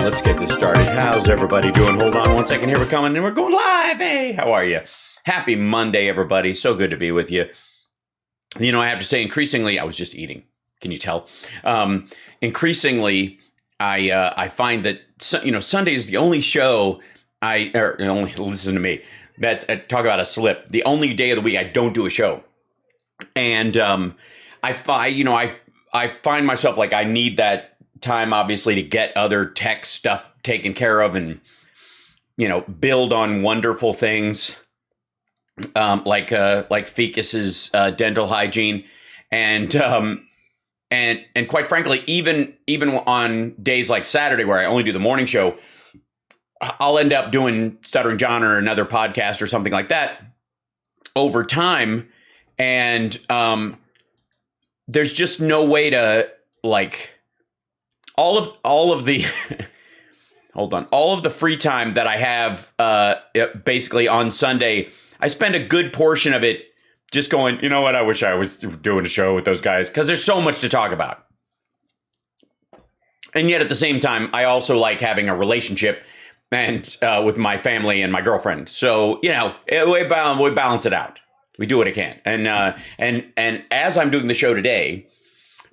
let's get this started. How's everybody doing? Hold on one second. Here we're coming and we're going live. Hey, how are you? Happy Monday, everybody. So good to be with you. You know, I have to say, increasingly, I was just eating. Can you tell? Increasingly, I find that, Sunday is the only show listen to me. That's talk about a slip. The only day of the week I don't do a show. And I find myself like I need that time, obviously, to get other tech stuff taken care of and, build on wonderful things like Fecus's dental hygiene. And quite frankly, even on days like Saturday where I only do the morning show, I'll end up doing Stuttering John or another podcast or something like that over time. And there's just no way to all of the all of the free time that I have basically on Sunday, I spend a good portion of it just going, you know what, I wish I was doing a show with those guys because there's so much to talk about. And yet at the same time, I also like having a relationship and with my family and my girlfriend. So, we balance it out. We do what I can. And as I'm doing the show today,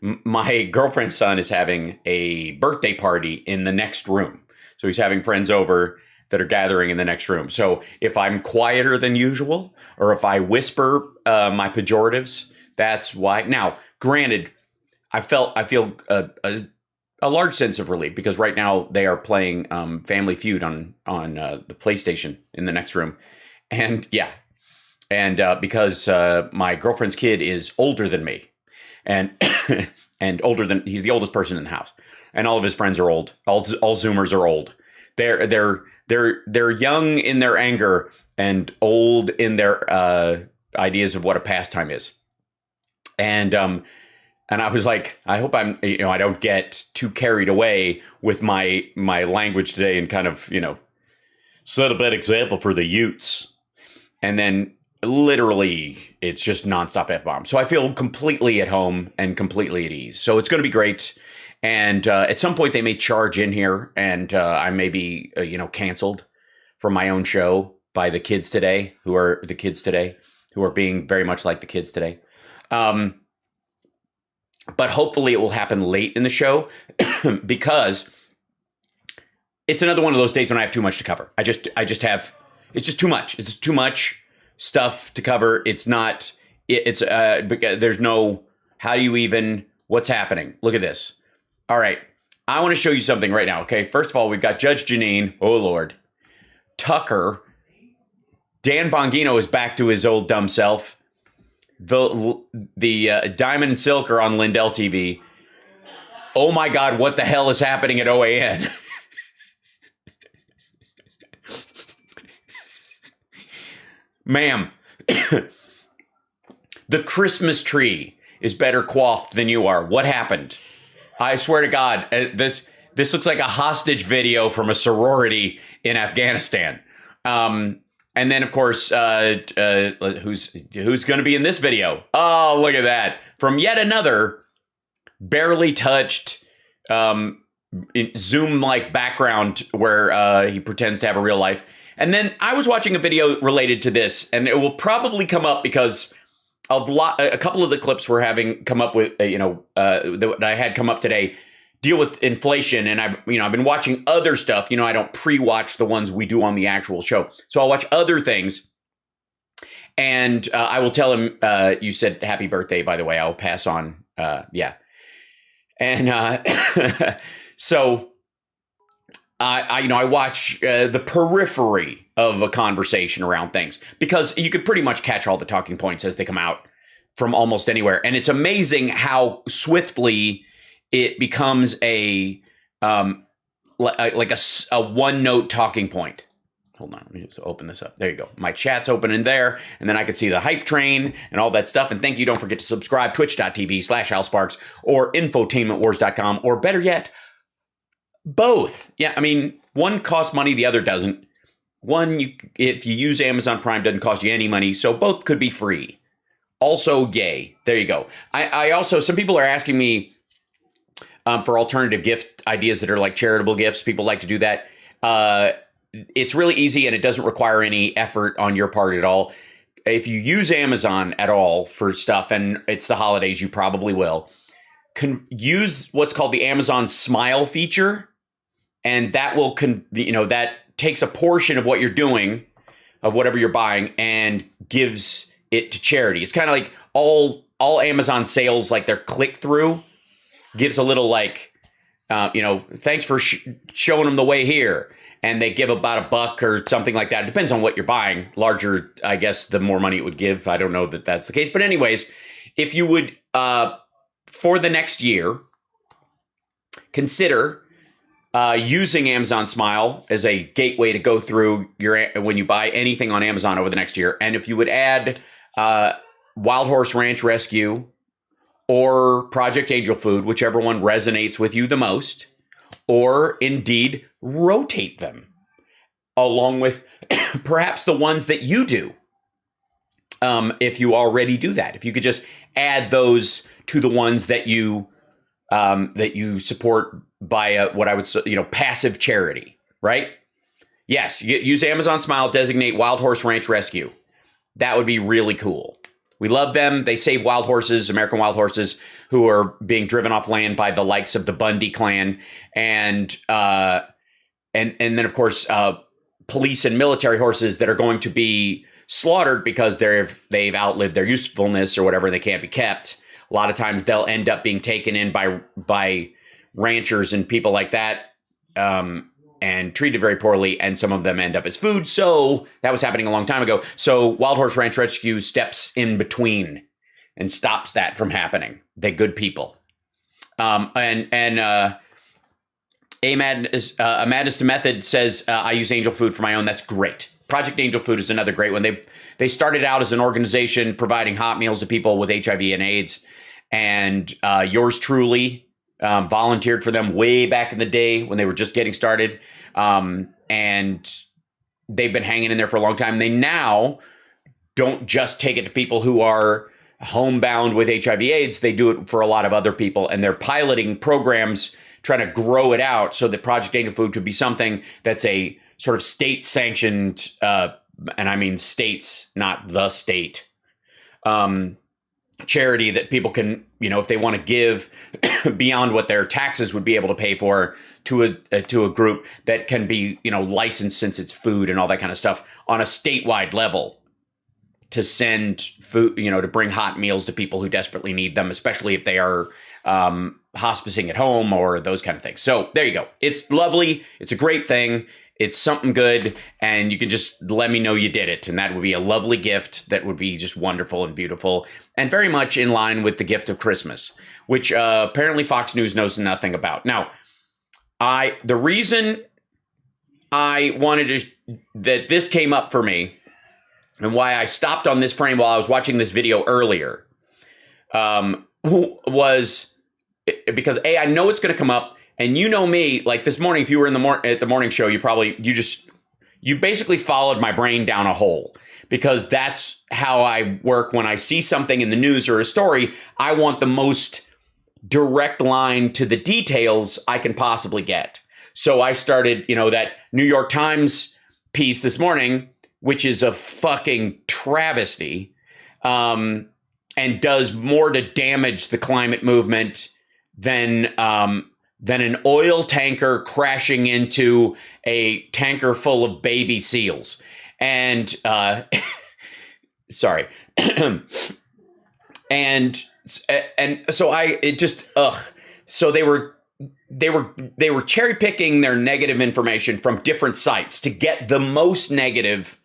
my girlfriend's son is having a birthday party in the next room. So he's having friends over that are gathering in the next room. So if I'm quieter than usual, or if I whisper my pejoratives, that's why. Now, granted, I feel a large sense of relief because right now they are playing Family Feud on the PlayStation in the next room. And because my girlfriend's kid is older than me, and he's the oldest person in the house, and all of his friends are old. All Zoomers are old. They're young in their anger and old in their ideas of what a pastime is. And I was like, I hope I don't get too carried away with my language today and kind of set a bad example for the Utes, and then. Literally, it's just nonstop F-bomb. So I feel completely at home and completely at ease. So it's going to be great. And at some point, they may charge in here and I may be, canceled from my own show by the kids today, who are being very much like the kids today. But hopefully it will happen late in the show because it's another one of those days when I have too much to cover. It's just too much. It's too much stuff to cover. There's no, how do you even, what's happening? Look at this. All right. I want to show you something right now. Okay. First of all, we've got Judge Jeanine. Oh Lord. Tucker. Dan Bongino is back to his old dumb self. The Diamond and Silk are on Lindell TV. Oh my God. What the hell is happening at OAN? Ma'am, the Christmas tree is better coiffed than you are. What happened? I swear to God, this looks like a hostage video from a sorority in Afghanistan. And then, of course, who's going to be in this video? Oh, look at that. From yet another barely touched Zoom-like background where he pretends to have a real life. And then I was watching a video related to this, and it will probably come up because a couple of the clips we're having come up with, that I had come up today, deal with inflation. And I've been watching other stuff. I don't pre-watch the ones we do on the actual show. So I'll watch other things. And I will tell him, you said happy birthday, by the way. I'll pass on. Yeah. And so... I watch the periphery of a conversation around things because you could pretty much catch all the talking points as they come out from almost anywhere. And it's amazing how swiftly it becomes a one note talking point. Hold on, let me just open this up. There you go. My chat's open in there, and then I can see the hype train and all that stuff. And thank you. Don't forget to subscribe, twitch.tv/HalSparks or infotainmentwars.com, or better yet, both. Yeah, I mean, one costs money, the other doesn't. One, if you use Amazon Prime, doesn't cost you any money, so both could be free. Also, yay. There you go. I also, some people are asking me, for alternative gift ideas that are like charitable gifts. People like to do that. It's really easy and it doesn't require any effort on your part at all. If you use Amazon at all for stuff, and it's the holidays, you probably will, use what's called the Amazon Smile feature. And that will, that takes a portion of what you're doing, of whatever you're buying, and gives it to charity. It's kind of like all Amazon sales, like their click through gives a little like, thanks for showing them the way here. And they give about $1 or something like that. It depends on what you're buying. Larger, I guess, the more money it would give. I don't know that that's the case. But anyways, if you would, for the next year, consider using Amazon Smile as a gateway to go through when you buy anything on Amazon over the next year. And if you would add Wild Horse Ranch Rescue or Project Angel Food, whichever one resonates with you the most, or indeed rotate them along with perhaps the ones that you do. If you already do that, if you could just add those to the ones that you support by what I would passive charity, right? Yes, use Amazon Smile, designate Wild Horse Ranch Rescue. That would be really cool. We love them. They save wild horses, American wild horses, who are being driven off land by the likes of the Bundy clan, and then of course police and military horses that are going to be slaughtered because they've outlived their usefulness or whatever. They can't be kept. A lot of times they'll end up being taken in by ranchers and people like that, and treated very poorly, and some of them end up as food. So that was happening a long time ago. So Wild Horse Ranch Rescue steps in between and stops that from happening. They're good people. A Madness to Method says, I use Angel Food for my own. That's great. Project Angel Food is another great one. They started out as an organization providing hot meals to people with HIV and AIDS. And yours truly volunteered for them way back in the day when they were just getting started. And they've been hanging in there for a long time. They now don't just take it to people who are homebound with HIV AIDS. They do it for a lot of other people. And they're piloting programs, trying to grow it out so that Project Angel Food could be something that's a sort of state-sanctioned, and I mean states, not the state, charity that people can, if they want to give beyond what their taxes would be able to pay for to a group that can be, licensed since it's food and all that kind of stuff on a statewide level to send food, to bring hot meals to people who desperately need them, especially if they are hospicing at home or those kind of things. So there you go. It's lovely. It's a great thing. It's something good, and you can just let me know you did it, and that would be a lovely gift that would be just wonderful and beautiful, and very much in line with the gift of Christmas, which apparently Fox News knows nothing about. Now, the reason I wanted that this came up for me, and why I stopped on this frame while I was watching this video earlier, was because I know it's going to come up. And you know me, like this morning, if you were in at the morning show, you basically followed my brain down a hole, because that's how I work. When I see something in the news or a story, I want the most direct line to the details I can possibly get. So I started, that New York Times piece this morning, which is a fucking travesty, and does more to damage the climate movement than an oil tanker crashing into a tanker full of baby seals. And sorry. and so so they were cherry picking their negative information from different sites to get the most negative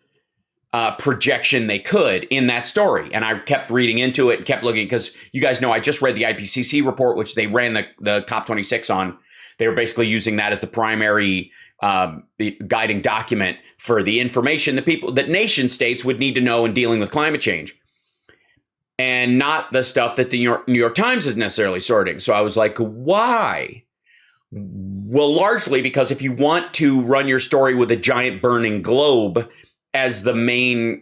projection they could in that story. And I kept reading into it and kept looking, because you guys know I just read the IPCC report, which they ran the COP26 on. They were basically using that as the primary guiding document for the information that nation states would need to know in dealing with climate change, and not the stuff that the New York Times is necessarily sorting. So I was like, why? Well, largely because if you want to run your story with a giant burning globe as the main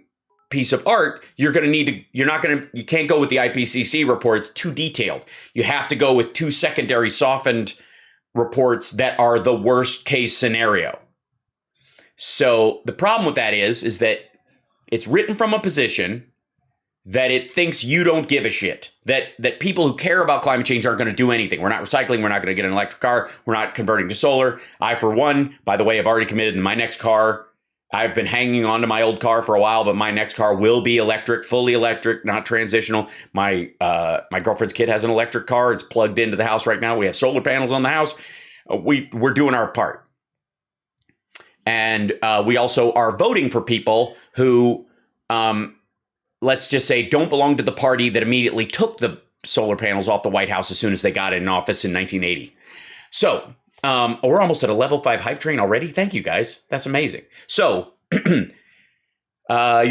piece of art, you can't go with the IPCC reports too detailed. You have to go with two secondary softened reports that are the worst case scenario. So the problem with that is that it's written from a position that it thinks you don't give a shit, that people who care about climate change aren't going to do anything. We're not recycling. We're not going to get an electric car. We're not converting to solar. I, for one, by the way, have already committed in my next car. I've been hanging on to my old car for a while, but my next car will be electric, fully electric, not transitional. My girlfriend's kid has an electric car. It's plugged into the house right now. We have solar panels on the house. We're doing our part. And we also are voting for people who, let's just say, don't belong to the party that immediately took the solar panels off the White House as soon as they got in office in 1980. So we're almost at a level 5 hype train already. Thank you, guys. That's amazing. So you're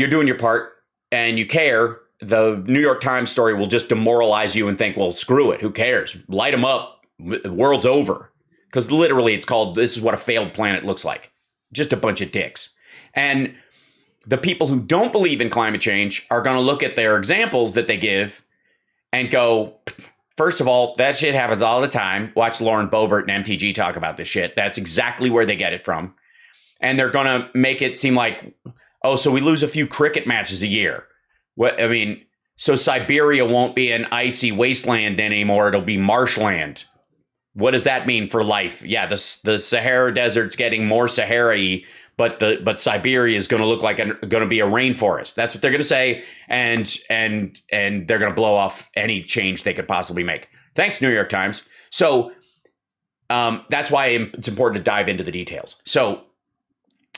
doing your part and you care. The New York Times story will just demoralize you and think, well, screw it. Who cares? Light them up. The world's over. Because literally it's called, this is what a failed planet looks like. Just a bunch of dicks. And the people who don't believe in climate change are going to look at their examples that they give and go, first of all, that shit happens all the time. Watch Lauren Boebert and MTG talk about this shit. That's exactly where they get it from. And they're going to make it seem like, oh, so we lose a few cricket matches a year. So Siberia won't be an icy wasteland anymore. It'll be marshland. What does that mean for life? Yeah, the Sahara Desert's getting more Sahara-y, but Siberia is going to look like going to be a rainforest. That's what they're going to say, and they're going to blow off any change they could possibly make. Thanks, New York Times. So that's why it's important to dive into the details. So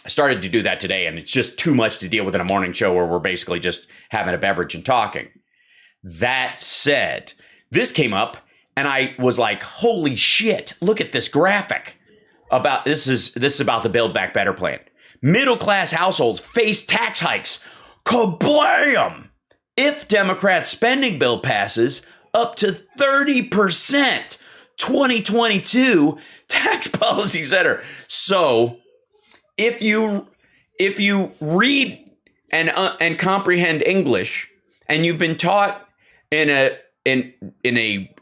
I started to do that today, and it's just too much to deal with in a morning show where we're basically just having a beverage and talking. That said, this came up. And I was like, holy shit, look at this graphic. This is about the Build Back Better plan. Middle class households face tax hikes. Kablam! If Democrats' spending bill passes, up to 30%. 2022 Tax Policy Center. So if you read and comprehend English, and you've been taught in a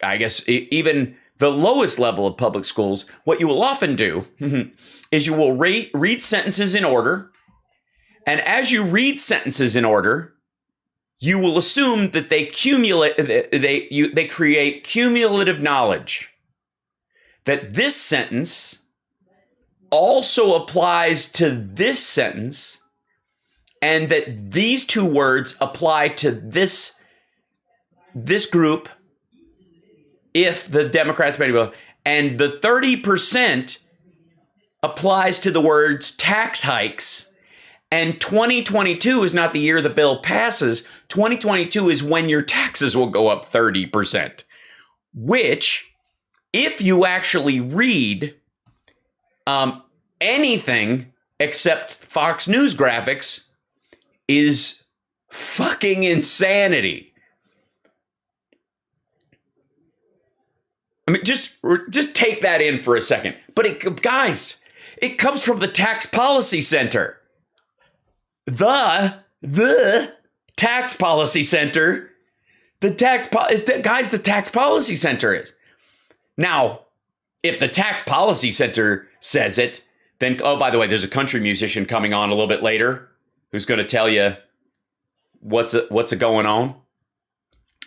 I guess even the lowest level of public schools, what you will often do is you will read sentences in order. And as you read sentences in order, you will assume that they create cumulative knowledge. That this sentence also applies to this sentence, and that these two words apply to this group if the Democrats spending bill, and the 30% applies to the words tax hikes, and 2022 is not the year the bill passes. 2022 is when your taxes will go up 30%, which, if you actually read anything except Fox News graphics, is fucking insanity. I mean, just take that in for a second. But guys, it comes from the Tax Policy Center. The Tax Policy Center. The Tax Policy Center is. Now, if the Tax Policy Center says it, then, oh, by the way, there's a country musician coming on a little bit later who's going to tell you what's going on.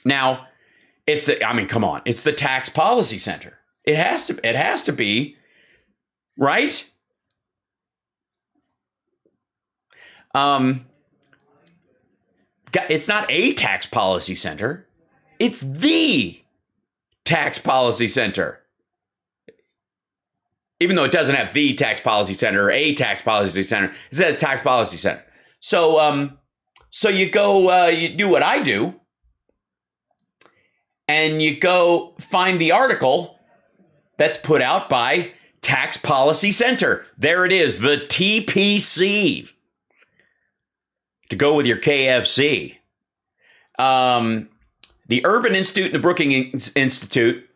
Now, come on. It's the Tax Policy Center. It has to be, right? It's not a tax policy center. It's the Tax Policy Center. Even though it doesn't have the Tax Policy Center or a Tax Policy Center, it says Tax Policy Center. So you go, you do what I do. And you go find the article that's put out by Tax Policy Center. There it is, the TPC. To go with your KFC. The Urban Institute and the Brookings Institute.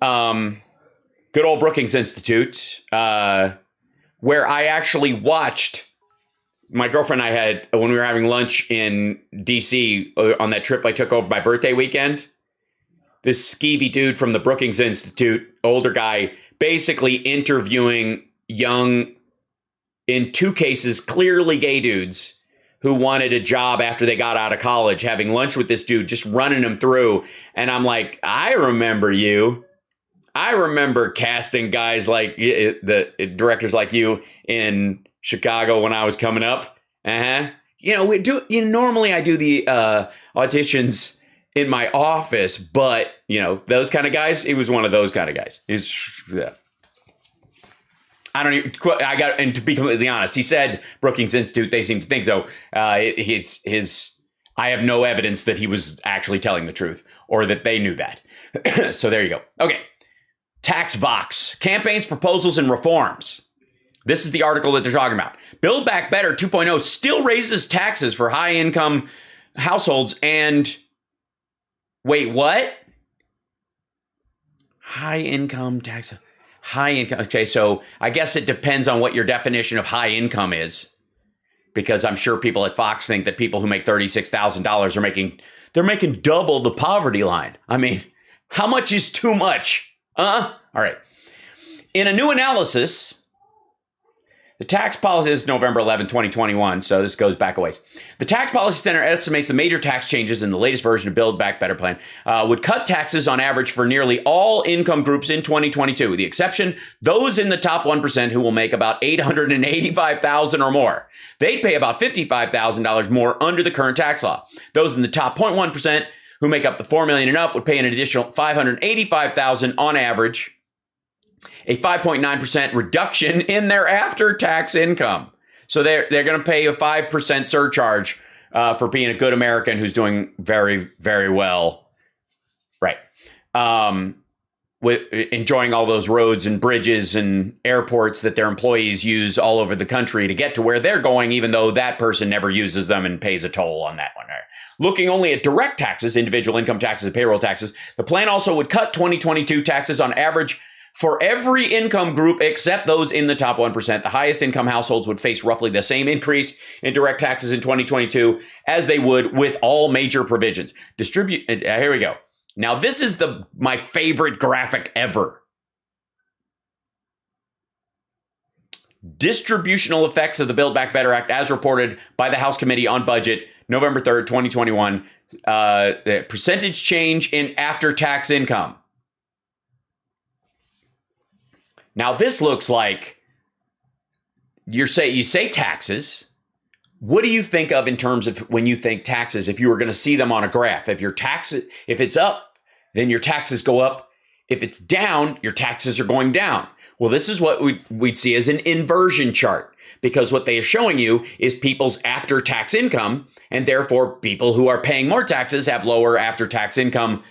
Good old Brookings Institute. Where I actually watched my girlfriend and I had, when we were having lunch in DC on that trip I took over my birthday weekend, this skeevy dude from the Brookings Institute, older guy, basically interviewing young, in 2 cases, clearly gay dudes who wanted a job after they got out of college, having lunch with this dude, just running him through. And I'm like, I remember you. I remember casting guys like the directors like you in Chicago when I was coming up. Normally I do the auditions in my office, but those kind of guys, he was one of those kind of guys. And to be completely honest, he said Brookings Institute, they seem to think so. I have no evidence that he was actually telling the truth or that they knew that. So there you go. Okay. Tax Vox, campaigns, proposals, and reforms. This is the article that they're talking about. Build Back Better 2.0 still raises taxes for high income households and wait, what? High income tax. High income. Okay, so I guess it depends on what your definition of high income is, because I'm sure people at Fox think that people who make $36,000 are making double the poverty line. I mean, how much is too much? All right. In a new analysis, the tax policy is November 11, 2021, so this goes back a ways. The Tax Policy Center estimates the major tax changes in the latest version of Build Back Better plan would cut taxes on average for nearly all income groups in 2022. The exception, those in the top 1% who will make about $885,000 or more. They'd pay about $55,000 more under the current tax law. Those in the top 0.1% who make up the $4 million and up would pay an additional $585,000 on average, a 5.9% reduction in their after-tax income. So they're going to pay a 5% surcharge for being a good American who's doing very, very well. Right. With enjoying all those roads and bridges and airports that their employees use all over the country to get to where they're going, even though that person never uses them and pays a toll on that one. Looking only at direct taxes, individual income taxes and payroll taxes, the plan also would cut 2022 taxes on average for every income group except those in the top 1%. The highest income households would face roughly the same increase in direct taxes in 2022 as they would with all major provisions. Here we go. Now, this is my favorite graphic ever. Distributional effects of the Build Back Better Act as reported by the House Committee on Budget, November 3rd, 2021. The percentage change in after-tax income. Now, this looks like you say taxes. What do you think of in terms of when you think taxes? If you were going to see them on a graph, if it's up, then your taxes go up. If it's down, your taxes are going down. Well, this is what we'd see as an inversion chart, because what they are showing you is people's after-tax income, and therefore people who are paying more taxes have lower after-tax income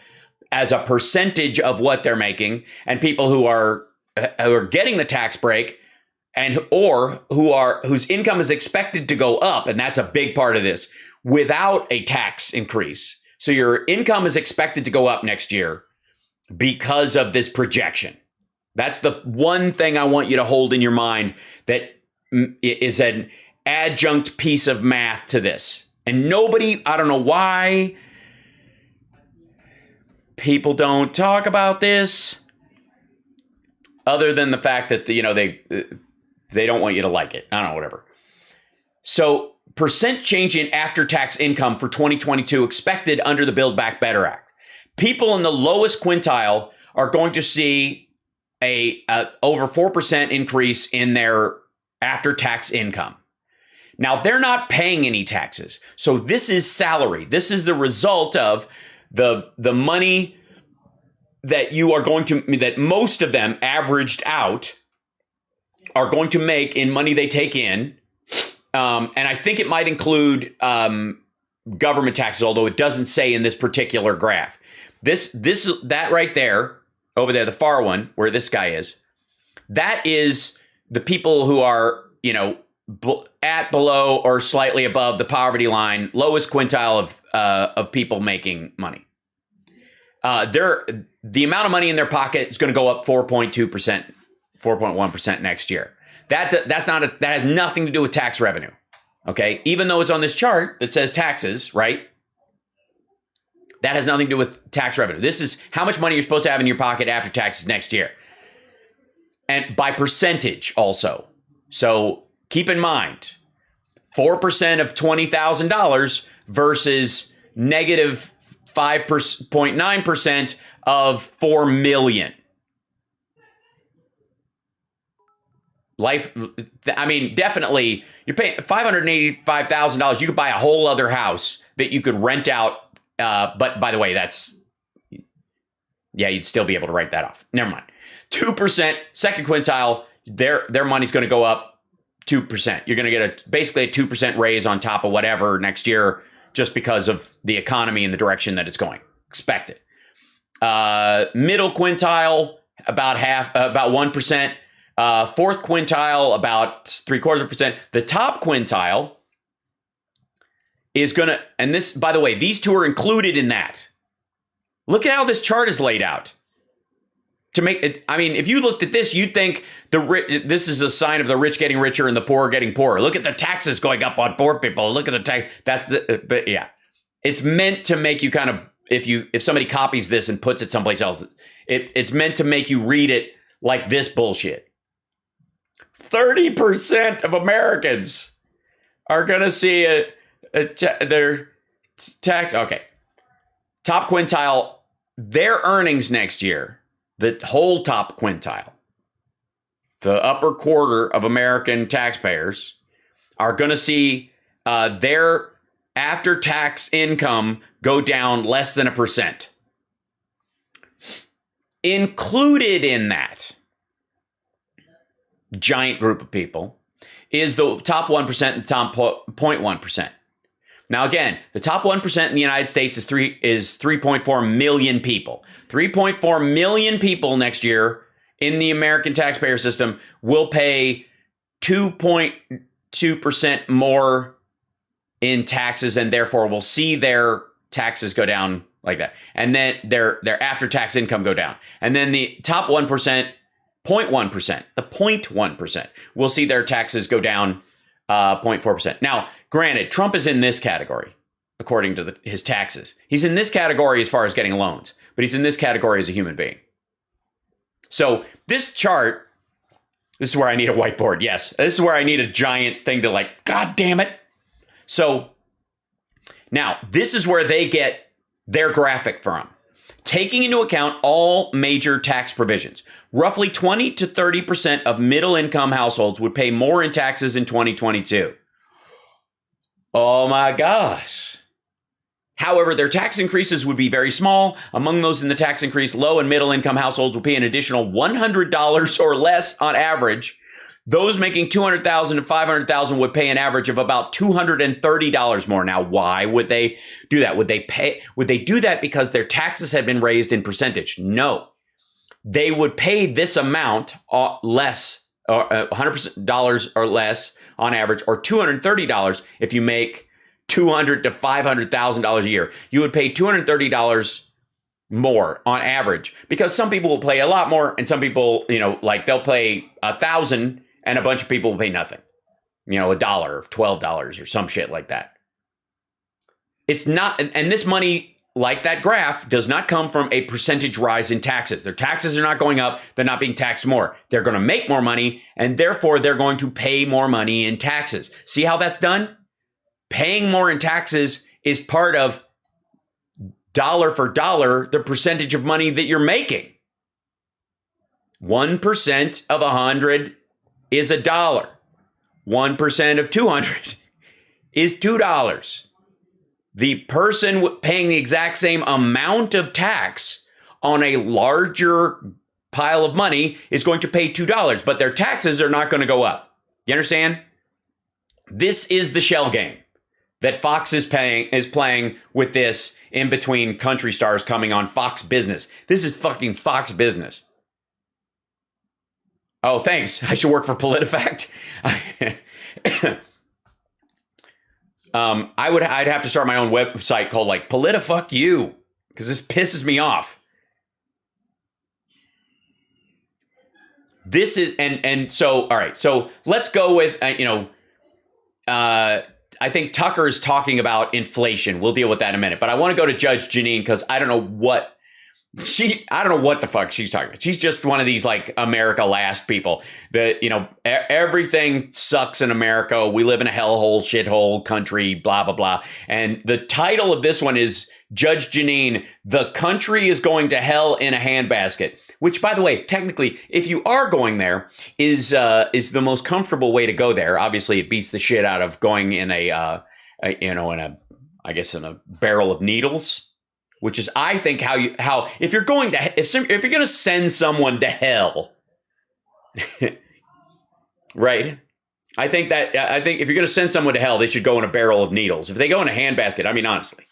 as a percentage of what they're making, and people who are getting the tax break whose income is expected to go up, and that's a big part of this, without a tax increase. So your income is expected to go up next year because of this projection. That's the one thing I want you to hold in your mind that is an adjunct piece of math to this. And nobody, I don't know why people don't talk about this, other than the fact that they don't want you to like it. I don't know, whatever. So percent change in after-tax income for 2022 expected under the Build Back Better Act. People in the lowest quintile are going to see a over 4% increase in their after-tax income. Now, they're not paying any taxes. So this is salary. This is the result of the money that that most of them averaged out are going to make in money they take in. And I think it might include government taxes, although it doesn't say in this particular graph. That right there, over there, the far one where this guy is, that is the people who are, at, below, or slightly above the poverty line, lowest quintile of people making money. The amount of money in their pocket is going to go up 4.2%, 4.1% next year. That has nothing to do with tax revenue. Okay, even though it's on this chart that says taxes, right? That has nothing to do with tax revenue. This is how much money you're supposed to have in your pocket after taxes next year. And by percentage also. So keep in mind, 4% of $20,000 versus negative 5.9% of 4 million. Life, I mean, definitely, you're paying $585,000. You could buy a whole other house that you could rent out. But by the way, you'd still be able to write that off. Never mind. 2%, second quintile, their money's going to go up 2%. You're going to get basically a 2% raise on top of whatever next year, just because of the economy and the direction that it's going. Expect it. Middle quintile, about 1%. Fourth quintile, about 0.75%. The top quintile is going to, and this, by the way, these two are included in that. Look at how this chart is laid out. To make it, I mean, if you looked at this, you'd think this is a sign of the rich getting richer and the poor getting poorer. Look at the taxes going up on poor people. Look at the tax. But yeah, it's meant to make you kind of, if somebody copies this and puts it someplace else, it's meant to make you read it like this bullshit. 30% of Americans are going to see their tax. Okay. Top quintile, their earnings next year, the whole top quintile, the upper quarter of American taxpayers are going to see their after-tax income go down less than 1%. Included in that giant group of people is the top 1% and top 0.1%. Now, again, the top 1% in the United States is 3.4 million people. 3.4 million people next year in the American taxpayer system will pay 2.2% more in taxes, and therefore will see their taxes go down like that. And then their after-tax income go down. And then the top 1%, 0.1%, the 0.1% will see their taxes go down 0.4%. Now, granted, Trump is in this category, according to his taxes. He's in this category as far as getting loans, but he's in this category as a human being. So this chart, this is where I need a whiteboard. Yes, this is where I need a giant thing to like, God damn it. So now this is where they get their graphic from. Taking into account all major tax provisions, roughly 20 to 30% of middle income households would pay more in taxes in 2022. Oh my gosh. However, their tax increases would be very small. Among those in the tax increase, low and middle income households will pay an additional $100 or less on average. Those making $200,000 to $500,000 would pay an average of about $230 more. Now, why would they do that? Would they do that because their taxes had been raised in percentage? No. They would pay this amount less, or $100 or less on average, or $230 if you make $200,000 to $500,000 a year. You would pay $230 more on average, because some people will pay a lot more, and some people, like they'll pay $1,000 and a bunch of people will pay nothing. $1 or $12 or some shit like that. It's not, and this money, like that graph, does not come from a percentage rise in taxes. Their taxes are not going up. They're not being taxed more. They're going to make more money, and therefore they're going to pay more money in taxes. See how that's done? Paying more in taxes is part of dollar for dollar the percentage of money that you're making. 1% of 100 is $1. 1% of 200 is $2. The person paying the exact same amount of tax on a larger pile of money is going to pay $2, but their taxes are not going to go up. You understand? This is the shell game that Fox is playing with this in between country stars coming on Fox Business. This is fucking Fox Business. Oh, thanks. I should work for PolitiFact. I'd have to start my own website called like PolitiFuck You, because this pisses me off. This is, and so, all right. So let's go with, I think Tucker is talking about inflation. We'll deal with that in a minute. But I want to go to Judge Jeanine because I don't know what the fuck she's talking about. She's just one of these like America last people that, everything sucks in America. We live in a hellhole, shithole country, blah, blah, blah. And the title of this one is Judge Jeanine, The Country is Going to Hell in a Handbasket, which, by the way, technically, if you are going there, is the most comfortable way to go there. Obviously, it beats the shit out of going in a barrel of needles. Which is, I think, if you're going to if you're going to send someone to hell, right? I think if you're going to send someone to hell, they should go in a barrel of needles. If they go in a handbasket, I mean, honestly,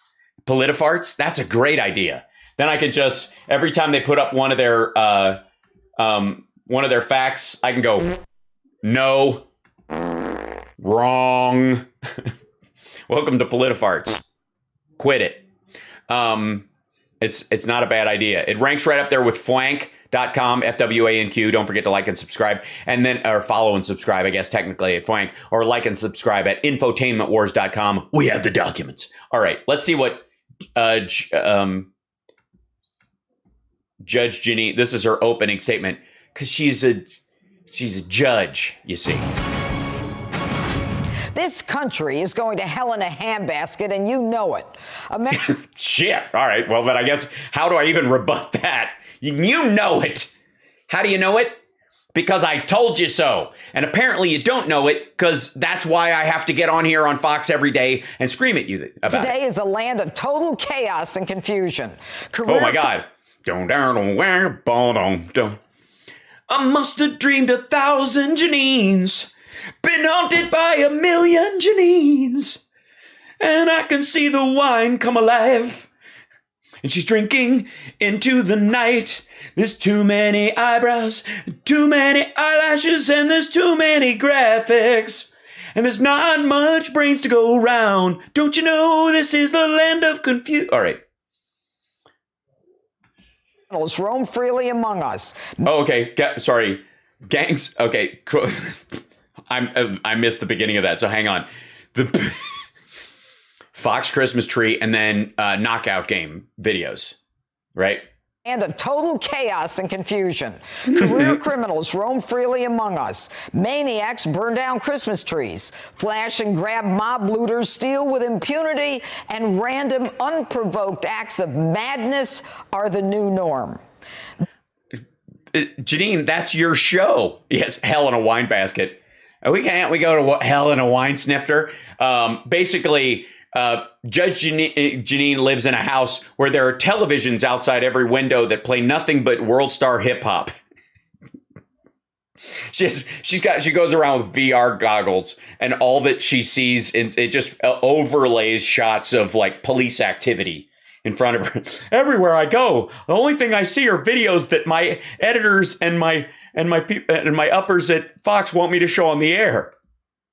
politifarts, that's a great idea. Then I can just every time they put up one of their facts, I can go, no, wrong. Welcome to politifarts. Quit it. It's not a bad idea. It ranks right up there with fwank.com, FWANQ. Don't forget to like and subscribe, and then, or follow and subscribe, I guess, technically at Fwank, or like and subscribe at infotainmentwars.com. We have the documents. All right, let's see what, Judge Jeanine, this is her opening statement, because she's a judge, you see. This country is going to hell in a handbasket, and you know it. Shit. All right. Well, then I guess, how do I even rebut that? You know it. How do you know it? Because I told you so. And apparently you don't know it, because that's why I have to get on here on Fox every day and scream at you about Today is a land of total chaos and confusion. Oh, my God. I must have dreamed 1,000 Jeanines. Been haunted by 1,000,000 Jeanines, and I can see the wine come alive. And she's drinking into the night. There's too many eyebrows, too many eyelashes, and there's too many graphics. And there's not much brains to go around. Don't you know this is the land of confusion? All right. Roam freely among us. Oh, okay. Sorry. Gangs. Okay. Cool. I missed the beginning of that, so hang on. The Fox Christmas tree and then knockout game videos, right? And of total chaos and confusion. Career criminals roam freely among us. Maniacs burn down Christmas trees. Flash and grab mob looters steal with impunity, and random unprovoked acts of madness are the new norm. Jeanine, that's your show. Yes, hell in a wine basket. We go to hell in a wine snifter. Basically, Judge Jeanine lives in a house where there are televisions outside every window that play nothing but world star hip hop. She goes around with VR goggles, and all that she sees, it just overlays shots of like police activity in front of her. Everywhere I go, the only thing I see are videos that my editors and my uppers at Fox want me to show on the air.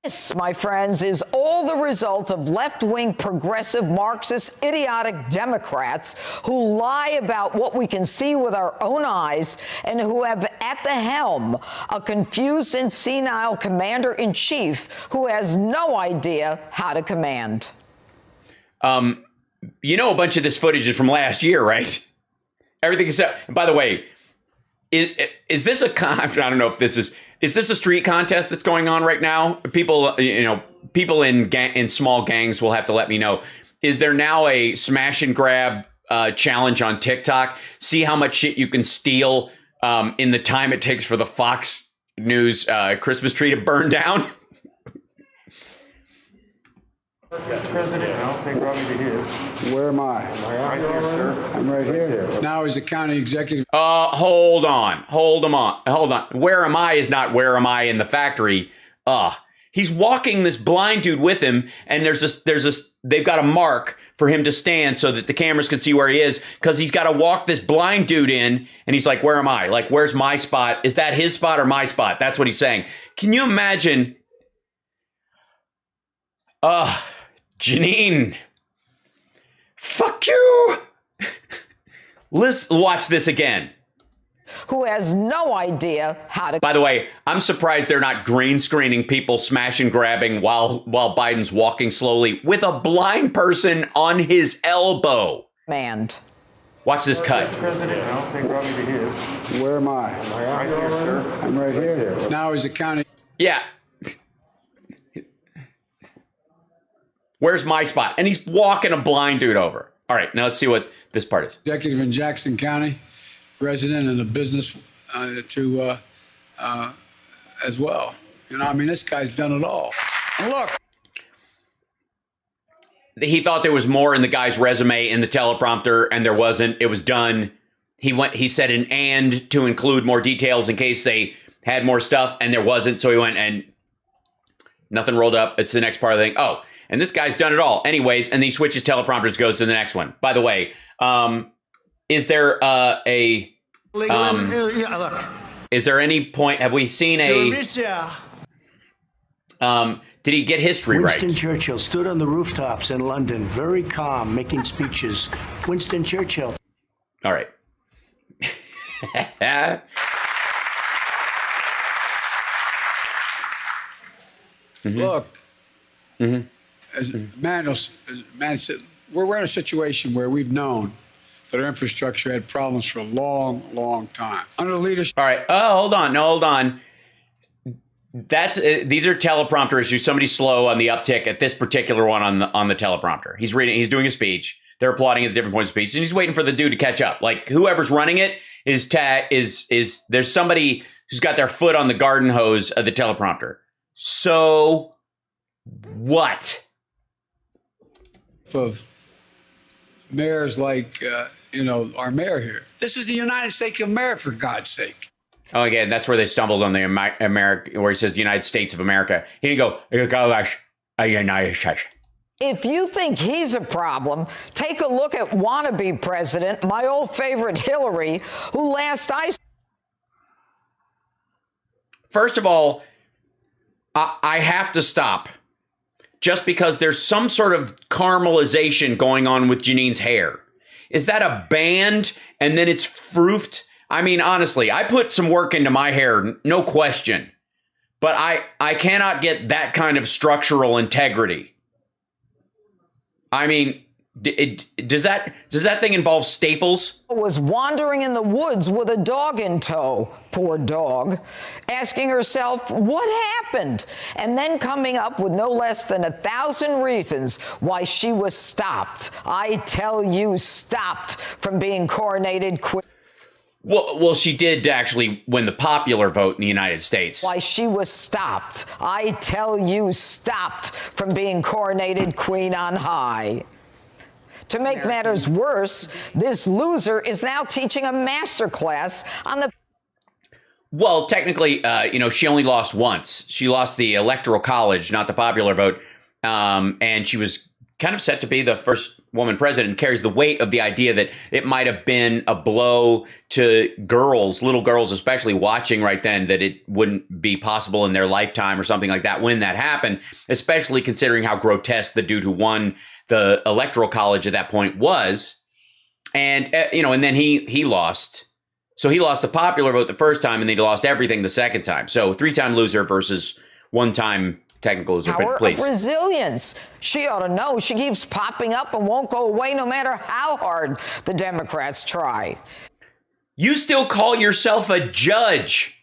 This, my friends, is all the result of left-wing, progressive, Marxist, idiotic Democrats who lie about what we can see with our own eyes, and who have at the helm a confused and senile commander-in-chief who has no idea how to command. A bunch of this footage is from last year, right? Everything except, by the way, is this I don't know if this is this a street contest that's going on right now? People in small gangs will have to let me know. Is there now a smash and grab challenge on TikTok? See how much shit you can steal in the time it takes for the Fox News Christmas tree to burn down? President, I'll take Robbie to his. Where am I? Right here, sir. I'm right here. Now he's the county executive. Hold on. Where am I is not where am I in the factory. He's walking this blind dude with him, and they've got a mark for him to stand so that the cameras can see where he is, because he's got to walk this blind dude in, and he's like, where am I? Like, where's my spot? Is that his spot or my spot? That's what he's saying. Can you imagine? Jeanine, fuck you. Let's watch this again. who has no idea how to. By the way, I'm surprised they're not green screening people smash and grabbing while Biden's walking slowly with a blind person on his elbow. Command. Watch this cut. President, I don't think Robbie to his. Where am I? Right here, sir. I'm right here. Now he's a county Yeah. Where's my spot? And he's walking a blind dude over. All right, now let's see what this part is. executive in Jackson County, resident in the business as well. You know, I mean, this guy's done it all. And look. He thought there was more in the guy's resume in the teleprompter, and there wasn't. It was done. He said an and to include more details in case they had more stuff, and there wasn't. So he went and nothing rolled up. It's the next part of the thing. Oh, and this guy's done it all. Anyways, and he switches teleprompters, goes to the next one. By the way, is there is there any point? Have we seen did he get history right? Winston Churchill stood on the rooftops in London, very calm, making speeches. Winston Churchill. All right. Look, as man said, we're in a situation where we've known that our infrastructure had problems for a long, long time. Under the leadership. All right. Oh, hold on. No, hold on. That's these are teleprompter issues. Somebody's slow on the uptick at this particular one on the teleprompter. He's reading. He's doing a speech. They're applauding at different points of speech, and he's waiting for the dude to catch up. Like whoever's running it is there's somebody who's got their foot on the garden hose of the teleprompter. So what? Of mayors like our mayor here. This is the United States of America, for God's sake. Oh, again, that's where they stumbled on the America, where he says the United States of America. He didn't go, United States. If you think he's a problem, take a look at wannabe president, my old favorite Hillary, who last I... First of all, I have to stop. Just because there's some sort of caramelization going on with Jeanine's hair. Is that a band and then it's froofed? I mean, honestly, I put some work into my hair, no question. But I cannot get that kind of structural integrity. I mean, does that thing involve staples? Was wandering in the woods with a dog in tow, poor dog, asking herself what happened, and then coming up with no less than 1,000 reasons why she was stopped. I tell you, stopped from being coronated queen. Well, she did actually win the popular vote in the United States. Why she was stopped. I tell you, stopped from being coronated queen on high. To make matters worse, this loser is now teaching a masterclass on the... Well, technically, she only lost once. She lost the Electoral College, not the popular vote. And she was kind of set to be the first woman president, carries the weight of the idea that it might have been a blow to girls, little girls especially, watching right then, that it wouldn't be possible in their lifetime or something like that when that happened, especially considering how grotesque the dude who won the Electoral College at that point was. And, and then he lost. So he lost the popular vote the first time, and then he lost everything the second time. So 3-time loser versus 1-time technical loser. Power Please. of resilience. She ought to know. She keeps popping up and won't go away no matter how hard the Democrats try. You still call yourself a judge.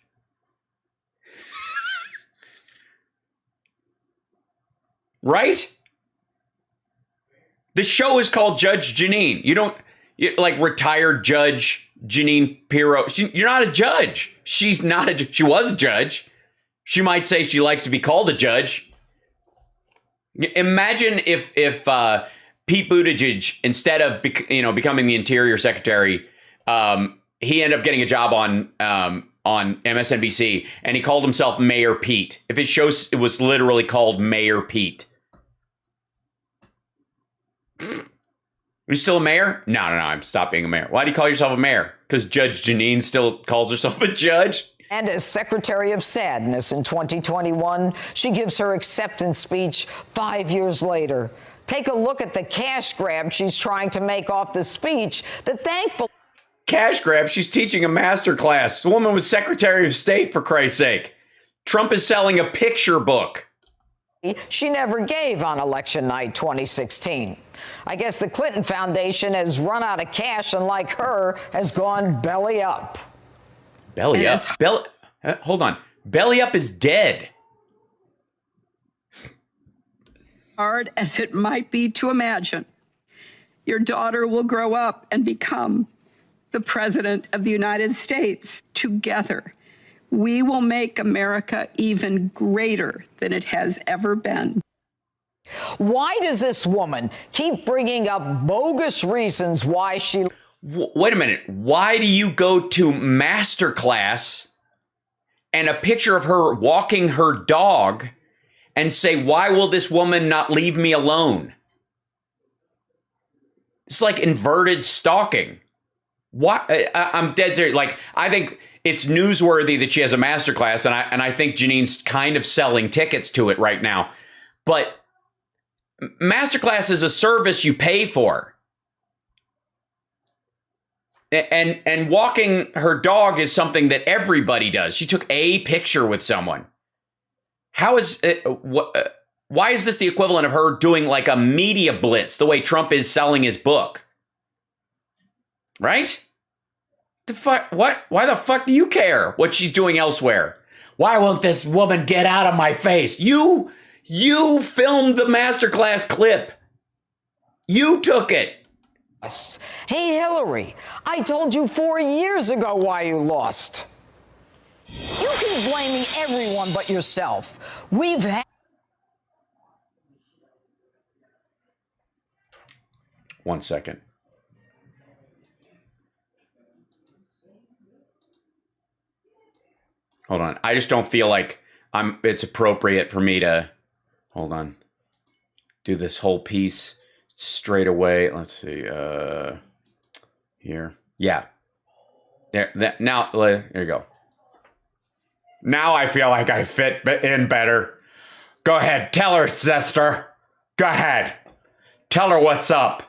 Right? The show is called Judge Jeanine. Like retired Judge Jeanine Pirro. You're not a judge. She's not a. She was a judge. She might say she likes to be called a judge. Imagine if Pete Buttigieg, instead of becoming the Interior Secretary, he ended up getting a job on MSNBC, and he called himself Mayor Pete. If his show was literally called Mayor Pete. Are you still a mayor? No, I'm stop being a mayor. Why do you call yourself a mayor? Because Judge Jeanine still calls herself a judge? And as Secretary of Sadness in 2021, she gives her acceptance speech 5 years later. Take a look at the cash grab she's trying to make off the speech that thankfully... cash grab. She's teaching a masterclass. The woman was Secretary of State, for Christ's sake. Trump is selling a picture book. She never gave on election night 2016. I guess the Clinton Foundation has run out of cash and, like her, has gone belly up. Belly up? Hold on. Belly up is dead. Hard as it might be to imagine, your daughter will grow up and become the President of the United States. Together, we will make America even greater than it has ever been. Why does this woman keep bringing up bogus reasons why she... Wait a minute. Why do you go to masterclass and a picture of her walking her dog and say, why will this woman not leave me alone? It's like inverted stalking. I'm dead serious. Like, I think it's newsworthy that she has a masterclass, and I think Jeanine's kind of selling tickets to it right now. But masterclass is a service you pay for. And walking her dog is something that everybody does. She took a picture with someone. How is it, why is this the equivalent of her doing like a media blitz the way Trump is selling his book? Right? The fuck? What? Why the fuck do you care what she's doing elsewhere? Why won't this woman get out of my face? You filmed the masterclass clip. You took it. Hey, Hillary, I told you 4 years ago why you lost. You keep blaming everyone but yourself. We've had... One second. Hold on. I just don't feel like it's appropriate for me to, hold on, do this whole piece straight away. Let's see. Here. Yeah. Now, there you go. Now I feel like I fit in better. Go ahead. Tell her, sister. Go ahead. Tell her what's up.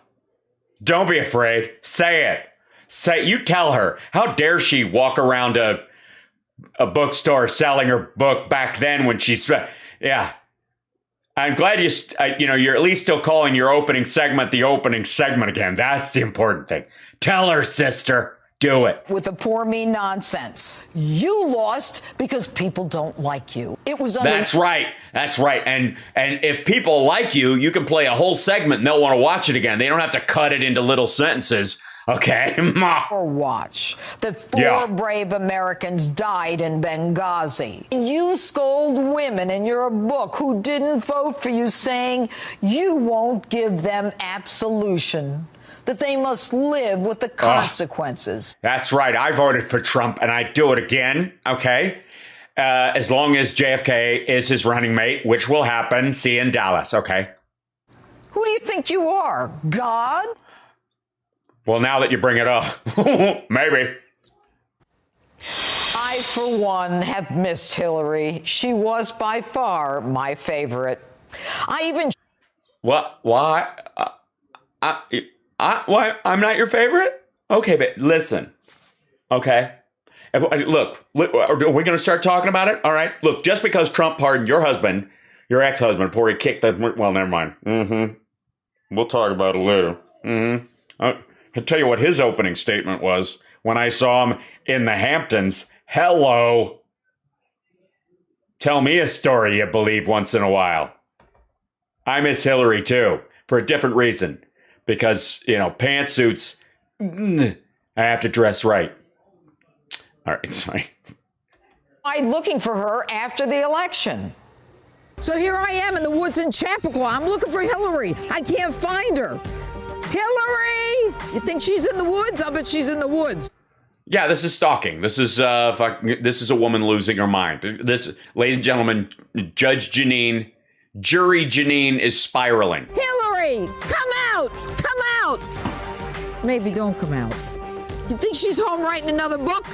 Don't be afraid. Say it. You tell her. How dare she walk around a bookstore selling her book back then when she's... Yeah. I'm glad you're at least still calling your opening segment the opening segment again. That's the important thing. Tell her, sister. Do it. With the poor me nonsense. You lost because people don't like you. It was... That's right. That's right. And if people like you, you can play a whole segment and they'll want to watch it again. They don't have to cut it into little sentences. Okay. Or watch that four brave Americans died in Benghazi. You scold women in your book who didn't vote for you, saying you won't give them absolution, that they must live with the consequences. That's right. I voted for Trump and I'd do it again. Okay. As long as JFK is his running mate, which will happen. See you in Dallas. Okay. Who do you think you are? God? Well, now that you bring it up, maybe. I, for one, have missed Hillary. She was by far my favorite. I even... What? Why? Why? I'm not your favorite? Okay, but listen. Okay. Look, are we going to start talking about it? All right. Look, just because Trump pardoned your husband, your ex-husband, before he kicked the... Well, never mind. We'll talk about it later. I'll tell you what his opening statement was when I saw him in the Hamptons. Hello. Tell me a story you believe once in a while. I miss Hillary too, for a different reason. Because, pantsuits, I have to dress right. All right, sorry. I'm looking for her after the election. So here I am in the woods in Chappaqua. I'm looking for Hillary. I can't find her. Hillary! You think she's in the woods? I bet she's in the woods. Yeah, this is stalking. This is a woman losing her mind. This, ladies and gentlemen, Judge Jeanine, Jury Jeanine is spiraling. Hillary, come out! Come out! Maybe don't come out. You think she's home writing another book?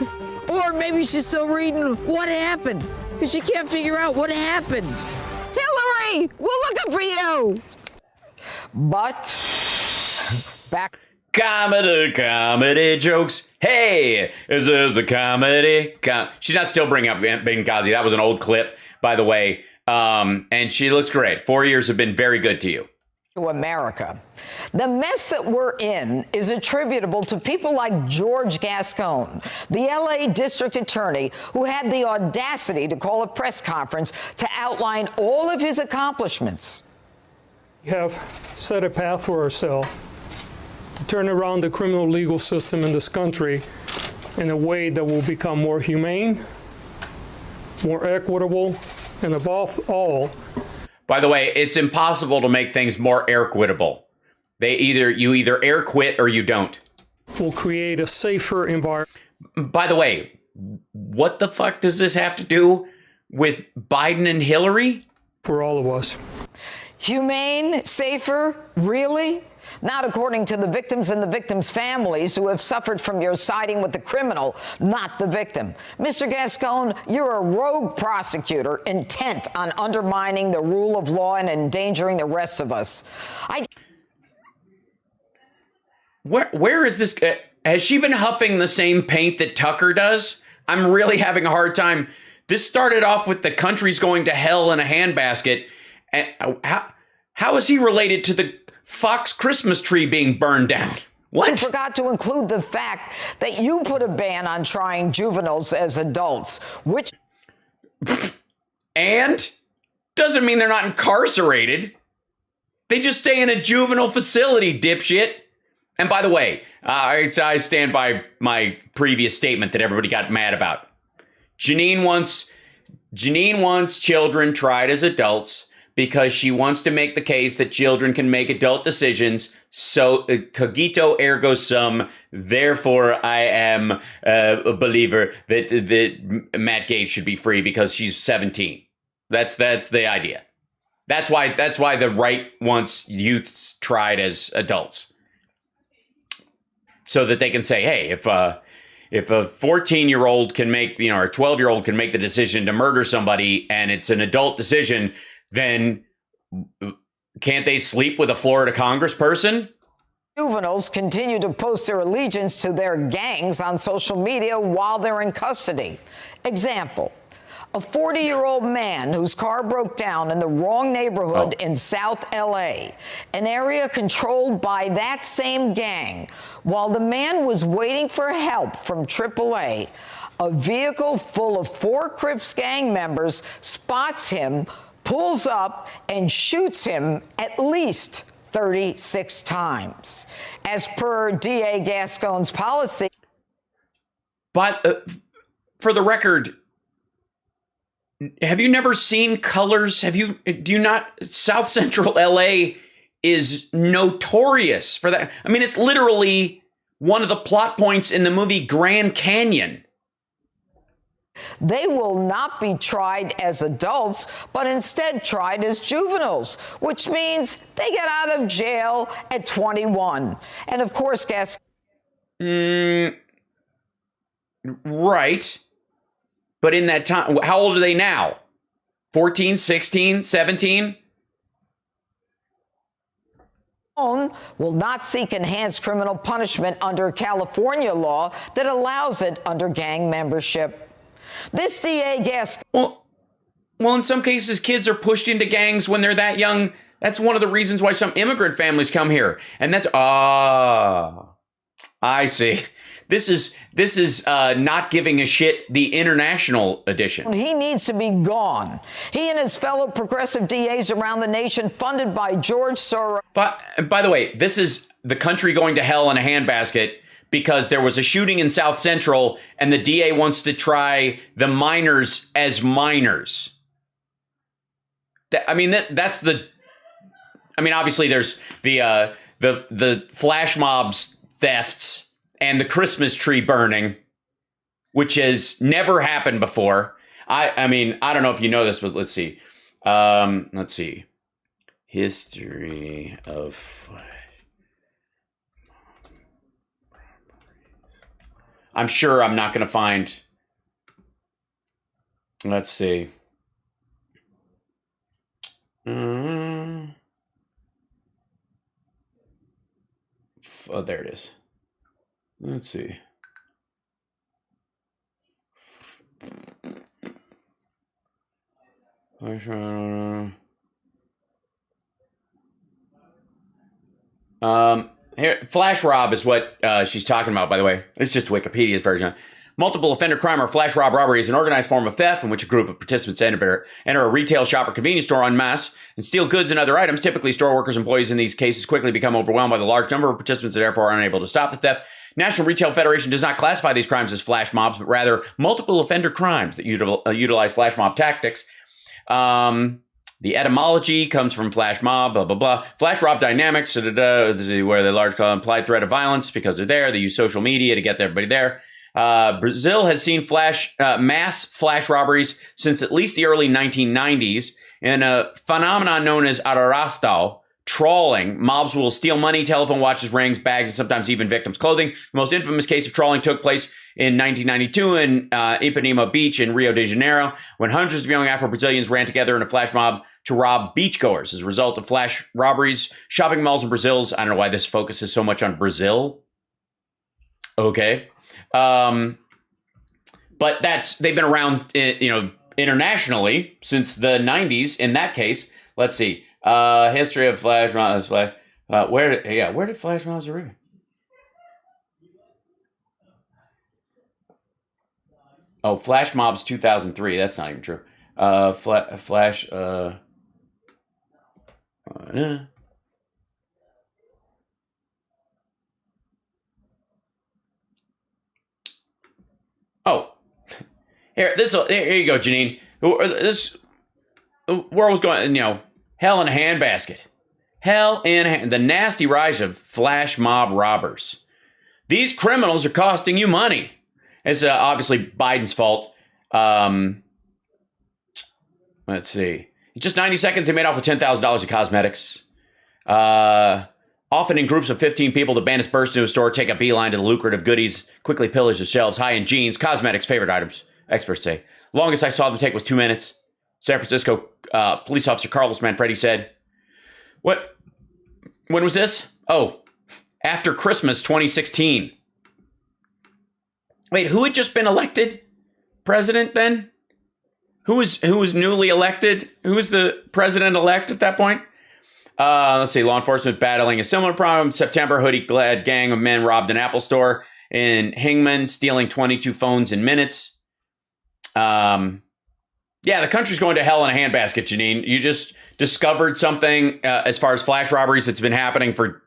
Or maybe she's still reading What Happened? Because she can't figure out what happened. Hillary, we're looking for you! But... back. Comedy jokes. Hey, is this a comedy? She's not still bringing up Benghazi. That was an old clip, by the way. And she looks great. 4 years have been very good to you. To America. The mess that we're in is attributable to people like George Gascon, the LA district attorney who had the audacity to call a press conference to outline all of his accomplishments. We have set a path for ourselves to turn around the criminal legal system in this country in a way that will become more humane, more equitable, and above all. By the way, it's impossible to make things more air-quittable. You either air quit or you don't. Will create a safer environment. By the way, what the fuck does this have to do with Biden and Hillary? For all of us. Humane, safer, really? Not according to the victims and the victims' families who have suffered from your siding with the criminal, not the victim. Mr. Gascon, you're a rogue prosecutor intent on undermining the rule of law and endangering the rest of us. Where is this? Has she been huffing the same paint that Tucker does? I'm really having a hard time. This started off with the country's going to hell in a handbasket. And how is he related to the Fox Christmas tree being burned down? What? You forgot to include the fact that you put a ban on trying juveniles as adults, which... And? Doesn't mean they're not incarcerated. They just stay in a juvenile facility, dipshit. And by the way, I stand by my previous statement that everybody got mad about. Jeanine wants children tried as adults because she wants to make the case that children can make adult decisions. So cogito ergo sum. Therefore, I am a believer that Matt Gaetz should be free because she's 17. That's the idea. That's why the right wants youths tried as adults, so that they can say, hey, if a 14-year-old can make, or a 12-year-old can make the decision to murder somebody and it's an adult decision, then can't they sleep with a Florida congressperson? Juveniles continue to post their allegiance to their gangs on social media while they're in custody. Example. A 40-year-old man whose car broke down in the wrong neighborhood in South L.A., an area controlled by that same gang. While the man was waiting for help from AAA, a vehicle full of 4 Crips gang members spots him, pulls up, and shoots him at least 36 times. As per D.A. Gascon's policy. But for the record, have you never seen Colors? Do you not? South Central LA is notorious for that. I mean, it's literally one of the plot points in the movie Grand Canyon. They will not be tried as adults, but instead tried as juveniles, which means they get out of jail at 21. And of course, Right. But in that time, how old are they now? 14, 16, 17? Will not seek enhanced criminal punishment under California law that allows it under gang membership. This DA Gascon. Well, in some cases, kids are pushed into gangs when they're that young. That's one of the reasons why some immigrant families come here. And that's, I see. This is not giving a shit, the international edition. He needs to be gone. He and his fellow progressive DAs around the nation, funded by George Soros. But by the way, this is the country going to hell in a handbasket because there was a shooting in South Central and the DA wants to try the minors as minors. That's the. I mean, obviously, there's the flash mobs thefts and the Christmas tree burning, which has never happened before. I mean, I don't know if you know this, but let's see. History of. I'm sure I'm not going to find. Let's see. Oh, there it is. Let's see. Here, flash rob is what she's talking about, by the way. It's just Wikipedia's version. Multiple offender crime or flash rob robbery is an organized form of theft in which a group of participants enter a retail shop or convenience store en masse and steal goods and other items. Typically, store workers and employees in these cases quickly become overwhelmed by the large number of participants and therefore are unable to stop the theft. National Retail Federation does not classify these crimes as flash mobs, but rather multiple offender crimes that utilize flash mob tactics. The etymology comes from flash mob, blah, blah, blah. Flash rob dynamics, where the large implied threat of violence because they're there. They use social media to get everybody there. Brazil has seen mass flash robberies since at least the early 1990s. In a phenomenon known as arrastão, trawling, mobs will steal money, telephone watches, rings, bags, and sometimes even victims' clothing. The most infamous case of trawling took place in 1992 in Ipanema Beach in Rio de Janeiro, when hundreds of young Afro-Brazilians ran together in a flash mob to rob beachgoers. As a result of flash robberies, shopping malls in Brazil's, I don't know why this focuses so much on Brazil. Okay. But they've been around, internationally since the 90s. In that case, let's see. History of flash mobs. Where did flash mobs originate? Oh, flash mobs 2003. That's not even true. Flash. Oh, here you go, Jeanine. This world was going, hell in a handbasket. The nasty rise of flash mob robbers. These criminals are costing you money. It's obviously Biden's fault. Let's see. In just 90 seconds, they made off with $10,000 of cosmetics. Often in groups of 15 people, the bandits burst into a store, take a beeline to the lucrative goodies, quickly pillage the shelves, high-end jeans, cosmetics, favorite items, experts say. Longest I saw them take was 2 minutes. San Francisco police officer Carlson Manfredi said, when was this? Oh, after Christmas 2016. Wait, who had just been elected president then? Who was newly elected? Who was the president-elect at that point? Let's see. Law enforcement battling a similar problem. September, hoodie-clad gang of men robbed an Apple store in Hingman, stealing 22 phones in minutes. The country's going to hell in a handbasket, Jeanine. You just discovered something as far as flash robberies that's been happening for,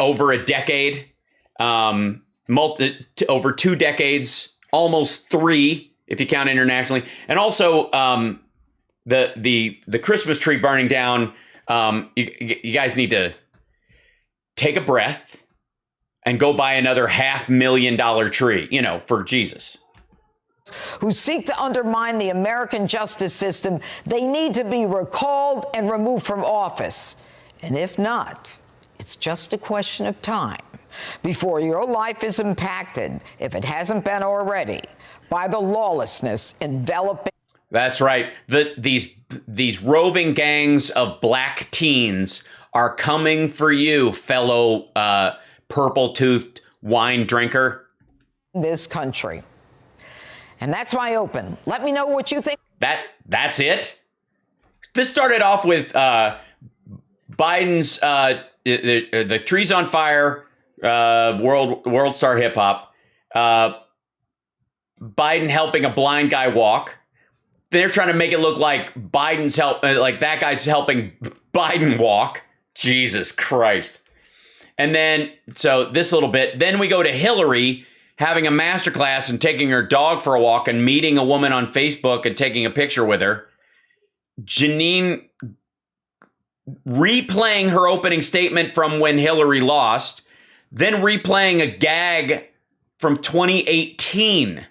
over a decade, over 2 decades, almost 3 if you count internationally, and also the Christmas tree burning down. You guys need to take a breath and go buy another $500,000 tree, for Jesus. Who seek to undermine the American justice system, they need to be recalled and removed from office. And if not, it's just a question of time before your life is impacted, if it hasn't been already, by the lawlessness enveloping. That's right. These roving gangs of black teens are coming for you, fellow purple-toothed wine drinker. This country. And that's my open. Let me know what you think. That's it? This started off with Biden's the trees on fire, world star hip hop, Biden helping a blind guy walk. They're trying to make it look like Biden's like that guy's helping Biden walk. Jesus Christ. And then, so this little bit, then we go to Hillary having a masterclass and taking her dog for a walk and meeting a woman on Facebook and taking a picture with her. Jeanine replaying her opening statement from when Hillary lost, then replaying a gag from 2018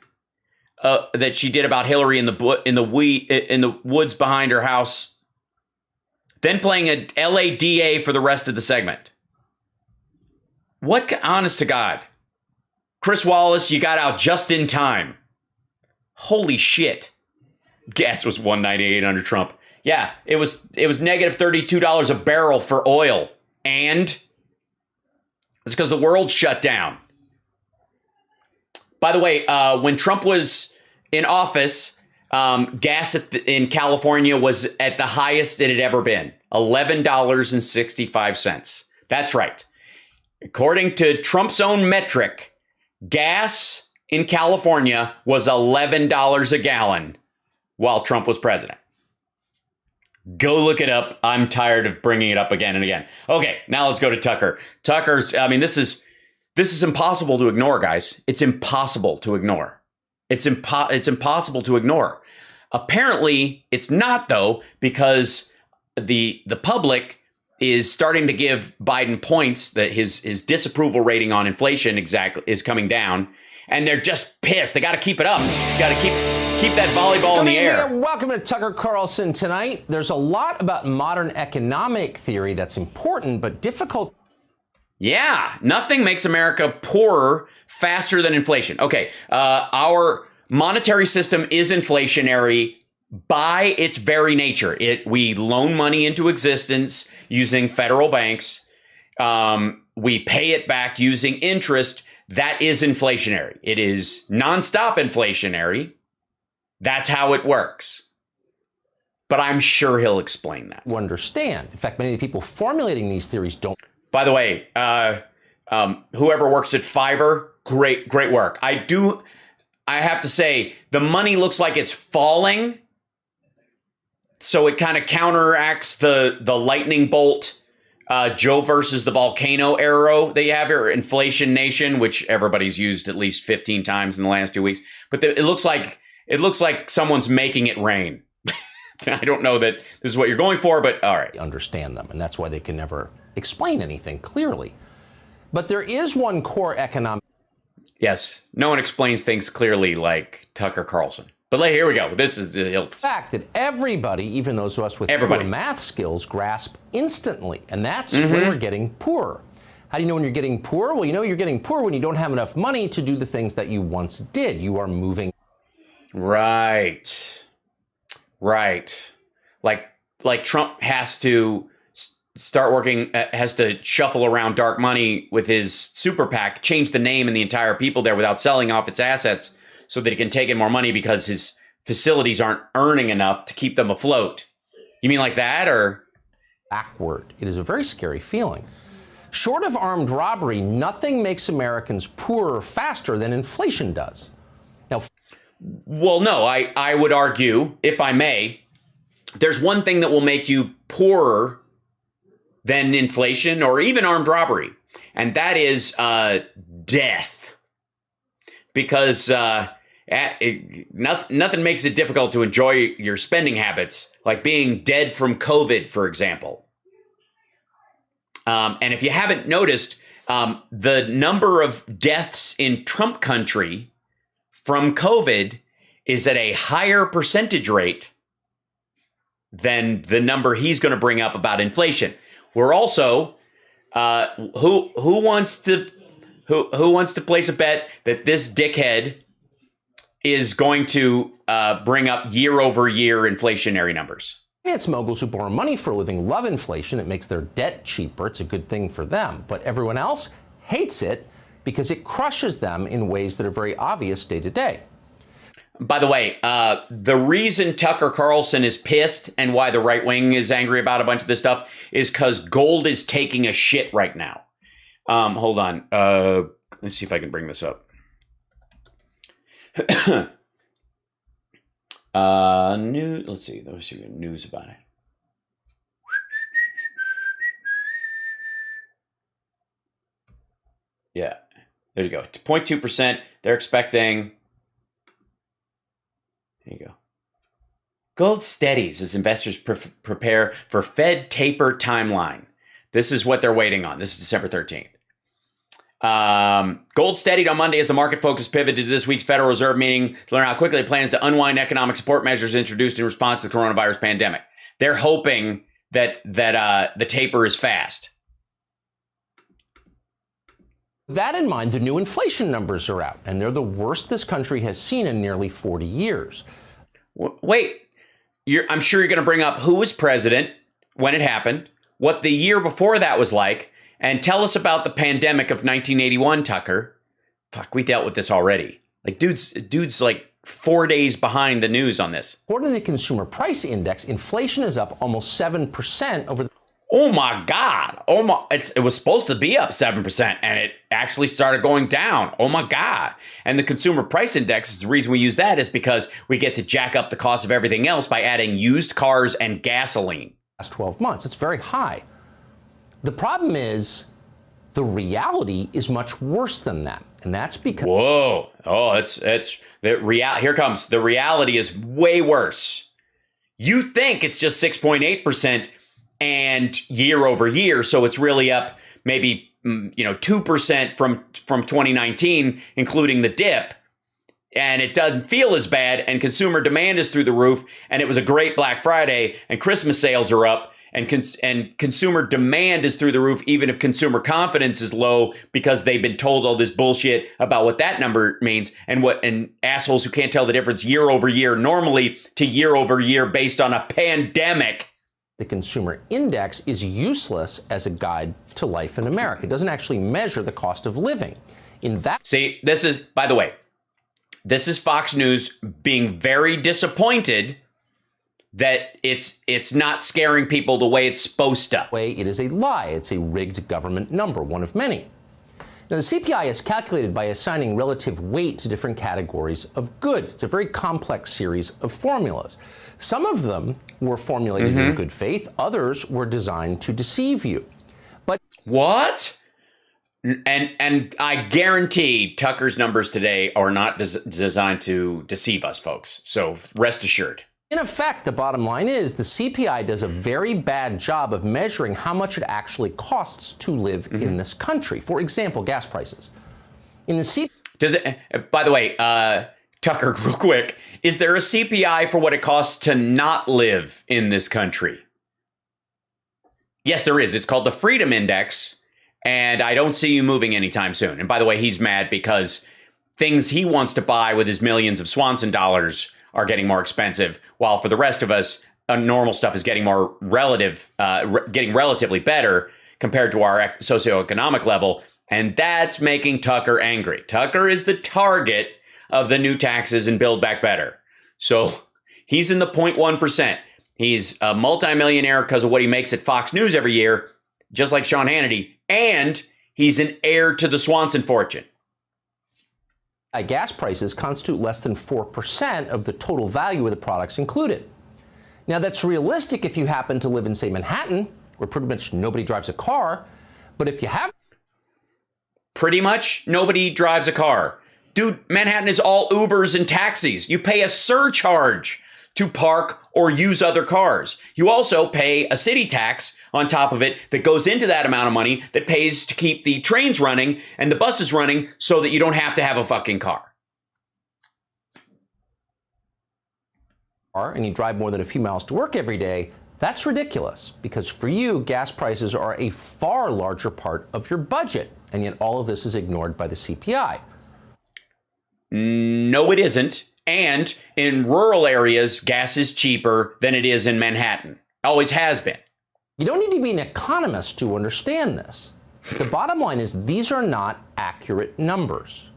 that she did about Hillary in the woods behind her house, then playing a LADA for the rest of the segment. What, honest to God. Chris Wallace, you got out just in time. Holy shit. Gas was $1.98 under Trump. Yeah, it was negative $32 a barrel for oil. And It's because the world shut down. By the way, when Trump was in office, gas in California was at the highest it had ever been, $11.65. That's right. According to Trump's own metric, gas in California was $11 a gallon while Trump was president. Go look it up. I'm tired of bringing it up again and again. Okay, now let's go to Tucker. Tucker's, I mean, this is impossible to ignore, guys. It's impossible to ignore. It's impossible to ignore. Apparently, it's not, though, because the public is starting to give Biden points that his disapproval rating on inflation is coming down, and they're just pissed. They got to keep it up. Got to keep that volleyball in the air. Welcome to Tucker Carlson tonight. There's a lot about modern economic theory that's important, but difficult. Yeah, nothing makes America poorer faster than inflation. Okay, our monetary system is inflationary by its very nature. We loan money into existence using federal banks. We pay it back using interest. That is inflationary. It is nonstop inflationary. That's how it works. But I'm sure he'll explain that. You understand. In fact, many of the people formulating these theories don't. By the way, whoever works at Fiverr, great work. I have to say, the money looks like it's falling. So it kind of counteracts the lightning bolt, Joe versus the volcano arrow that you have here, Inflation Nation, which everybody's used at least 15 times in the last 2 weeks. But it looks like someone's making it rain. I don't know that this is what you're going for, but all right. Understand them, and that's why they can never explain anything clearly. But there is one core economic. Yes, no one explains things clearly like Tucker Carlson. But here we go. This is the fact that everybody, even those of us with poor math skills, grasp instantly. And that's when we're getting poorer. How do you know when you're getting poor? Well, you know you're getting poor when you don't have enough money to do the things that you once did. You are moving. Right. Like Trump has to start working, has to shuffle around dark money with his super PAC, change the name and the entire people there without selling off its assets so that he can take in more money because his facilities aren't earning enough to keep them afloat. You mean like that, or? Backward. It is a very scary feeling. Short of armed robbery, nothing makes Americans poorer faster than inflation does. Now, well, no, I would argue, if I may, there's one thing that will make you poorer than inflation or even armed robbery, and that is death. Because nothing makes it difficult to enjoy your spending habits, like being dead from COVID, for example. And if you haven't noticed, the number of deaths in Trump country from COVID is at a higher percentage rate than the number he's going to bring up about inflation. We're also who wants to place a bet that this dickhead is going to bring up year over year inflationary numbers? It's moguls who borrow money for a living love inflation. It makes their debt cheaper. It's a good thing for them. But everyone else hates it because it crushes them in ways that are very obvious day to day. By the way, the reason Tucker Carlson is pissed and why the right wing is angry about a bunch of this stuff is because gold is taking a shit right now. Hold on. Let's see if I can bring this up. Let's see. Let's see news about it. Yeah, there you go. 0.2%. They're expecting. There you go. Gold steadies as investors prepare for Fed taper timeline. This is what they're waiting on. This is December 13th. Gold steadied on Monday as the market focus pivoted to this week's Federal Reserve meeting to learn how quickly it plans to unwind economic support measures introduced in response to the coronavirus pandemic. They're hoping that the taper is fast. That in mind, the new inflation numbers are out, and they're the worst this country has seen in nearly 40 years. Wait, I'm sure you're going to bring up who was president when it happened, what the year before that was like, And tell us about the pandemic of 1981, Tucker. Fuck, we dealt with this already. Like, dude's like 4 days behind the news on this. According to the Consumer Price Index, inflation is up almost 7% over the... Oh my God. It was supposed to be up 7% and it actually started going down. Oh my God. And the Consumer Price Index, the reason we use that is because we get to jack up the cost of everything else by adding used cars and gasoline. Last 12 months. It's very high. The problem is the reality is much worse than that. And that's because... Whoa. Oh, it's here comes. The reality is way worse. You think it's just 6.8% and year over year. So it's really up maybe, 2% from 2019, including the dip. And it doesn't feel as bad. And consumer demand is through the roof. And it was a great Black Friday and Christmas sales are up. And consumer demand is through the roof, even if consumer confidence is low because they've been told all this bullshit about what that number means and assholes who can't tell the difference year over year normally to year over year based on a pandemic. The consumer index is useless as a guide to life in America. It doesn't actually measure the cost of living. See, this is, by the way, this is Fox News being very disappointed that it's not scaring people the way it's supposed to. It is a lie. It's a rigged government number, one of many. Now, the CPI is calculated by assigning relative weight to different categories of goods. It's a very complex series of formulas. Some of them were formulated in good faith. Others were designed to deceive you. But what? And I guarantee Tucker's numbers today are not designed to deceive us, folks. So rest assured. In effect, the bottom line is the CPI does a very bad job of measuring how much it actually costs to live in this country. For example, gas prices. In the Does it? By the way, Tucker, real quick, is there a CPI for what it costs to not live in this country? Yes, there is. It's called the Freedom Index, and I don't see you moving anytime soon. And by the way, he's mad because things he wants to buy with his millions of Swanson dollars are getting more expensive, while for the rest of us, normal stuff is getting more getting relatively better compared to our socioeconomic level, and that's making Tucker angry. Tucker is the target of the new taxes and Build Back Better. So he's in the 0.1%. He's a multimillionaire because of what he makes at Fox News every year, just like Sean Hannity, and he's an heir to the Swanson fortune. Gas prices constitute less than 4% of the total value of the products included. Now, that's realistic if you happen to live in, say, Manhattan, where pretty much nobody drives a car. But if you have... Pretty much nobody drives a car. Dude, Manhattan is all Ubers and taxis. You pay a surcharge to park or use other cars. You also pay a city tax on top of it that goes into that amount of money that pays to keep the trains running and the buses running so that you don't have to have a fucking car. And you drive more than a few miles to work every day, that's ridiculous because for you, gas prices are a far larger part of your budget. And yet all of this is ignored by the CPI. No, it isn't. And in rural areas, gas is cheaper than it is in Manhattan. Always has been. You don't need to be an economist to understand this. The bottom line is these are not accurate numbers.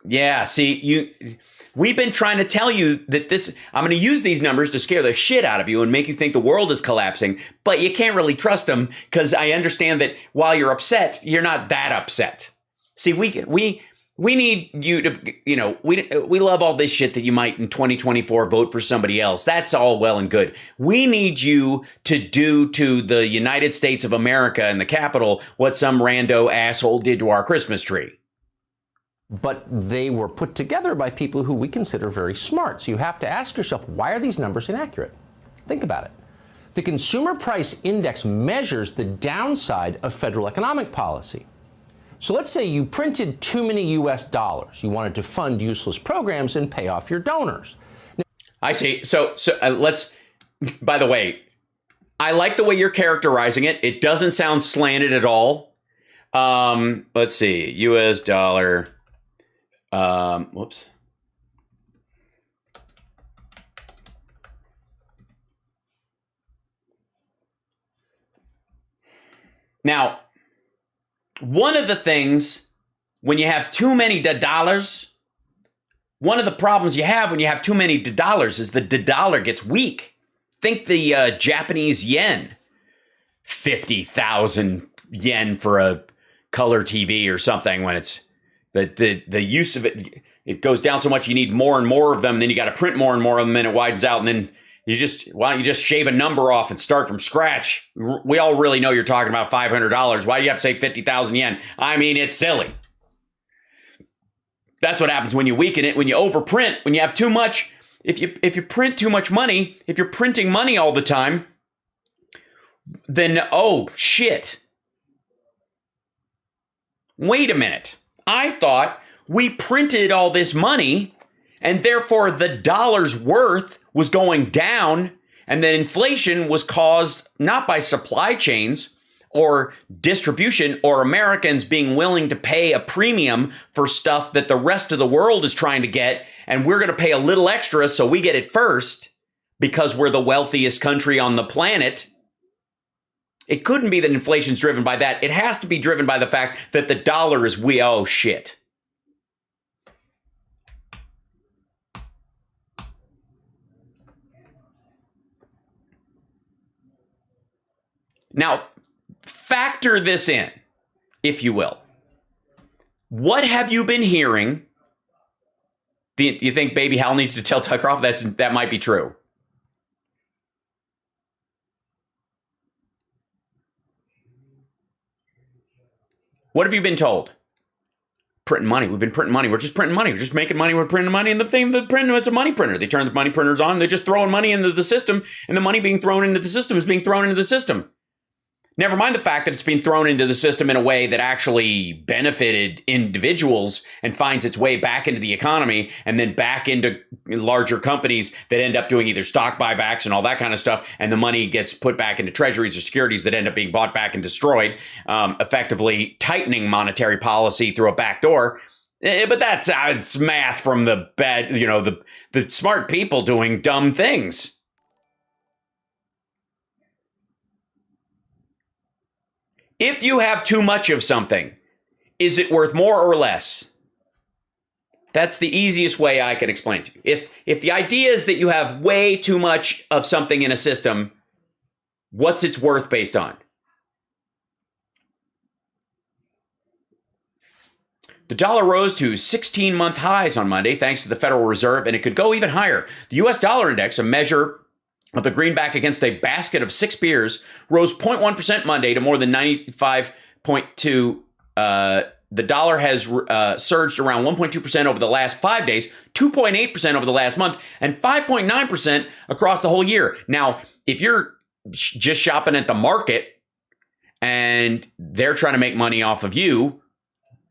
Yeah, see, we've been trying to tell you that I'm going to use these numbers to scare the shit out of you and make you think the world is collapsing, but you can't really trust them because I understand that while you're upset, you're not that upset. See, we need you to, we love all this shit that you might in 2024 vote for somebody else. That's all well and good. We need you to do to the United States of America and the Capitol what some rando asshole did to our Christmas tree. But they were put together by people who we consider very smart. So you have to ask yourself, why are these numbers inaccurate? Think about it. The Consumer Price Index measures the downside of federal economic policy. So let's say you printed too many US dollars. You wanted to fund useless programs and pay off your donors. Now, I see. So let's, by the way, I like the way you're characterizing it. It doesn't sound slanted at all. Let's see. US dollar. Whoops. Now, one of the things when you have too many dollars, one of the problems you have when you have too many dollars is the dollar gets weak. Think the Japanese yen, 50,000 yen for a color TV or something. When it's the use of it goes down so much, you need more and more of them. And then you got to print more and more of them, and it widens out. And then why don't you just shave a number off and start from scratch? We all really know you're talking about $500. Why do you have to say 50,000 yen? I mean, it's silly. That's what happens when you weaken it, when you overprint, when you have too much. If you print too much money, if you're printing money all the time, then, oh, shit. Wait a minute. I thought we printed all this money and therefore the dollar's worth was going down, and that inflation was caused not by supply chains or distribution or Americans being willing to pay a premium for stuff that the rest of the world is trying to get, and we're going to pay a little extra so we get it first because we're the wealthiest country on the planet. It couldn't be that inflation's driven by that. It has to be driven by the fact that the dollar is oh shit. Now, factor this in, if you will. What have you been hearing? You think Baby Hal needs to tell Tucker off? That might be true. What have you been told? Printing money. We've been printing money. We're just printing money. We're just making money. We're printing money. And the printing, it's a money printer. They turn the money printers on. They're just throwing money into the system. And the money being thrown into the system is being thrown into the system. Never mind the fact that it's being thrown into the system in a way that actually benefited individuals and finds its way back into the economy and then back into larger companies that end up doing either stock buybacks and all that kind of stuff. And the money gets put back into treasuries or securities that end up being bought back and destroyed, effectively tightening monetary policy through a back door. But that's it's math from the bad, the smart people doing dumb things. If you have too much of something, is it worth more or less? That's the easiest way I can explain it to you. If the idea is that you have way too much of something in a system, what's its worth based on? The dollar rose to 16-month highs on Monday thanks to the Federal Reserve, and it could go even higher. The U.S. dollar index, a measure of the greenback against a basket of 6 beers, rose 0.1% Monday to more than 95.2. The dollar has surged around 1.2% over the last 5 days, 2.8% over the last month, and 5.9% across the whole year. Now, if you're just shopping at the market and they're trying to make money off of you,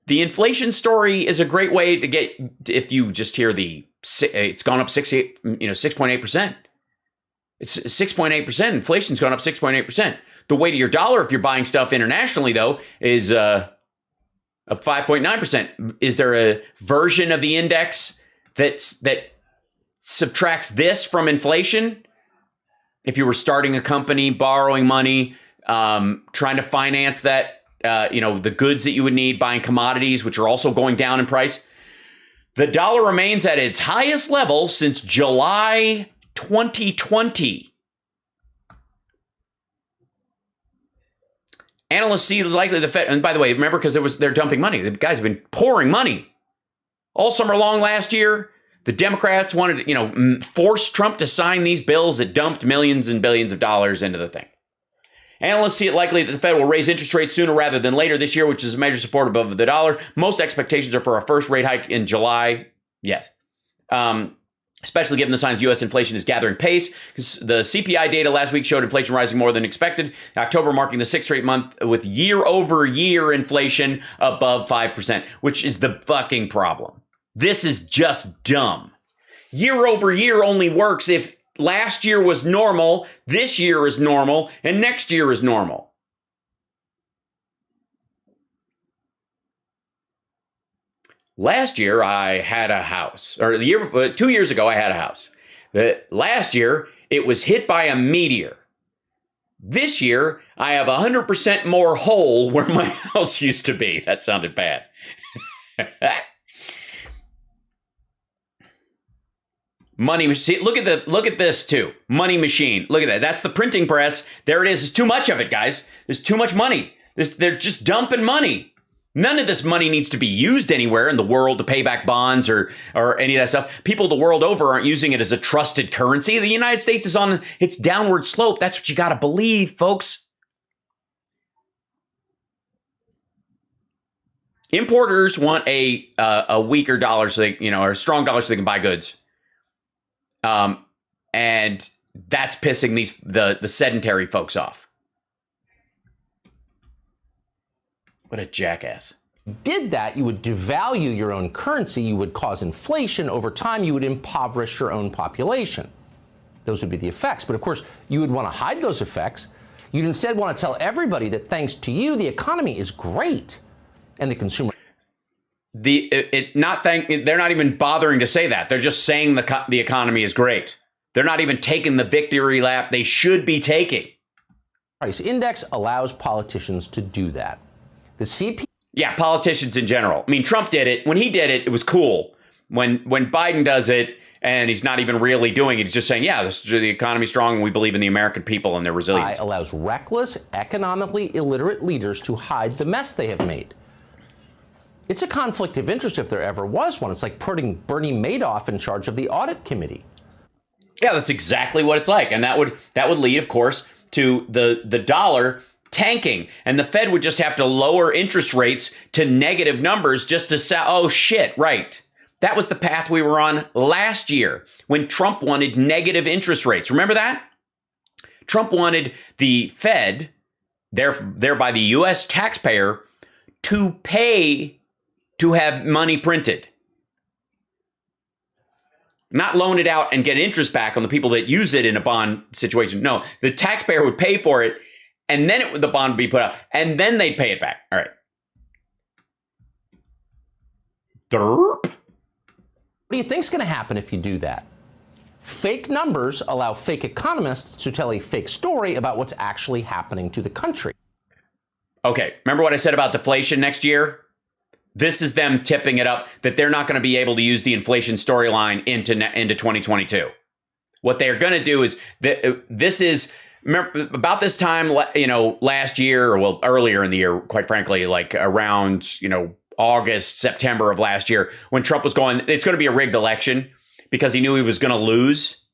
the inflation story is a great way to get, if you just hear it's gone up 6.8%. It's 6.8%. Inflation's gone up 6.8%. The weight of your dollar, if you're buying stuff internationally, though, is up 5.9%. Is there a version of the index that subtracts this from inflation? If you were starting a company, borrowing money, trying to finance that, the goods that you would need, buying commodities, which are also going down in price, the dollar remains at its highest level since July 2020. Analysts see it as likely the Fed, and by the way, remember, because they're dumping money. The guys have been pouring money all summer long last year. The Democrats wanted to, force Trump to sign these bills that dumped millions and billions of dollars into the thing. Analysts see it likely that the Fed will raise interest rates sooner rather than later this year, which is a measure supportive of the dollar. Most expectations are for a first rate hike in July. Yes. Especially given the signs U.S. inflation is gathering pace. The CPI data last week showed inflation rising more than expected. October marking the 6th straight month with year-over-year inflation above 5%, which is the fucking problem. This is just dumb. Year-over-year only works if last year was normal, this year is normal, and next year is normal. Last year, I had a house, or 2 years ago, I had a house. Last year, it was hit by a meteor. This year, I have 100% more hole where my house used to be. That sounded bad. Money machine. Look at this too. Money machine. Look at that. That's the printing press. There it is. There's too much of it, guys. There's too much money. They're just dumping money. None of this money needs to be used anywhere in the world to pay back bonds or any of that stuff. People the world over aren't using it as a trusted currency. The United States is on its downward slope. That's what you got to believe, folks. Importers want a weaker dollar so they, or a strong dollar so they can buy goods. And that's pissing the sedentary folks off. What a jackass. Did that, you would devalue your own currency, you would cause inflation. Over time, you would impoverish your own population. Those would be the effects. But of course, you would want to hide those effects. You'd instead want to tell everybody that thanks to you, the economy is great. And the consumer. They're not even bothering to say that. They're just saying the economy is great. They're not even taking the victory lap they should be taking. Price index allows politicians to do that. The CP. Yeah, politicians in general. I mean, Trump did it. When he did it, it was cool. When Biden does it, and he's not even really doing it, he's just saying, yeah, the economy's strong, and we believe in the American people and their resilience. Allows reckless, economically illiterate leaders to hide the mess they have made. It's a conflict of interest if there ever was one. It's like putting Bernie Madoff in charge of the audit committee. Yeah, that's exactly what it's like. And that would lead, of course, to the dollar tanking, and the Fed would just have to lower interest rates to negative numbers just to say, oh shit, right. That was the path we were on last year when Trump wanted negative interest rates. Remember that? Trump wanted the Fed, thereby the U.S. taxpayer, to pay to have money printed. Not loan it out and get interest back on the people that use it in a bond situation. No, the taxpayer would pay for it, and then the bond would be put out, and then they'd pay it back. All right. Derp. What do you think's going to happen if you do that? Fake numbers allow fake economists to tell a fake story about what's actually happening to the country. Okay, remember what I said about deflation next year? This is them tipping it up that they're not going to be able to use the inflation storyline into 2022. What they're going to do is this is. Remember, about this time, last year, or well, earlier in the year, quite frankly, like around, August, September of last year, when Trump was going, it's going to be a rigged election because he knew he was going to lose.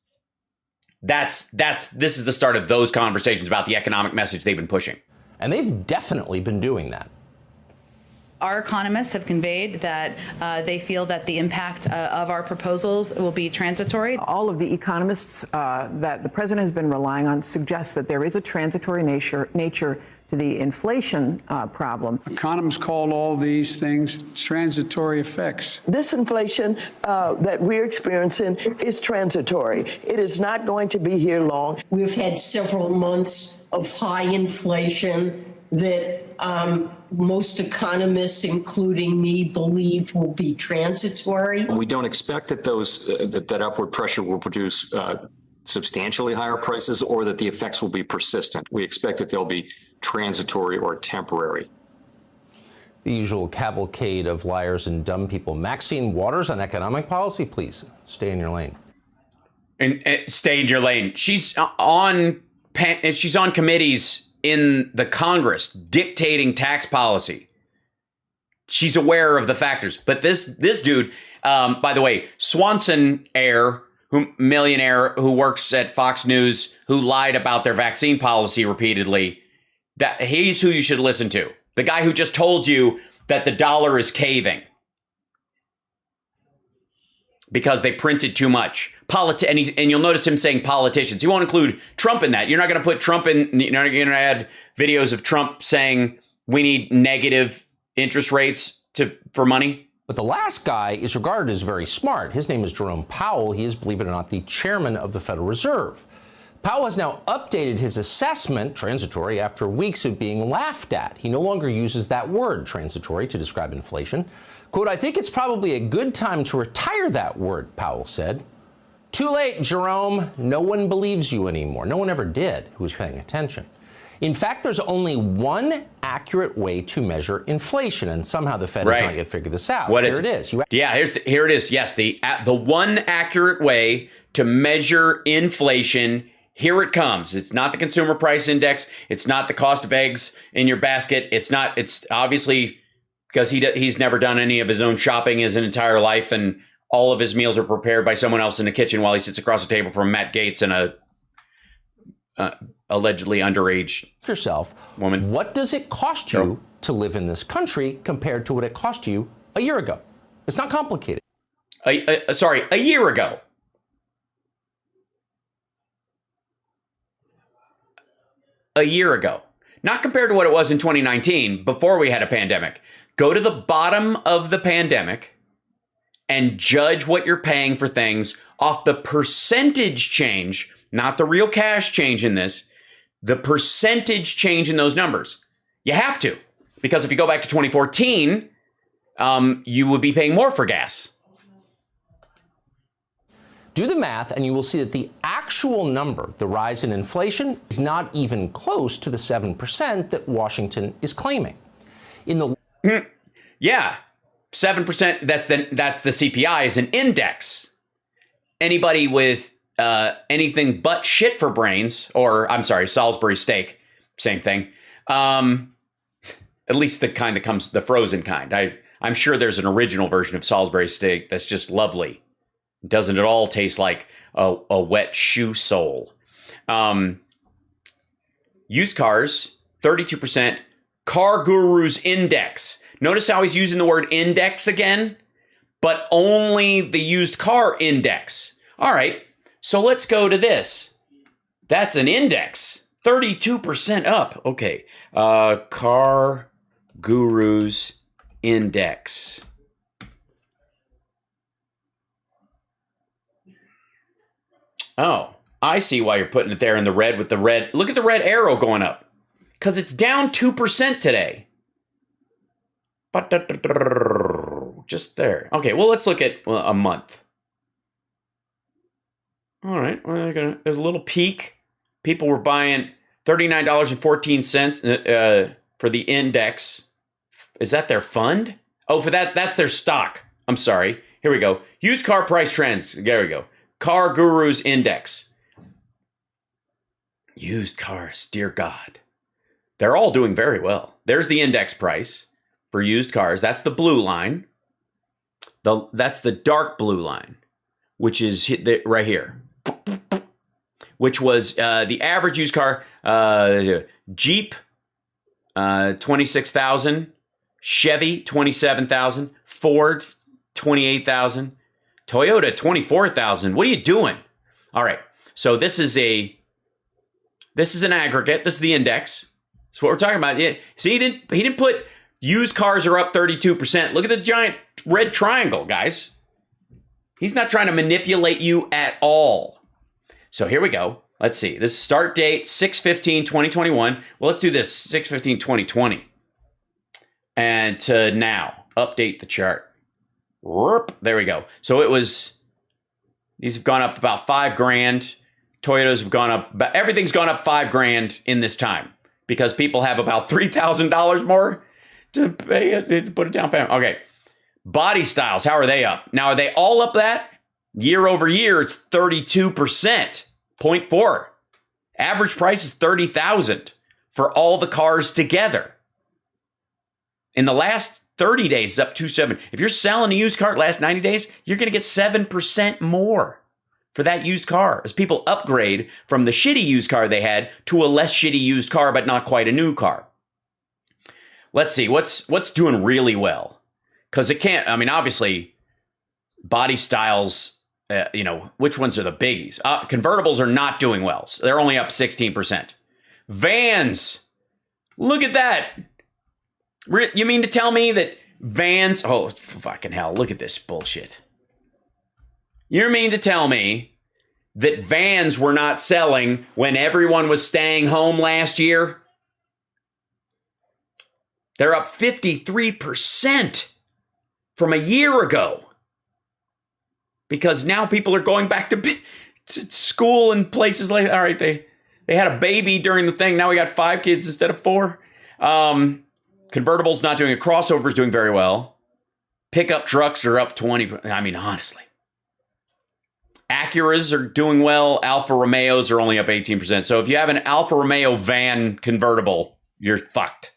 This is the start of those conversations about the economic message they've been pushing. And they've definitely been doing that. Our economists have conveyed that they feel that the impact of our proposals will be transitory. All of the economists that the president has been relying on suggest that there is a transitory nature to the inflation problem. Economists call all these things transitory effects. This inflation that we're experiencing is transitory. It is not going to be here long. We've had several months of high inflation that most economists, including me, believe will be transitory. We don't expect that that upward pressure will produce substantially higher prices or that the effects will be persistent. We expect that they'll be transitory or temporary. The usual cavalcade of liars and dumb people. Maxine Waters on economic policy, please stay in your lane. And stay in your lane. She's on committees in the Congress dictating tax policy. She's aware of the factors. But this dude, by the way, Swanson millionaire who works at Fox News, who lied about their vaccine policy repeatedly, that he's who you should listen to. The guy who just told you that the dollar is caving because they printed too much. And you'll notice him saying politicians. He won't include Trump in that. You're not going to put Trump in. You're not going to add videos of Trump saying we need negative interest rates for money. But the last guy is regarded as very smart. His name is Jerome Powell. He is, believe it or not, the chairman of the Federal Reserve. Powell has now updated his assessment, transitory, after weeks of being laughed at. He no longer uses that word, transitory, to describe inflation. Quote, I think it's probably a good time to retire that word, Powell said. Too late, Jerome. No one believes you anymore. No one ever did who was paying attention. In fact, there's only one accurate way to measure inflation, and somehow the Fed has not yet figured this out. What here is it is. Here it is. Yes, the one accurate way to measure inflation. Here it comes. It's not the consumer price index. It's not the cost of eggs in your basket. It's not. It's obviously because he's never done any of his own shopping his entire life, and all of his meals are prepared by someone else in the kitchen while he sits across the table from Matt Gaetz and a allegedly underage woman. What does it cost you to live in this country compared to what it cost you a year ago? It's not complicated. A year ago. A year ago. Not compared to what it was in 2019 before we had a pandemic. Go to the bottom of the pandemic and judge what you're paying for things off the percentage change, not the real cash change in this, the percentage change in those numbers. You have to, because if you go back to 2014, you would be paying more for gas. Do the math and you will see that the actual number, the rise in inflation, is not even close to the 7% that Washington is claiming. Yeah, 7%, that's the CPI is an index. Anybody with anything but shit for brains, or I'm sorry, Salisbury steak, same thing. At least the kind that comes, the frozen kind. I'm sure there's an original version of Salisbury steak that's just lovely. Doesn't it all taste like a wet shoe sole? Used cars, 32%. Car Guru's index. Notice how he's using the word index again, but only the used car index. All right, so let's go to this. That's an index. 32% up. Okay. Car Guru's index. Oh, I see why you're putting it there in the red with the red. Look at the red arrow going up. Because it's down 2% today. But just there. Okay, well, let's look at a month. All right, well, there's a little peak. People were buying $39.14 for the index. Is that their fund? Oh, for that's their stock. I'm sorry. Here we go. Used car price trends. There we go. Car Guru's index. Used cars, dear God. They're all doing very well. There's the index price for used cars. That's the blue line. That's the dark blue line, which is right here. Which was the average used car. Jeep, 26,000. Chevy, 27,000. Ford, 28,000. Toyota, 24,000. What are you doing? All right. So this is an aggregate. This is the index. That's what we're talking about. Yeah. See, he didn't put used cars are up 32%. Look at the giant red triangle, guys. He's not trying to manipulate you at all. So here we go. Let's see. This start date, 6/15/2021. Well, let's do this, 6/15/2020. And to now, update the chart. There we go. So these have gone up about $5,000. Toyotas have gone up, everything's gone up $5,000 in this time because people have about $3,000 more to pay to put a down payment. Okay. Body styles, how are they up? Now, are they all up that? Year over year, it's 32%, 0.4. Average price is $30,000 for all the cars together. In the last 30 days, it's up 2.7. If you're selling a used car last 90 days, you're going to get 7% more for that used car as people upgrade from the shitty used car they had to a less shitty used car, but not quite a new car. Let's see, what's doing really well? Because it can't, I mean, obviously, body styles, which ones are the biggies? Convertibles are not doing well. So they're only up 16%. Vans, look at that. You mean to tell me that vans, oh, fucking hell, look at this bullshit. You mean to tell me that vans were not selling when everyone was staying home last year? They're up 53% from a year ago because now people are going back to school and places like, all right, they had a baby during the thing. Now we got 5 kids instead of 4. Convertibles not doing it. Crossovers doing very well. Pickup trucks are up 20. I mean, honestly. Acuras are doing well. Alfa Romeos are only up 18%. So if you have an Alfa Romeo van convertible, you're fucked.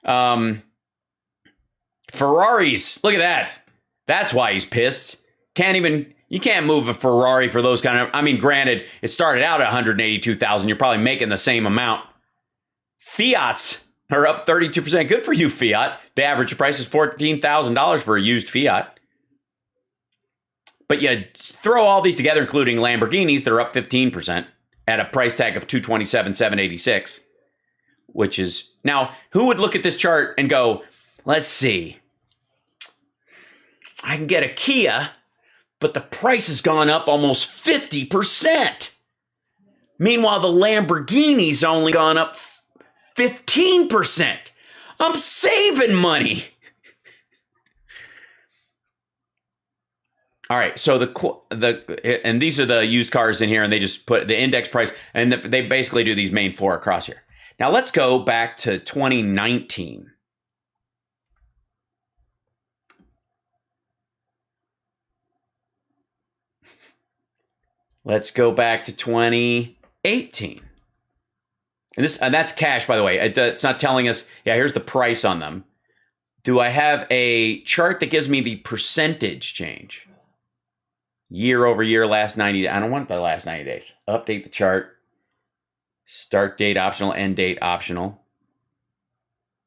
Ferraris, look at that. That's why he's pissed. You can't move a Ferrari for those kind of, I mean, granted, it started out at 182,000. You're probably making the same amount. Fiats are up 32%. Good for you, Fiat. The average price is $14,000 for a used Fiat. But you throw all these together, including Lamborghinis, they're up 15% at a price tag of $227,786, which is, now, who would look at this chart and go, let's see, I can get a Kia, but the price has gone up almost 50%. Meanwhile, the Lamborghini's only gone up 15%. I'm saving money. All right, so and these are the used cars in here, and they just put the index price, and they basically do these main 4 across here. Now let's go back to 2019. Let's go back to 2018. And that's cash, by the way. It's not telling us, yeah, here's the price on them. Do I have a chart that gives me the percentage change? Year over year, last 90 days. I don't want the last 90 days. Update the chart. Start date optional, end date optional.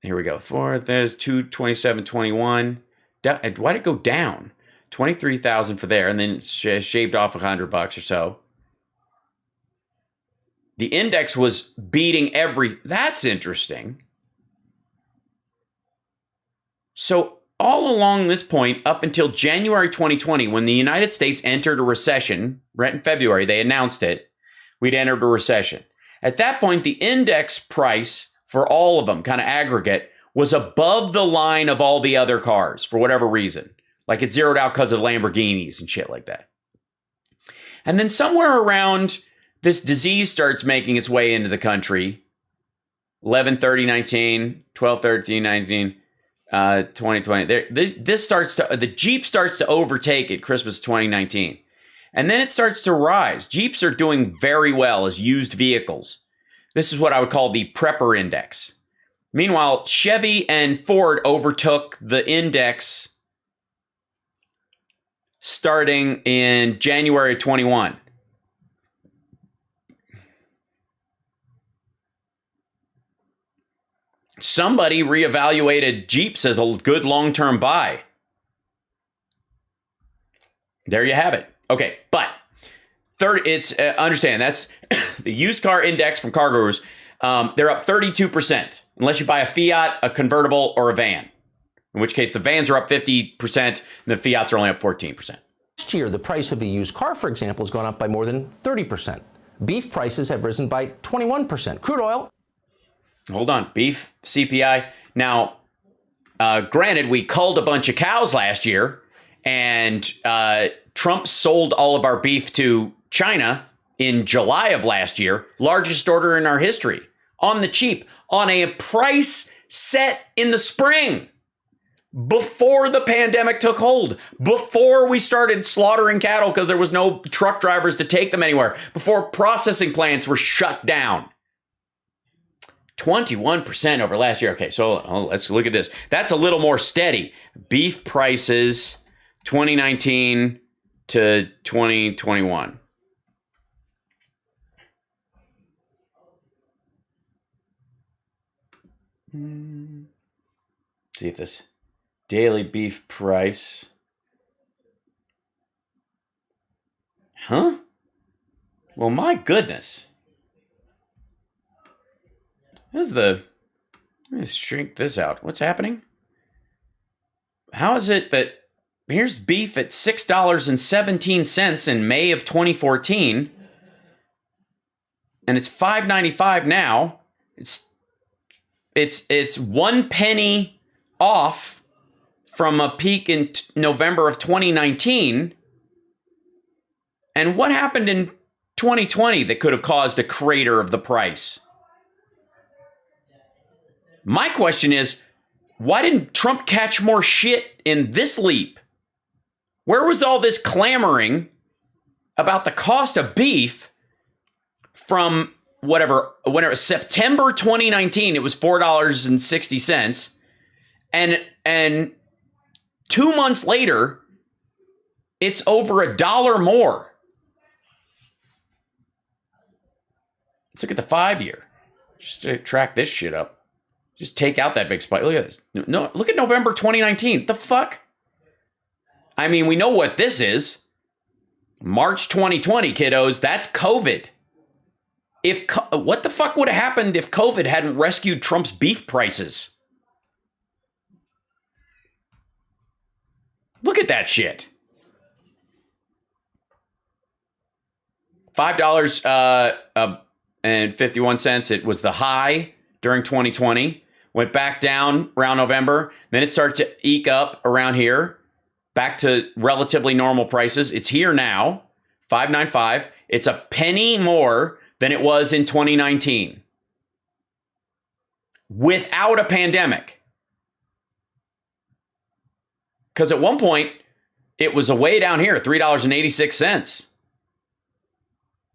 Here we go. There's 227.21. Why'd it go down? 23,000 for there, and then shaved off $100 or so. The index was beating that's interesting. So all along this point, up until January 2020, when the United States entered a recession, right in February, they announced it, we'd entered a recession. At that point, the index price for all of them, kind of aggregate, was above the line of all the other cars for whatever reason. Like it zeroed out because of Lamborghinis and shit like that. And then somewhere around this disease starts making its way into the country. 11/30/19, 12/13/19, 2020. This starts to, the Jeep starts to overtake it Christmas 2019. And then it starts to rise. Jeeps are doing very well as used vehicles. This is what I would call the prepper index. Meanwhile, Chevy and Ford overtook the index starting in January 21. Somebody reevaluated Jeeps as a good long-term buy. There you have it. Okay, but understand that's the used car index from Car Gurus. They're up 32%, unless you buy a Fiat, a convertible, or a van. In which case, the vans are up 50%, and the Fiats are only up 14%. Last year, the price of a used car, for example, has gone up by more than 30%. Beef prices have risen by 21%. Crude oil. Hold on. Beef, CPI. Now, granted, we culled a bunch of cows last year, and Trump sold all of our beef to China in July of last year. Largest order in our history. On the cheap. On a price set in the spring. Before the pandemic took hold, before we started slaughtering cattle because there was no truck drivers to take them anywhere, before processing plants were shut down. 21% over last year. Okay, so let's look at this. That's a little more steady. Beef prices 2019 to 2021. See if this daily beef price. Huh? Well, my goodness. Let me shrink this out. What's happening? How is it that here's beef at $6.17 in May of 2014, and it's $5.95 now. It's 1 penny off from a peak in November of 2019. And what happened in 2020 that could have caused a crater of the price? My question is, why didn't Trump catch more shit in this leap? Where was all this clamoring about the cost of beef from whenever September 2019, it was $4.60. And 2 months later, it's over $1 more. Let's look at the 5-year. Just to track this shit up. Just take out that big spike. Look at this. No, look at November 2019. What the fuck? I mean, we know what this is. March 2020, kiddos. That's COVID. What the fuck would have happened if COVID hadn't rescued Trump's beef prices? Look at that shit. $5.51. It was the high during 2020. Went back down around November. Then it started to eke up around here. Back to relatively normal prices. It's here now. $5.95. It's a penny more than it was in 2019. Without a pandemic. Because at one point, it was way down here, $3.86.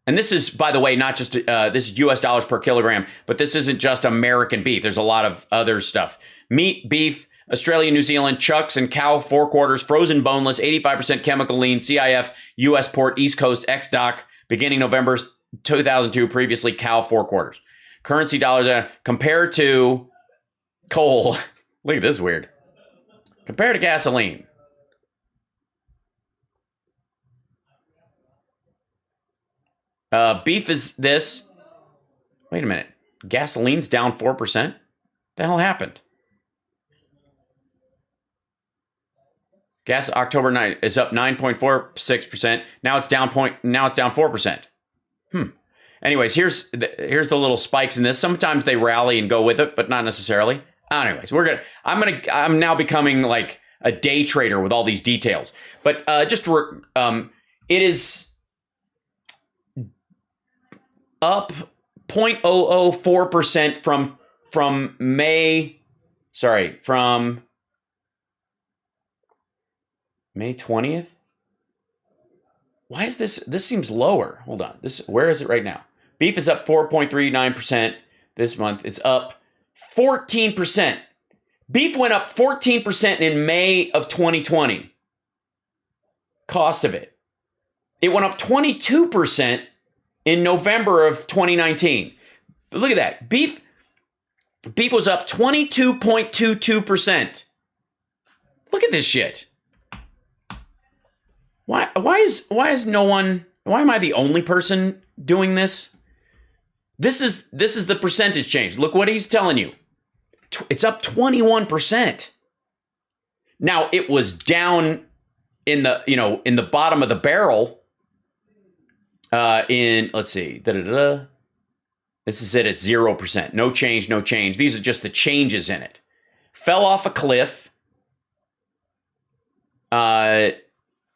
And this is, by the way, not just, this is US dollars per kilogram, but this isn't just American beef. There's a lot of other stuff. Meat, beef, Australia, New Zealand, chucks and cow forequarters, frozen boneless, 85% chemical lean, CIF, US port, East Coast, ex-doc, beginning November 2002, previously cow forequarters. Currency dollars compared to coal. Look at this weird. Compared to gasoline. Beef is this. Wait a minute. Gasoline's down 4%? The hell happened? Gas October 9 is up 9.46%. Now it's down 4%. Anyways, here's the little spikes in this. Sometimes they rally and go with it, but not necessarily. Anyways, I'm now becoming like a day trader with all these details. But it is up 0.004% from May 20th. Why is this seems lower? Hold on. Where is it right now? Beef is up 4.39% this month. It's up 14%. Beef went up 14% in May of 2020. Cost of it. It went up 22% in November of 2019. But look at that. Beef was up 22.22%. Look at this shit. Why am I the only person doing this? This is the percentage change. Look what he's telling you. It's up 21%. Now it was down in the bottom of the barrel. Let's see. This is it at 0%. No change. These are just the changes in it. Fell off a cliff.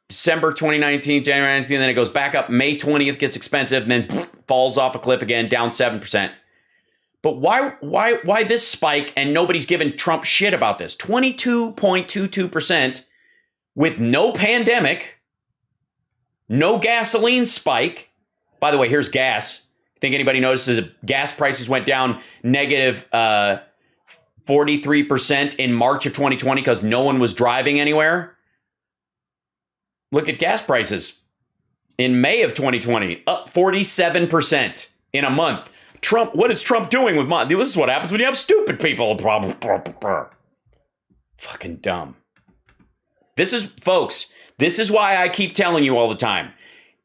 December 2019, January 19, and then it goes back up. May 20th gets expensive, and then falls off a cliff again, down 7%. But why this spike and nobody's giving Trump shit about this? 22.22% with no pandemic, no gasoline spike. By the way, here's gas. Think anybody notices that gas prices went down negative 43% in March of 2020 because no one was driving anywhere? Look at gas prices in May of 2020, up 47% in a month. Trump, what is Trump doing with money? This is what happens when you have stupid people. Fucking dumb. This is why I keep telling you all the time.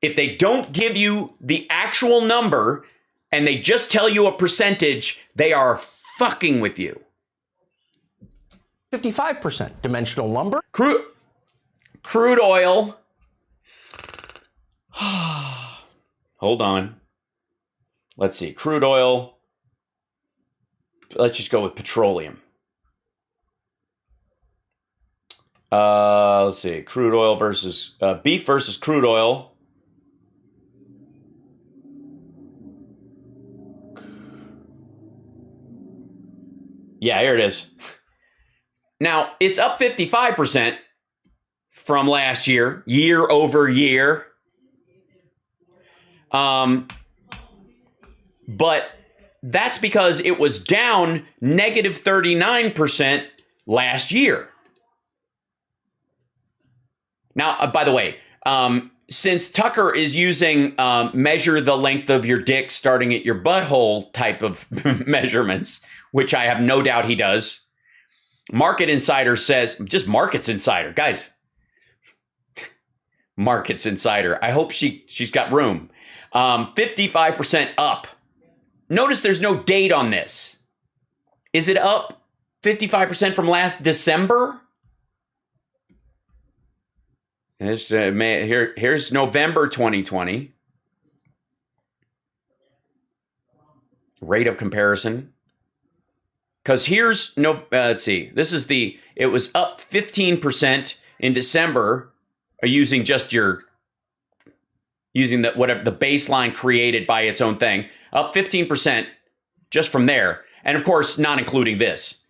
If they don't give you the actual number and they just tell you a percentage, they are fucking with you. 55% dimensional lumber. Crude oil. Hold on. Let's see. Crude oil. Let's just go with petroleum. Let's see. Crude oil versus beef versus crude oil. Yeah, here it is. Now, it's up 55% from last year, year over year. But that's because it was down negative 39% last year. Now, by the way, since Tucker is using measure the length of your dick starting at your butthole type of measurements, which I have no doubt he does, Market Insider says, just Markets Insider, guys. Markets Insider. I hope she's got room. 55% up. Notice there's no date on this. Is it up 55% from last December? Here's November 2020. Rate of comparison. Because here's let's see. This is it was up 15% in December using the baseline created by its own thing. Up 15% just from there. And of course, not including this.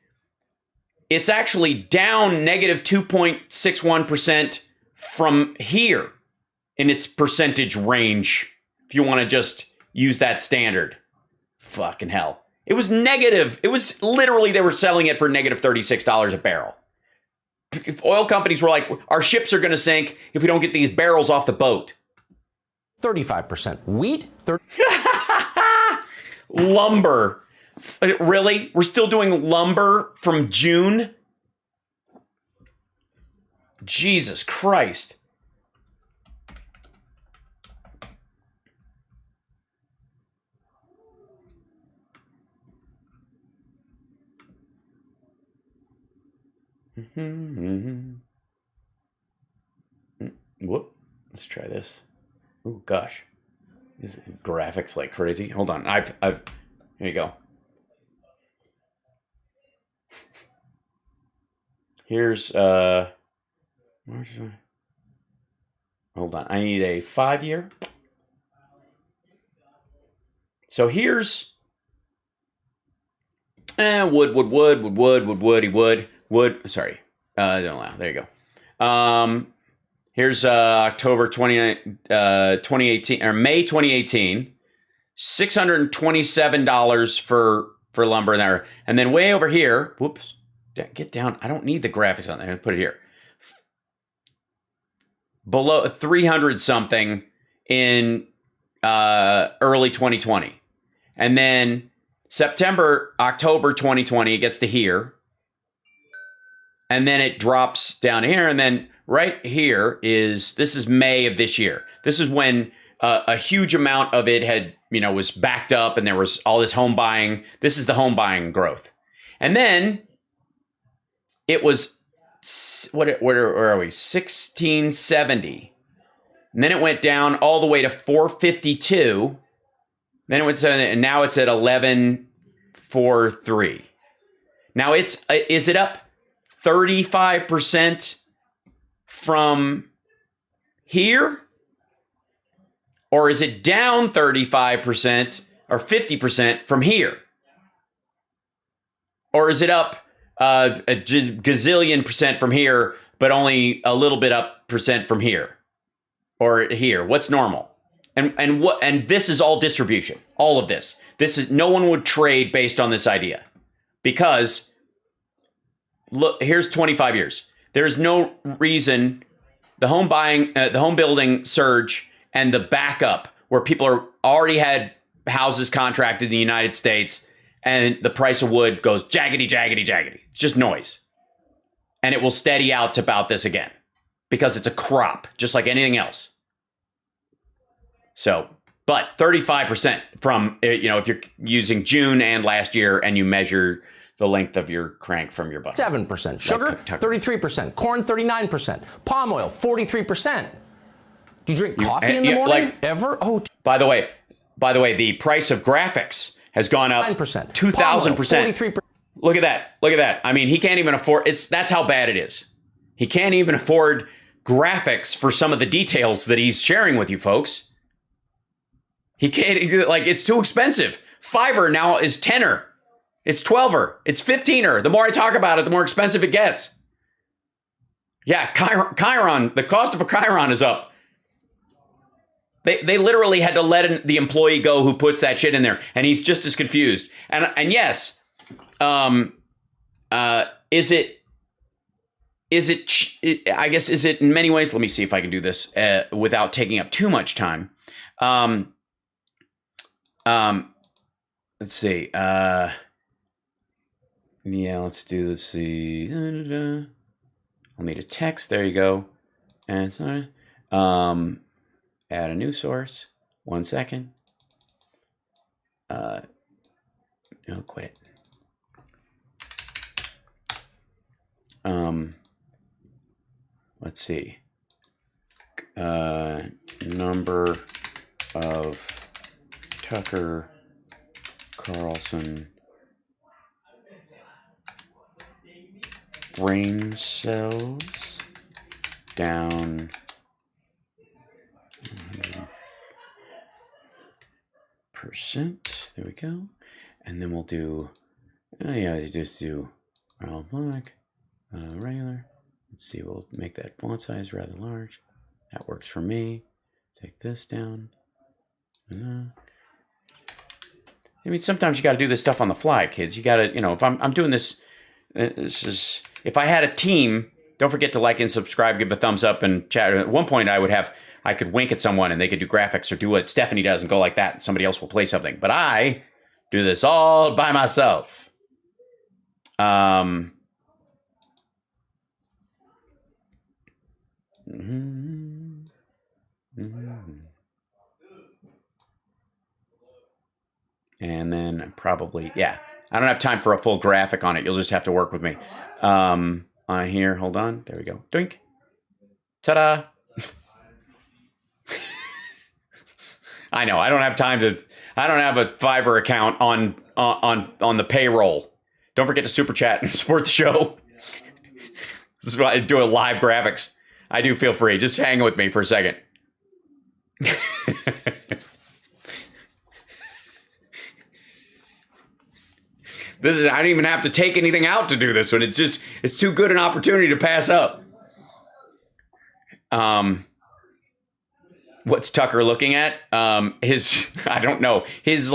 It's actually down negative 2.61% from here in its percentage range. If you want to just use that standard. Fucking hell. It was negative. It was literally, they were selling it for negative $36 a barrel. If oil companies were like, our ships are going to sink if we don't get these barrels off the boat. 35%. Wheat, lumber. Really? We're still doing lumber from June? Jesus Christ. Whoop. Let's try this. Oh gosh. These graphics like crazy. Hold on. I've here you go. Here's hold on. I need a 5-year. So here's wood. Sorry. Don't allow. There you go. Here's October 2018 or May 2018. $627 for lumber there. And then way over here, whoops. Get down. I don't need the graphics on there. Put it here. Below 300 something in early 2020. And then October 2020, it gets to here. And then it drops down here. And then right here this is May of this year. This is when a huge amount of it had, was backed up and there was all this home buying. This is the home buying growth. And then it was, where are we? 1670. And then it went down all the way to 452. Then it went to, and now it's at 1143. Now is it up 35% from here? Or is it down 35% or 50% from here? Or is it up a gazillion percent from here, but only a little bit up percent from here? Or here? What's normal? And this is all distribution. All of this. This is, no one would trade based on this idea. Because look, here's 25 years. There's no reason the home building surge and the backup where people already had houses contracted in the United States and the price of wood goes jaggedy, jaggedy, jaggedy. It's just noise. And it will steady out to about this again because it's a crop, just like anything else. So, but 35% from, if you're using June and last year and you measure the length of your crank from your butt. 7%. Sugar, 33%. Corn, 39%. Palm oil, 43%. Do you drink coffee in the morning? Ever? Oh. By the way, the price of graphics has gone up 2,000%. 43%. Look at that. I mean, he can't even afford, that's how bad it is. He can't even afford graphics for some of the details that he's sharing with you folks. He can't, it's too expensive. Fiverr now is tenner. It's 12er. It's 15er. The more I talk about it, the more expensive it gets. Yeah, Chiron, the cost of a Chiron is up. They literally had to let the employee go who puts that shit in there, and he's just as confused. And yes, is it I guess, is it in many ways? Let me see if I can do this without taking up too much time. Let's see. Yeah, let's see. I'll need a text. There you go. And sorry. Add a new source. 1 second. No, quit it. Let's see. Number of Tucker Carlson brain cells down percent. There we go. And then we'll do, just do black, regular. Let's see, we'll make that font size rather large. That works for me. Take this down. I mean, sometimes you got to do this stuff on the fly, kids. You got to, if I'm doing this, if I had a team, don't forget to like and subscribe, give a thumbs up and chat. At one point I could wink at someone and they could do graphics or do what Stephanie does and go like that and somebody else will play something. But I do this all by myself. And then probably, I don't have time for a full graphic on it. You'll just have to work with me. On here, hold on. There we go. Drink. Ta-da. I know. I don't have time to. I don't have a Fiverr account on the payroll. Don't forget to super chat and support the show. This is why I do a live graphics. I do feel free. Just hang with me for a second. I don't even have to take anything out to do this one. It's too good an opportunity to pass up. What's Tucker looking at? I don't know. His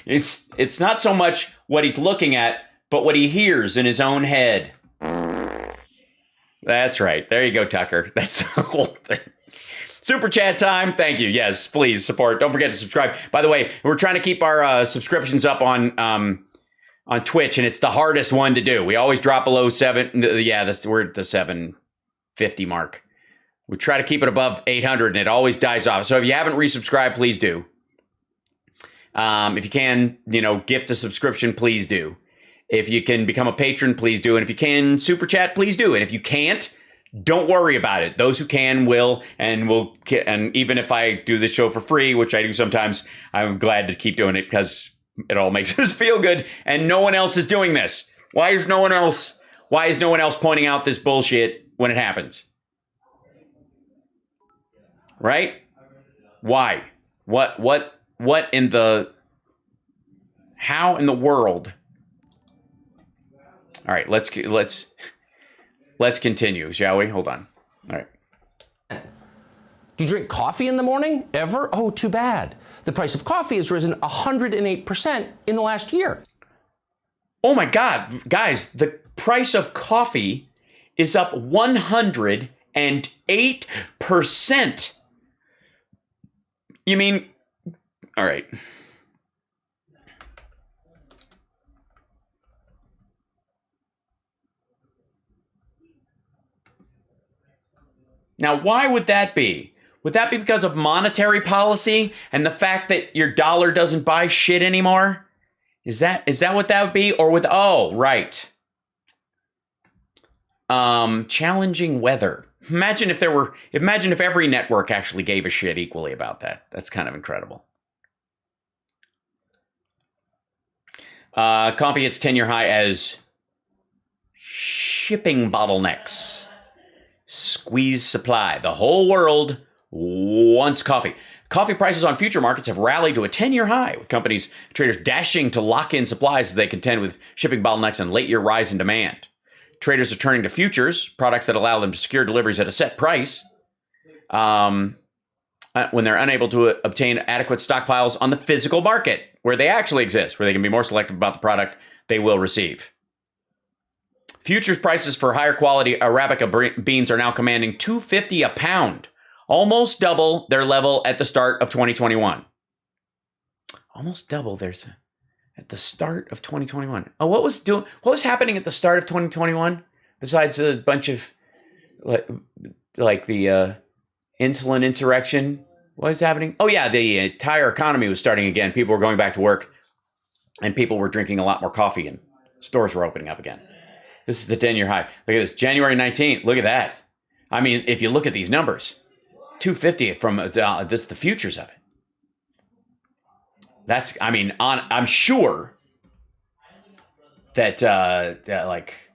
it's not so much what he's looking at, but what he hears in his own head. That's right. There you go, Tucker. That's the whole thing. Super chat time. Thank you. Yes, please support. Don't forget to subscribe. By the way, we're trying to keep our subscriptions up on Twitch, and it's the hardest one to do. We always drop below 7. Yeah, we're at the 750 mark. We try to keep it above 800, and it always dies off. So if you haven't resubscribed, please do. If you can, gift a subscription, please do. If you can become a patron, please do. And if you can super chat, please do. And if you can't, don't worry about it. Those who can will, and even if I do this show for free, which I do sometimes, I'm glad to keep doing it because it all makes us feel good. And no one else is doing this. Why is no one else pointing out this bullshit when it happens? Right? Why? What in the, how in the world? All right, let's continue, shall we? Hold on. All right. Do you drink coffee in the morning? Ever? Oh, too bad. The price of coffee has risen 108% in the last year. Oh my God, guys, the price of coffee is up 108%. You mean, all right. Now, why would that be? Would that be because of monetary policy and the fact that your dollar doesn't buy shit anymore? Is that what that would be? Or with, oh, right. Challenging weather. Imagine if every network actually gave a shit equally about that. That's kind of incredible. Coffee hits 10-year high as shipping bottlenecks squeeze supply. The whole world once coffee. Coffee prices on future markets have rallied to a 10-year high, with traders dashing to lock in supplies as they contend with shipping bottlenecks and late-year rise in demand. Traders are turning to futures, products that allow them to secure deliveries at a set price, when they're unable to obtain adequate stockpiles on the physical market, where they actually exist, where they can be more selective about the product they will receive. Futures prices for higher quality Arabica beans are now commanding $2.50 a pound, almost double their level at the start of 2021. Almost double theirs at the start of 2021. Oh, what was happening at the start of 2021 besides a bunch of like the insulin insurrection? What was happening? Oh yeah, the entire economy was starting again. People were going back to work, and people were drinking a lot more coffee, and stores were opening up again. This is the 10-year high. Look at this, January 19th. Look at that. I mean, if you look at these numbers, 250 from this the futures of it. That's, I mean, I'm sure that like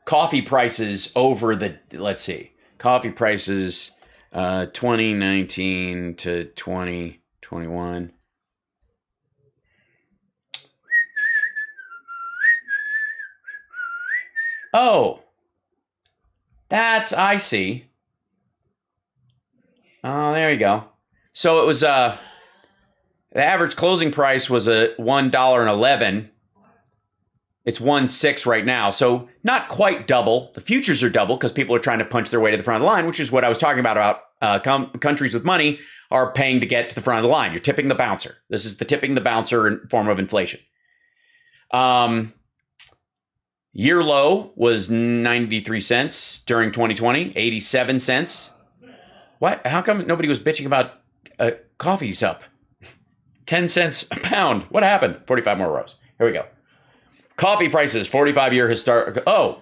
coffee prices over the, let's see, coffee prices 2019 to 2021. Oh, I see. Oh, there you go. So it was, the average closing price was $1.11. It's 1.6 right now. So not quite double. The futures are double because people are trying to punch their way to the front of the line, which is what I was talking about countries with money are paying to get to the front of the line. You're tipping the bouncer. This is the tipping the bouncer form of inflation. Year low was 93 cents during 2020, 87 cents. What? How come nobody was bitching about coffee's up? 10 cents a pound. What happened? 45 more rows. Here we go. Coffee prices, 45-year historic. Oh,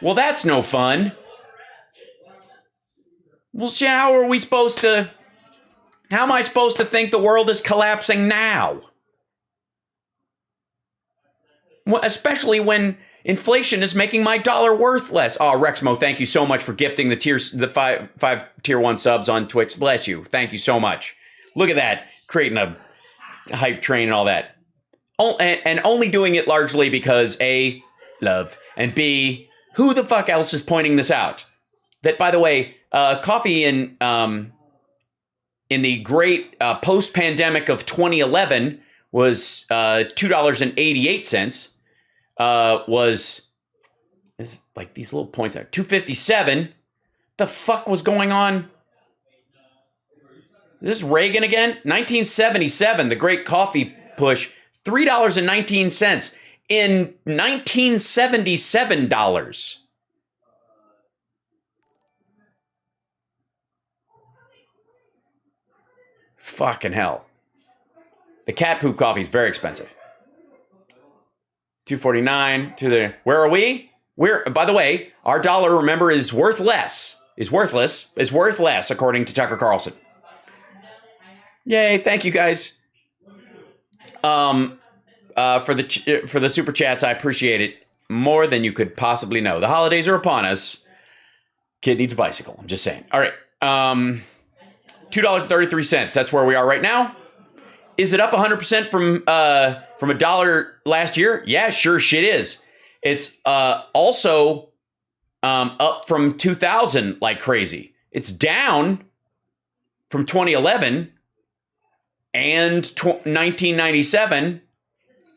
well, that's no fun. Well, how am I supposed to think the world is collapsing now? Well, especially when inflation is making my dollar worth less. Oh, Rexmo, thank you so much for gifting the five tier 1 subs on Twitch. Bless you. Thank you so much. Look at that. Creating a hype train and all that. Oh, and only doing it largely because A, love, and B, who the fuck else is pointing this out? That, by the way, coffee in the great post-pandemic of 2011 was $2.88. Was this, like these little points are 257. The fuck was going on? Is this Reagan again? 1977, the great coffee push, $3.19 in 1977 dollars. Fucking hell. The cat poop coffee is very expensive. $2.49 to the, where are we? By the way, our dollar, remember, is worth less, according to Tucker Carlson. Yay, thank you guys. For the super chats, I appreciate it more than you could possibly know. The holidays are upon us. Kid needs a bicycle. I'm just saying. All right. $2.33. That's where we are right now. Is it up 100% from $1 last year? Yeah, sure shit is. It's also up from 2000 like crazy. It's down from 2011 and 1997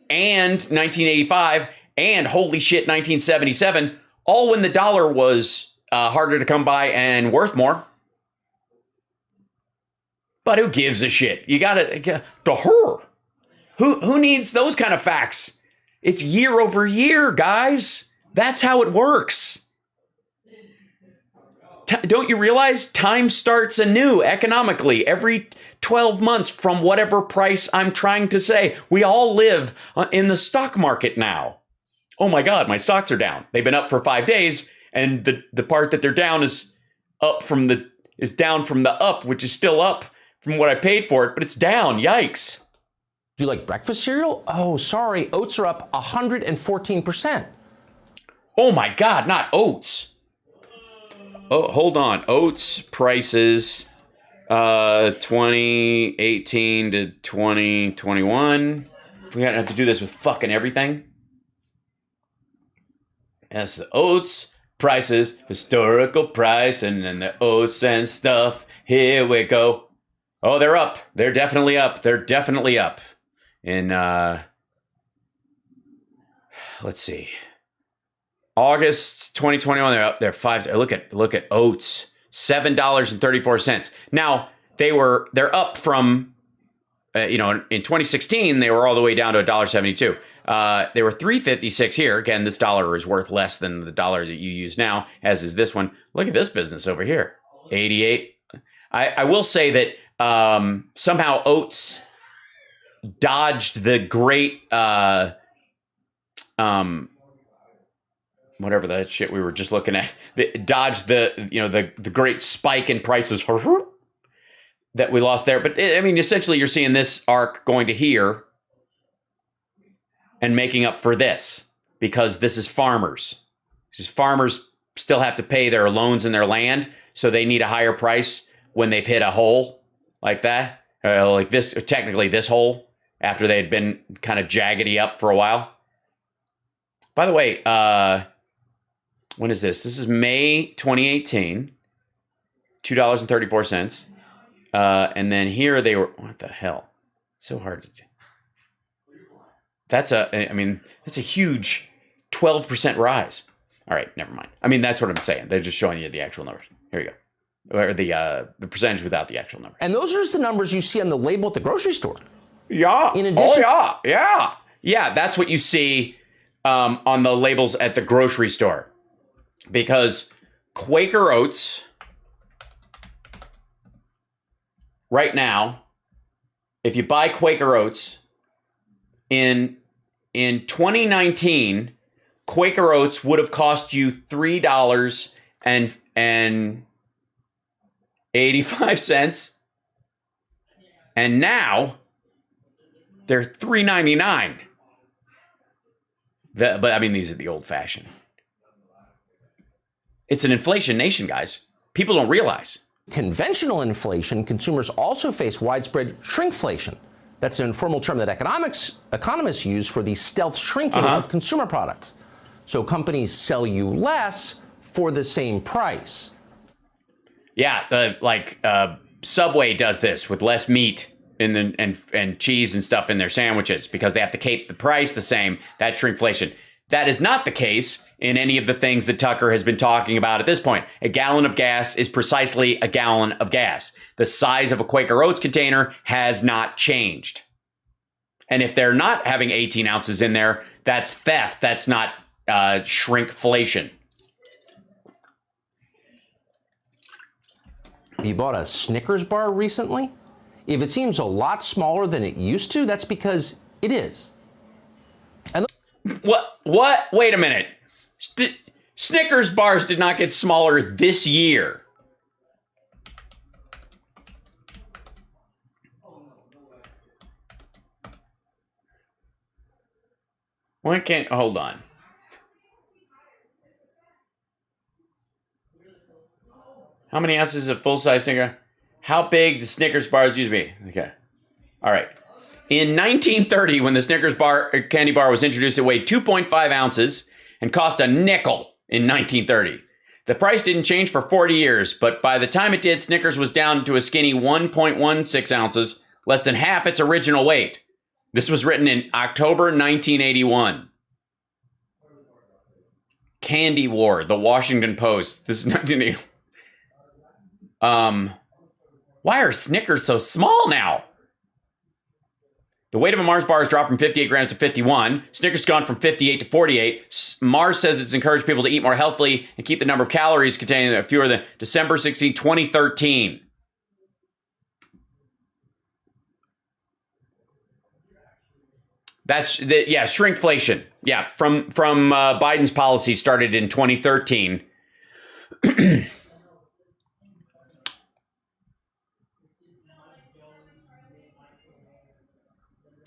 and 1985 and holy shit 1977, all when the dollar was harder to come by and worth more. But who gives a shit? You gotta, to her. Who needs those kind of facts? It's year over year, guys. That's how it works. Don't you realize time starts anew economically every 12 months from whatever price I'm trying to say? We all live in the stock market now. Oh my God, my stocks are down. They've been up for 5 days, and the part that they're down is down from the up, which is still up from what I paid for it, but it's down. Yikes. Do you like breakfast cereal? Oh, sorry. Oats are up 114%. Oh my God, not oats. Oh, hold on. Oats prices 2018 to 2021. We gotta have to do this with fucking everything. That's the oats prices, historical price, and then the oats and stuff. Here we go. Oh, they're up. They're definitely up. They're definitely up. In let's see, August 2021, they're up. They're five. Look at oats, $7.34. Now they're up from, in 2016 they were all the way down to $1.72. They were $3.56 here. Again, this dollar is worth less than the dollar that you use now, as is this one. Look at this business over here, 88. I will say that somehow oats dodged the great whatever that shit we were just looking at. Dodged the great spike in prices that we lost there. But I mean, essentially, you're seeing this arc going to here and making up for this, because this is farmers. Because farmers still have to pay their loans and their land, so they need a higher price when they've hit a hole like that, like this. Technically, this hole after they had been kind of jaggedy up for a while. By the way, when is this? This is May 2018, $2.34. And then here they were, what the hell? It's so hard to do. That's a huge 12% rise. All right, never mind. I mean, that's what I'm saying. They're just showing you the actual numbers. Here you go. Or the percentage without the actual number. And those are just the numbers you see on the label at the grocery store. Yeah. In addition, yeah. That's what you see on the labels at the grocery store, because Quaker Oats right now, if you buy Quaker Oats in 2019, Quaker Oats would have cost you $3.85, and now they're $3.99. But I mean, these are the old-fashioned. It's an inflation nation, guys. People don't realize. Conventional inflation, consumers also face widespread shrinkflation. That's an informal term that economists use for the stealth shrinking of consumer products. So companies sell you less for the same price. Yeah, Subway does this with less meat and cheese and stuff in their sandwiches because they have to keep the price the same. That's shrinkflation. That is not the case in any of the things that Tucker has been talking about at this point. A gallon of gas is precisely a gallon of gas. The size of a Quaker Oats container has not changed. And if they're not having 18 ounces in there, that's theft. That's not shrinkflation. You bought a Snickers bar recently? If it seems a lot smaller than it used to, that's because it is. And What? Wait a minute. Snickers bars did not get smaller this year. Why can't... Hold on. How many ounces of full-size Snicker? How big the Snickers bars used to be? Okay. All right. In 1930, when the Snickers candy bar was introduced, it weighed 2.5 ounces and cost a nickel in 1930. The price didn't change for 40 years, but by the time it did, Snickers was down to a skinny 1.16 ounces, less than half its original weight. This was written in October 1981. Candy War, The Washington Post. This is 1980. Why are Snickers so small now? The weight of a Mars bar has dropped from 58 grams to 51. Snickers has gone from 58 to 48. Mars says it's encouraged people to eat more healthily and keep the number of calories containing fewer than December 16, 2013. That's shrinkflation. Yeah, from Biden's policy started in 2013.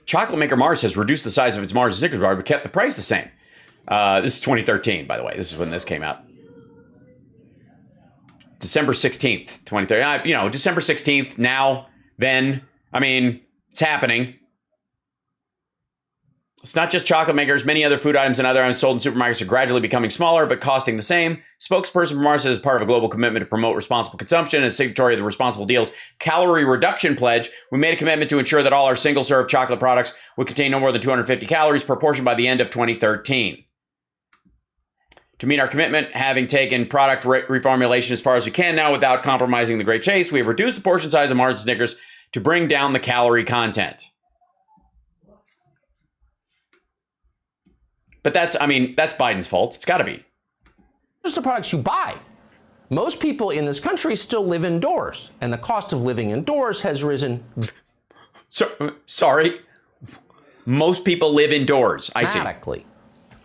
Chocolate maker Mars has reduced the size of its Mars and Snickers bar, but kept the price the same. This is 2013, by the way. This is when this came out. December 16th, 2030. December 16th, now, then. I mean, it's happening. It's not just chocolate makers. Many other food items and other items sold in supermarkets are gradually becoming smaller, but costing the same. Spokesperson from Mars says, as part of a global commitment to promote responsible consumption and signatory of the Responsible Deals Calorie Reduction Pledge, we made a commitment to ensure that all our single-serve chocolate products would contain no more than 250 calories per portion by the end of 2013. To meet our commitment, having taken product reformulation as far as we can now without compromising the great taste, we have reduced the portion size of Mars and Snickers to bring down the calorie content. But that's Biden's fault. It's got to be. Just the products you buy. Most people in this country still live indoors, and the cost of living indoors has risen. Sorry. Most people live indoors. I see. Dramatically.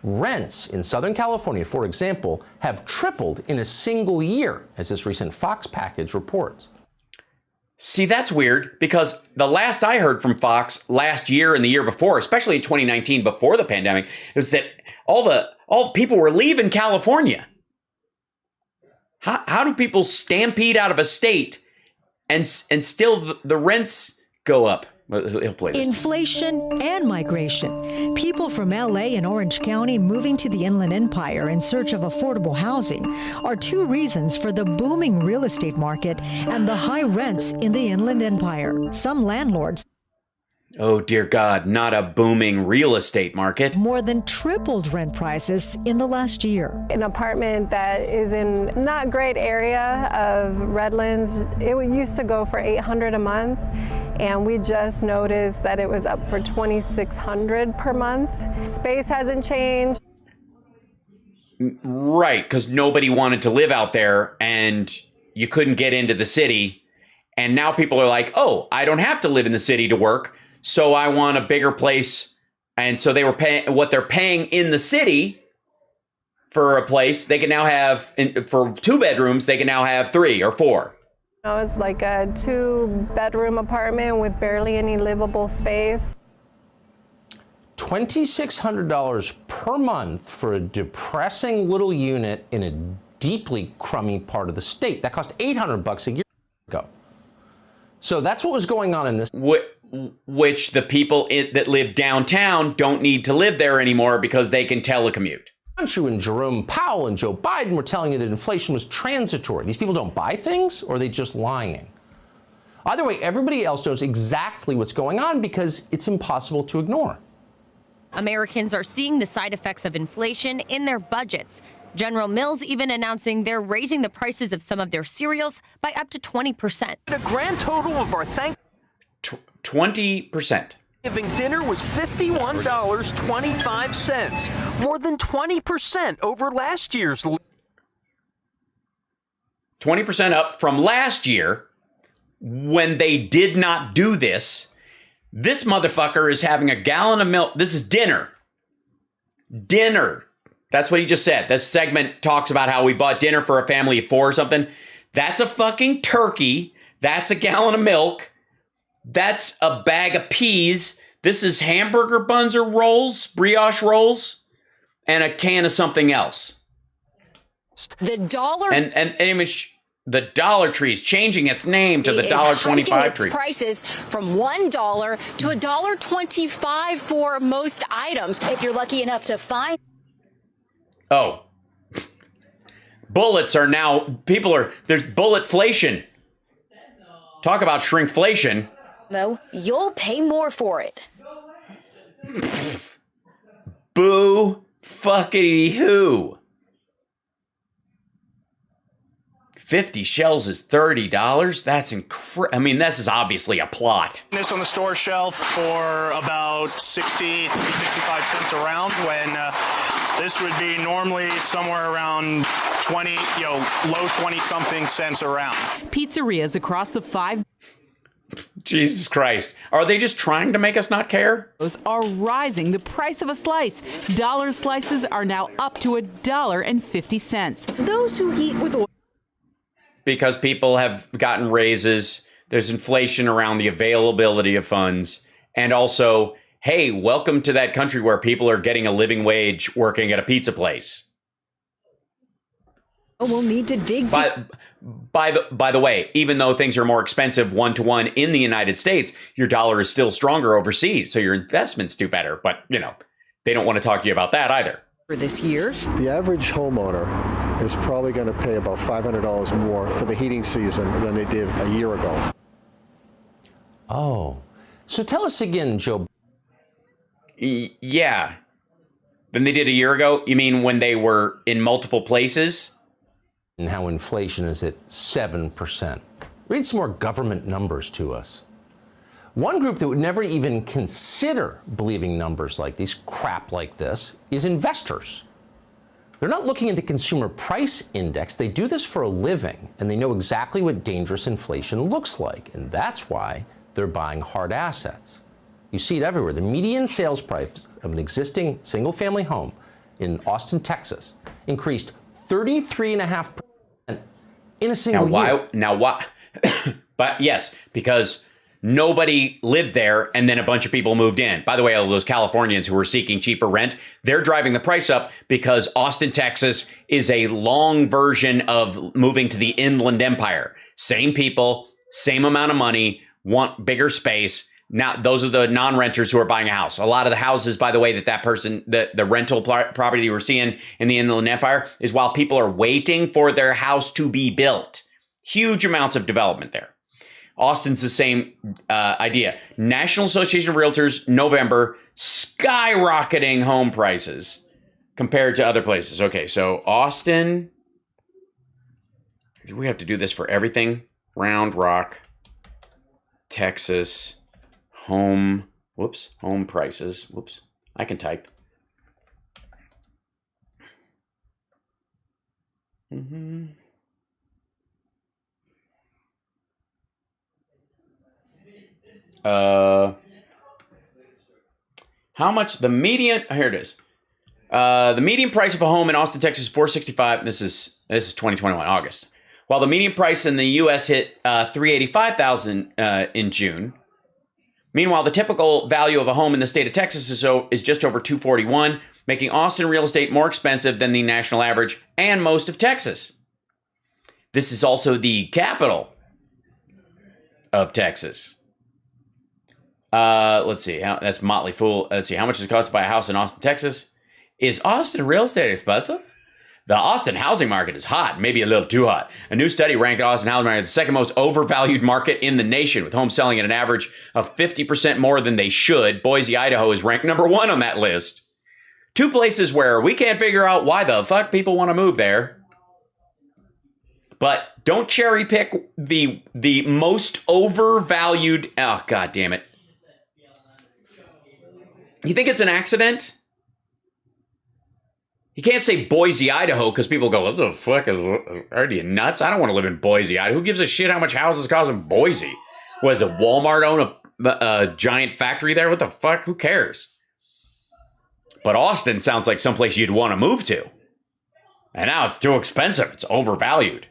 Rents in Southern California, for example, have tripled in a single year, as this recent Fox package reports. See, that's weird, because the last I heard from Fox last year and the year before, especially in 2019 before the pandemic, is that all people were leaving California. How do people stampede out of a state and still the rents go up? He'll play this. Inflation and migration. People from LA and Orange County moving to the Inland Empire in search of affordable housing are two reasons for the booming real estate market and the high rents in the Inland Empire. Some landlords, oh dear God, not a booming real estate market, more than tripled rent prices in the last year. An apartment that is in not great area of Redlands, it used to go for $800 a month. And we just noticed that it was up for $2,600 per month. Space hasn't changed. Right, because nobody wanted to live out there and you couldn't get into the city. And now people are like, oh, I don't have to live in the city to work, so I want a bigger place. And so they were paying what they're paying in the city for a place. They can now have, for 2 bedrooms, they can now have 3 or 4. It's like a 2-bedroom apartment with barely any livable space. $2,600 per month for a depressing little unit in a deeply crummy part of the state. That cost $800 a year ago. So that's what was going on in this. Which the people that live downtown don't need to live there anymore because they can telecommute. And Jerome Powell and Joe Biden were telling you that inflation was transitory. These people don't buy things, or are they just lying? Either way, everybody else knows exactly what's going on because it's impossible to ignore. Americans are seeing the side effects of inflation in their budgets. General Mills even announcing they're raising the prices of some of their cereals by up to 20%. The grand total of our 20%. Thanksgiving dinner was $51.25, more than 20% over last year's. 20% up from last year when they did not do this. This motherfucker is having a gallon of milk. This is dinner. Dinner. That's what he just said. This segment talks about how we bought dinner for a family of 4 or something. That's a fucking turkey. That's a gallon of milk. That's a bag of peas. This is hamburger buns or rolls, brioche rolls, and a can of something else. The dollar and the Dollar Tree is changing its name to the $1.25 tree. Prices from $1 to $1.25 for most items. If you're lucky enough to find. Oh, bullets are now there's bulletflation. Talk about shrinkflation. Mo, you'll pay more for it. Boo fuckity who. 50 shells is $30. That's incredible. I mean, this is obviously a plot. This on the store shelf for about 60 to 65 cents a round when this would be normally somewhere around 20, low 20 something cents a round. Pizzerias across the 5 Jesus Christ. Are they just trying to make us not care? are rising the price of a slice. Dollar slices are now up to $1.50. Those who eat with oil. Because people have gotten raises. There's inflation around the availability of funds. And also, hey, welcome to that country where people are getting a living wage working at a pizza place. We'll need to dig By the way, even though things are more expensive one-to-one in the United States, your dollar is still stronger overseas, so your investments do better. But, they don't want to talk to you about that either. for this year. The average homeowner is probably going to pay about $500 more for the heating season than they did a year ago. Oh, so tell us again, Joe. Yeah. Than they did a year ago? You mean when they were in multiple places? And how inflation is at 7%. Read some more government numbers to us. One group that would never even consider believing numbers like these, crap like this, is investors. They're not looking at the consumer price index. They do this for a living, and they know exactly what dangerous inflation looks like. And that's why they're buying hard assets. You see it everywhere. The median sales price of an existing single-family home in Austin, Texas, increased 33.5% in a single year. Now why? But yes, because nobody lived there and then a bunch of people moved in. By the way, all those Californians who were seeking cheaper rent, they're driving the price up because Austin, Texas is a long version of moving to the Inland Empire. Same people, same amount of money, want bigger space. Now, those are the non-renters who are buying a house. A lot of the houses, by the way, that person, the rental property we're seeing in the Inland Empire is while people are waiting for their house to be built. Huge amounts of development there. Austin's the same idea. National Association of Realtors, November, skyrocketing home prices compared to other places. Okay, so Austin, we have to do this for everything. Round Rock, Texas, home prices. Whoops, I can type. How much the median? Here it is. The median price of a home in Austin, Texas, is $465,000. This is 2021 August. While the median price in the U.S. hit $385,000 in June. Meanwhile, the typical value of a home in the state of Texas is just over $241,000, making Austin real estate more expensive than the national average and most of Texas. This is also the capital of Texas. Let's see. That's Motley Fool. Let's see. How much does it cost to buy a house in Austin, Texas? Is Austin real estate expensive? The Austin housing market is hot, maybe a little too hot. A new study ranked Austin housing market as the second most overvalued market in the nation, with homes selling at an average of 50% more than they should. Boise, Idaho is ranked number 1 on that list. 2 places where we can't figure out why the fuck people want to move there. But don't cherry pick the most overvalued. Oh, God damn it. You think it's an accident? You can't say Boise, Idaho, because people go, what the fuck? Are you nuts? I don't want to live in Boise, Idaho. Who gives a shit how much houses cost in Boise? Was it Walmart own a giant factory there? What the fuck? Who cares? But Austin sounds like someplace you'd want to move to. And now it's too expensive. It's overvalued.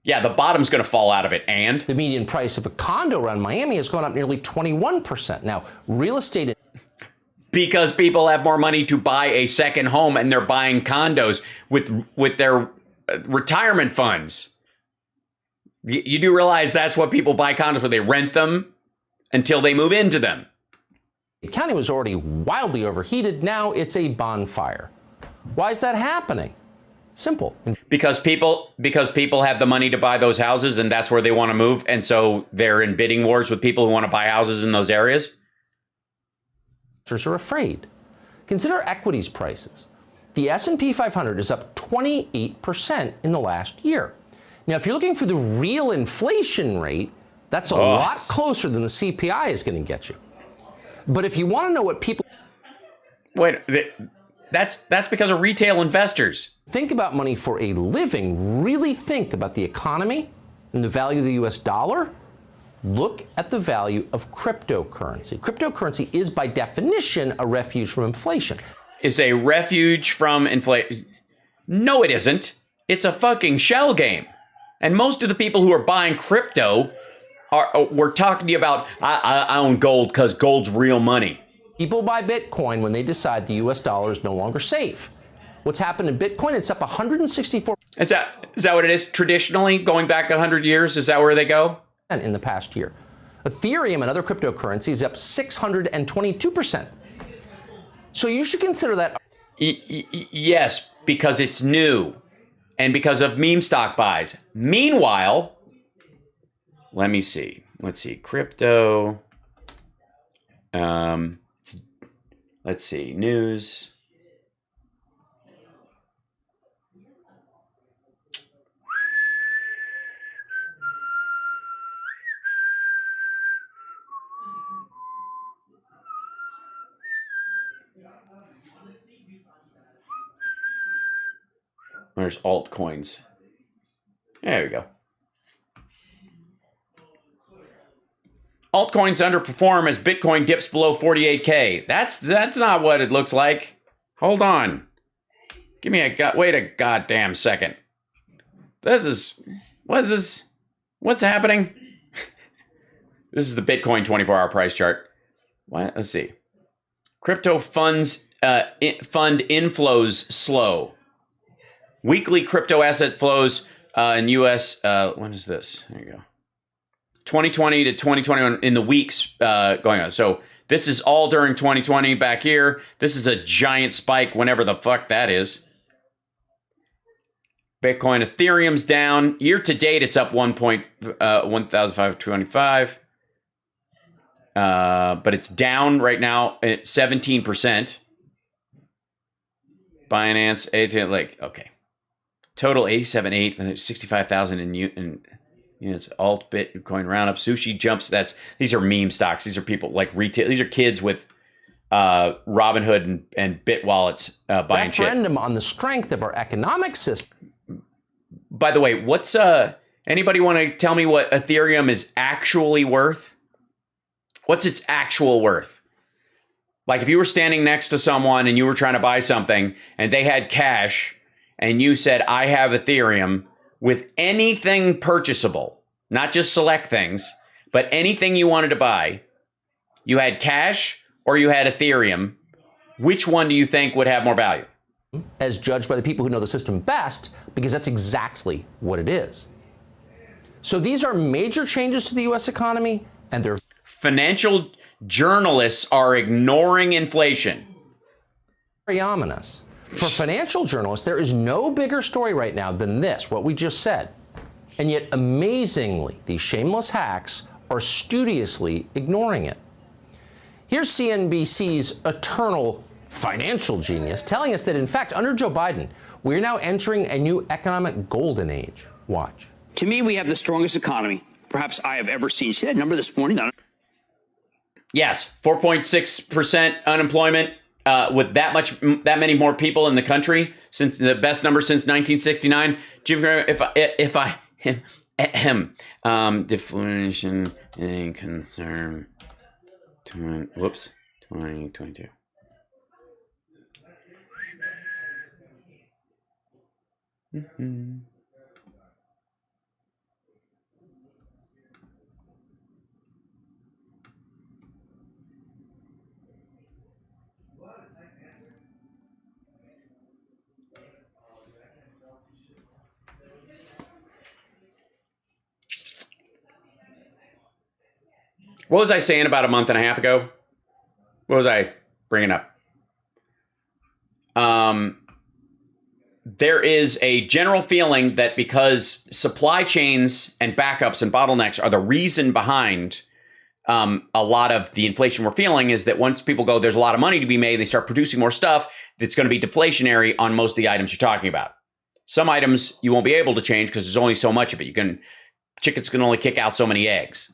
Yeah, the bottom's going to fall out of it. And the median price of a condo around Miami has gone up nearly 21%. Now, real estate... Because people have more money to buy a second home and they're buying condos with their retirement funds. You do realize that's what people buy condos, where they rent them until they move into them. The county was already wildly overheated. Now it's a bonfire. Why is that happening? Simple. Because people have the money to buy those houses and that's where they want to move. And so they're in bidding wars with people who want to buy houses in those areas. Are afraid. Consider equities prices. The S&P 500 is up 28% in the last year. Now, if you're looking for the real inflation rate, that's a lot closer than the CPI is going to get you. But if you want to know what people... Wait, that's because of retail investors. Think about money for a living. Really think about the economy and the value of the U.S. dollar. Look at the value of cryptocurrency. Cryptocurrency is, by definition, a refuge from inflation. Is a refuge from inflation? No, it isn't. It's a fucking shell game. And most of the people who are buying crypto we're talking to you about, I own gold because gold's real money. People buy Bitcoin when they decide the U.S. dollar is no longer safe. What's happened in Bitcoin? It's up 164. Is that what it is? Traditionally, going back 100 years, is that where they go? In the past year. Ethereum and other cryptocurrencies up 622%. So you should consider that. Yes, because it's new and because of meme stock buys. Meanwhile, let's see, crypto. Let's see, news. There's altcoins. There we go. Altcoins underperform as Bitcoin dips below 48K. That's not what it looks like. Hold on. Give me wait a goddamn second. What is this? What's happening? This is the Bitcoin 24-hour price chart. What? Let's see. Crypto fund inflows slow. Weekly crypto asset flows in U.S. When is this? There you go. 2020 to 2021 in the weeks going on. So this is all during 2020 back here. This is a giant spike whenever the fuck that is. Bitcoin, Ethereum's down. Year to date, it's up 1,525. But it's down right now at 17%. Binance, okay. Total 87.8, 65,000 in units. Alt Bitcoin roundup. Sushi jumps. These are meme stocks. These are people like retail. These are kids with Robinhood and Bit wallets buying shit. Referendum on the strength of our economic system. By the way, what's anybody want to tell me what Ethereum is actually worth? What's its actual worth? Like if you were standing next to someone and you were trying to buy something and they had cash and you said, I have Ethereum with anything purchasable, not just select things, but anything you wanted to buy, you had cash or you had Ethereum, which one do you think would have more value? As judged by the people who know the system best, because that's exactly what it is. So these are major changes to the U.S. economy, and they're... Financial journalists are ignoring inflation. Very ominous. For financial journalists, there is no bigger story right now than this, what we just said. And yet, amazingly, these shameless hacks are studiously ignoring it. Here's CNBC's eternal financial genius telling us that, in fact, under Joe Biden, we're now entering a new economic golden age. Watch. To me, we have the strongest economy perhaps I have ever seen. See that number this morning? Yes, 4.6% unemployment. With that many more people in the country, since the best number since 1969, Jim, deflation and concern. 2022. Mm-hmm. What was I saying about a month and a half ago? What was I bringing up? There is a general feeling that because supply chains and backups and bottlenecks are the reason behind a lot of the inflation we're feeling, is that once people go, there's a lot of money to be made, they start producing more stuff, that's going to be deflationary on most of the items you're talking about. Some items you won't be able to change because there's only so much of it. Chickens can only kick out so many eggs.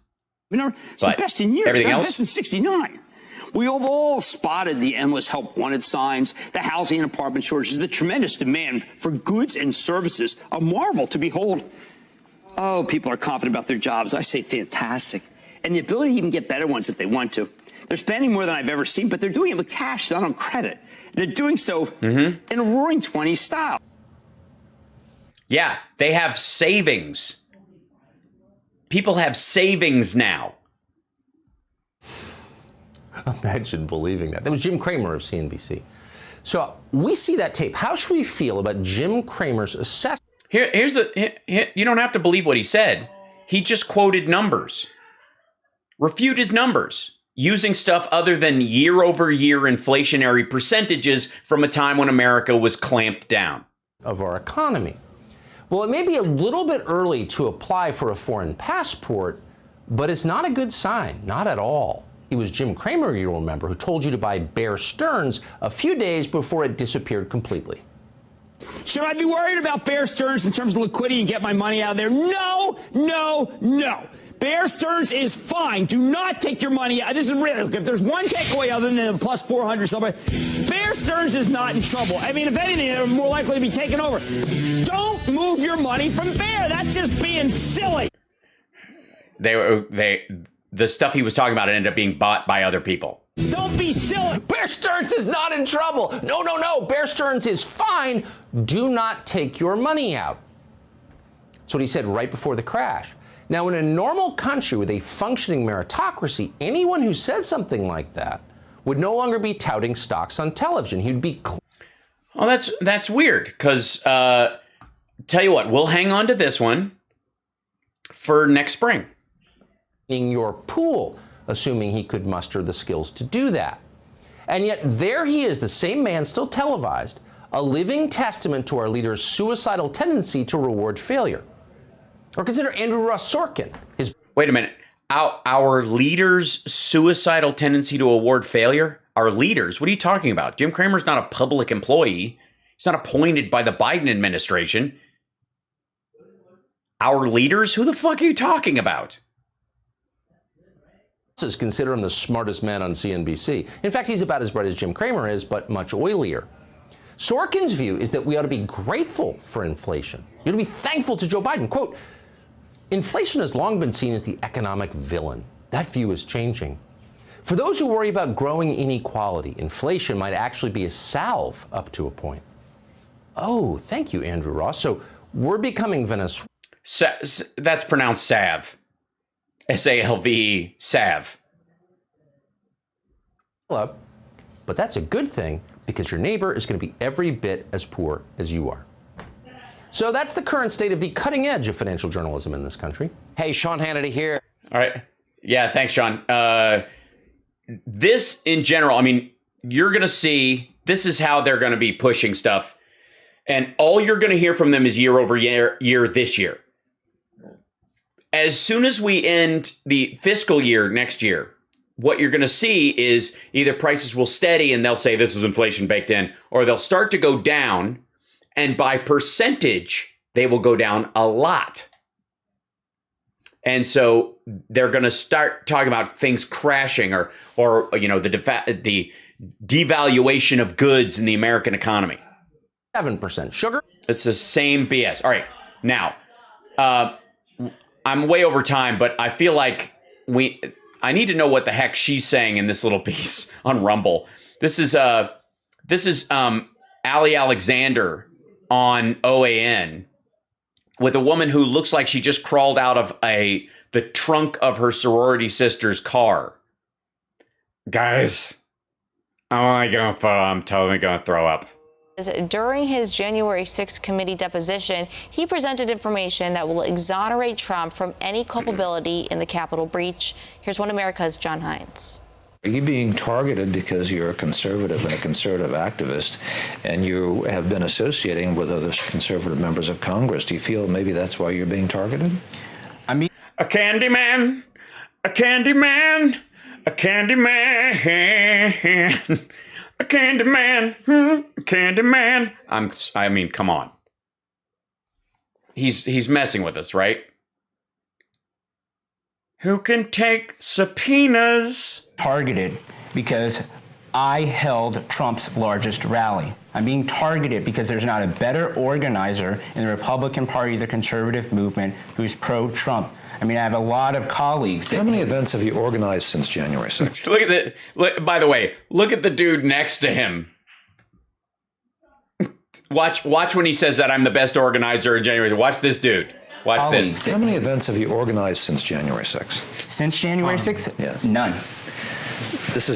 It's the best in years. Everything else? Best in 69. We have all spotted the endless help wanted signs, the housing and apartment shortages, the tremendous demand for goods and services, a marvel to behold. Oh, people are confident about their jobs. I say fantastic. And the ability to even get better ones if they want to. They're spending more than I've ever seen, but they're doing it with cash, not on credit. They're doing so in a roaring 20s style. Yeah, they have savings. People have savings now. Imagine believing that. That was Jim Cramer of CNBC. So we see that tape. How should we feel about Jim Cramer's assessment? You don't have to believe what he said. He just quoted numbers. Refute his numbers using stuff other than year-over-year inflationary percentages from a time when America was clamped down. Of our economy. Well, it may be a little bit early to apply for a foreign passport, but it's not a good sign, not at all. It was Jim Cramer, you'll remember, who told you to buy Bear Stearns a few days before it disappeared completely. Should I be worried about Bear Stearns in terms of liquidity and get my money out of there? No, no, no. Bear Stearns is fine. Do not take your money out. This is real. If there's one takeaway other than the plus 400 somebody, Bear Stearns is not in trouble. I mean, if anything, they're more likely to be taken over. Don't move your money from Bear. That's just being silly. The stuff he was talking about ended up being bought by other people. Don't be silly. Bear Stearns is not in trouble. No, no, no. Bear Stearns is fine. Do not take your money out. That's what he said right before the crash. Now, in a normal country with a functioning meritocracy, anyone who said something like that would no longer be touting stocks on television. He'd be... Oh, that's weird, because tell you what, we'll hang on to this one for next spring. In your pool, assuming he could muster the skills to do that. And yet there he is, the same man, still televised, a living testament to our leader's suicidal tendency to reward failure. Or consider Andrew Ross Sorkin. Wait a minute. Our leader's suicidal tendency to award failure? Our leaders? What are you talking about? Jim Cramer's not a public employee. He's not appointed by the Biden administration. Our leaders? Who the fuck are you talking about? Consider him the smartest man on CNBC. In fact, he's about as bright as Jim Cramer is, but much oilier. Sorkin's view is that we ought to be grateful for inflation. You ought to be thankful to Joe Biden. Quote, inflation has long been seen as the economic villain. That view is changing. For those who worry about growing inequality, inflation might actually be a salve up to a point. Oh, thank you, Andrew Ross. So we're becoming Venezuela. That's pronounced salve. S-A-L-V-E, salve. But that's a good thing because your neighbor is going to be every bit as poor as you are. So that's the current state of the cutting edge of financial journalism in this country. Hey, Sean Hannity here. All right. Yeah, thanks, Sean. This in general, I mean, you're going to see this is how they're going to be pushing stuff. And all you're going to hear from them is year over year this year. As soon as we end the fiscal year next year, what you're going to see is either prices will steady and they'll say this is inflation baked in, or they'll start to go down, and by percentage, they will go down a lot. And so they're going to start talking about things crashing or you know, the devaluation of goods in the American economy. 7% sugar. It's the same BS. All right. Now, I'm way over time, but I feel like I need to know what the heck she's saying in this little piece on Rumble. This is Ali Alexander on OAN with a woman who looks like she just crawled out of the trunk of her sorority sister's car. Guys, I'm totally gonna throw up. During his January 6th committee deposition, he presented information that will exonerate Trump from any culpability in the Capitol breach. Here's One America's John Hines. Are you being targeted because you're a conservative and a conservative activist, and you have been associating with other conservative members of Congress? Do you feel maybe that's why you're being targeted? I mean, a candy man, a candy man, a candy man. A candy man, a candy man. I mean, come on. He's messing with us, right? Who can take subpoenas? Targeted because I held Trump's largest rally. I'm being targeted because there's not a better organizer in the Republican Party, the conservative movement, who's pro-Trump. I mean, I have a lot of colleagues. How many events have you organized since January 6th? By the way, look at the dude next to him. Watch when he says that I'm the best organizer in January. Watch this dude. Watch this. How many events have you organized since January 6th? Since January 6th? Yes. None. This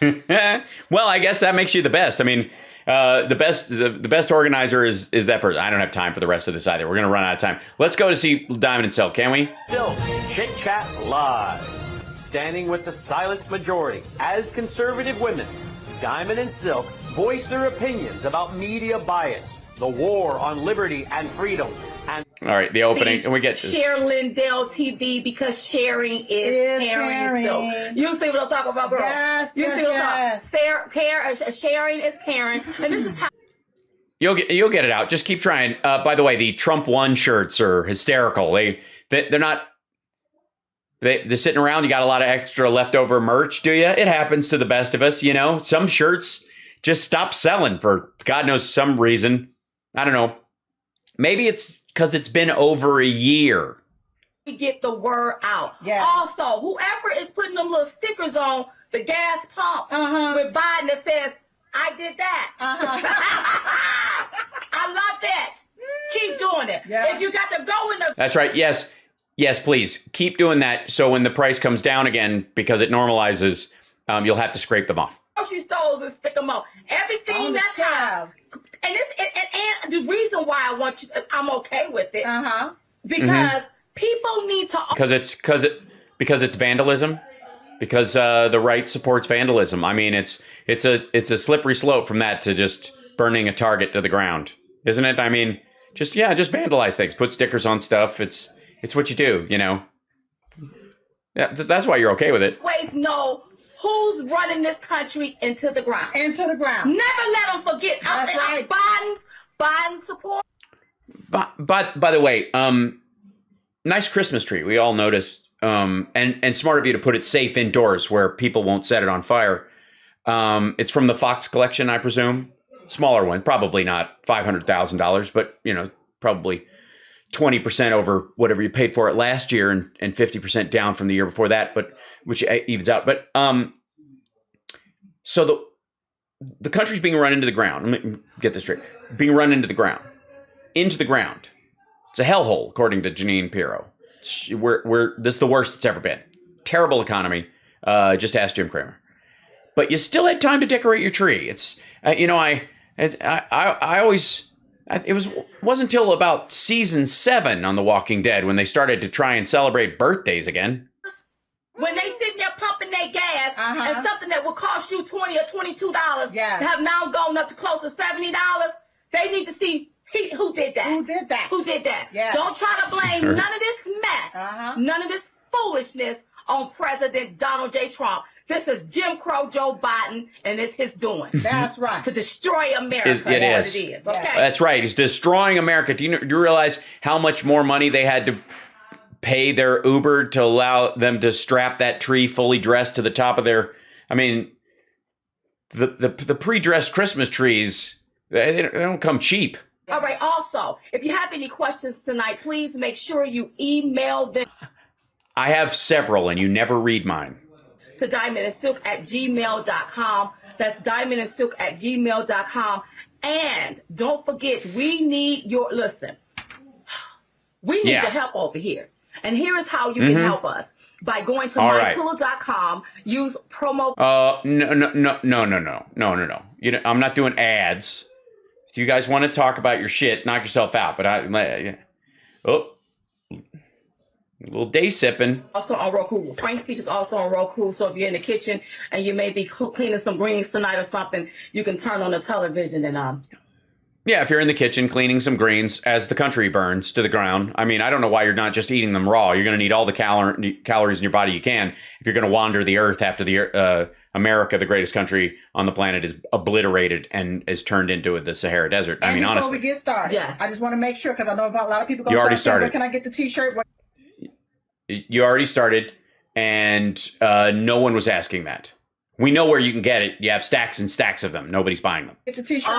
Well, I guess that makes you the best. I mean, the best organizer is that person. I don't have time for the rest of this either. We're going to run out of time. Let's go to see Diamond and Silk, can we? Silk, Chit Chat Live. Standing with the silent majority as conservative women, Diamond and Silk voice their opinions about media bias, the war on liberty and freedom, and all right, the opening, and we get this. Share Lindell TV because sharing is caring. So you see what I'm talking about, girl? Yes, you see what I'm talking about? Sharing is caring, and this is how. You'll get it out. Just keep trying. By the way, the Trump One shirts are hysterical. They're not. They're sitting around. You got a lot of extra leftover merch, do you? It happens to the best of us, you know. Some shirts just stop selling for God knows some reason. I don't know. Maybe it's because it's been over a year. We get the word out. Yeah. Also, whoever is putting them little stickers on the gas pump with Biden that says, "I did that." I love that. Keep doing it. Yeah. If you got to go in the. That's right. Yes. Yes, please keep doing that. So when the price comes down again, because it normalizes, you'll have to scrape them off. Grocery stores and stick them on. Everything that's out. And the reason why I'm okay with it, because people need to. Because it's vandalism. Because the right supports vandalism. I mean, it's a slippery slope from that to just burning a Target to the ground, isn't it? I mean, just vandalize things, put stickers on stuff. It's what you do, you know. Yeah, that's why you're okay with it. Always know who's running this country into the ground. Into the ground. Never let them forget. That's right. Biden support. But by the way, nice Christmas tree. We all noticed. And smart of you to put it safe indoors where people won't set it on fire. It's from the Fox collection, I presume. Smaller one, probably not $500,000, but you know, probably 20% over whatever you paid for it last year and 50% down from the year before that, but which evens out. But so the country's being run into the ground. Let me get this straight. Being run into the ground. Into the ground. It's a hellhole, according to Jeanine Pirro. This is the worst it's ever been. Terrible economy. Just ask Jim Cramer. But you still had time to decorate your tree. It's I always. It wasn't until about season 7 on The Walking Dead when they started to try and celebrate birthdays again. When they sitting there pumping their gas and something that would cost you $20 or $22 have now gone up to close to $70, they need to see who did that. Who did that? Who did that? Yeah. Don't try to blame none of this mess, none of this foolishness on President Donald J. Trump. This is Jim Crow Joe Biden, and it's his doing. That's right. To destroy America. It is. Okay. That's right. He's destroying America. Do you realize how much more money they had to pay their Uber to allow them to strap that tree fully dressed to the top of their? I mean, the pre-dressed Christmas trees, they don't come cheap. All right. Also, if you have any questions tonight, please make sure you email them. I have several, and you never read mine. To diamondandsilk@gmail.com. That's diamondandsilk@gmail.com. And don't forget, we need your We need your help over here. And here is how you can help us. By going to mypillow.com, use promo. No. I'm not doing ads. If you guys want to talk about your shit, knock yourself out. But a little day sipping. Also on Roku. Frank's Speech is also on Roku. So if you're in the kitchen and you may be cleaning some greens tonight or something, you can turn on the television and Yeah, if you're in the kitchen cleaning some greens as the country burns to the ground. I mean, I don't know why you're not just eating them raw. You're going to need all the calories in your body you can if you're going to wander the earth after the America, the greatest country on the planet, is obliterated and is turned into the Sahara Desert. I mean, honestly. Before we get started, I just want to make sure, because I know about a lot of people. You already started. Where can I get the T-shirt? You already started, and no one was asking that. We know where you can get it. You have stacks and stacks of them. Nobody's buying them. Get the T-shirt.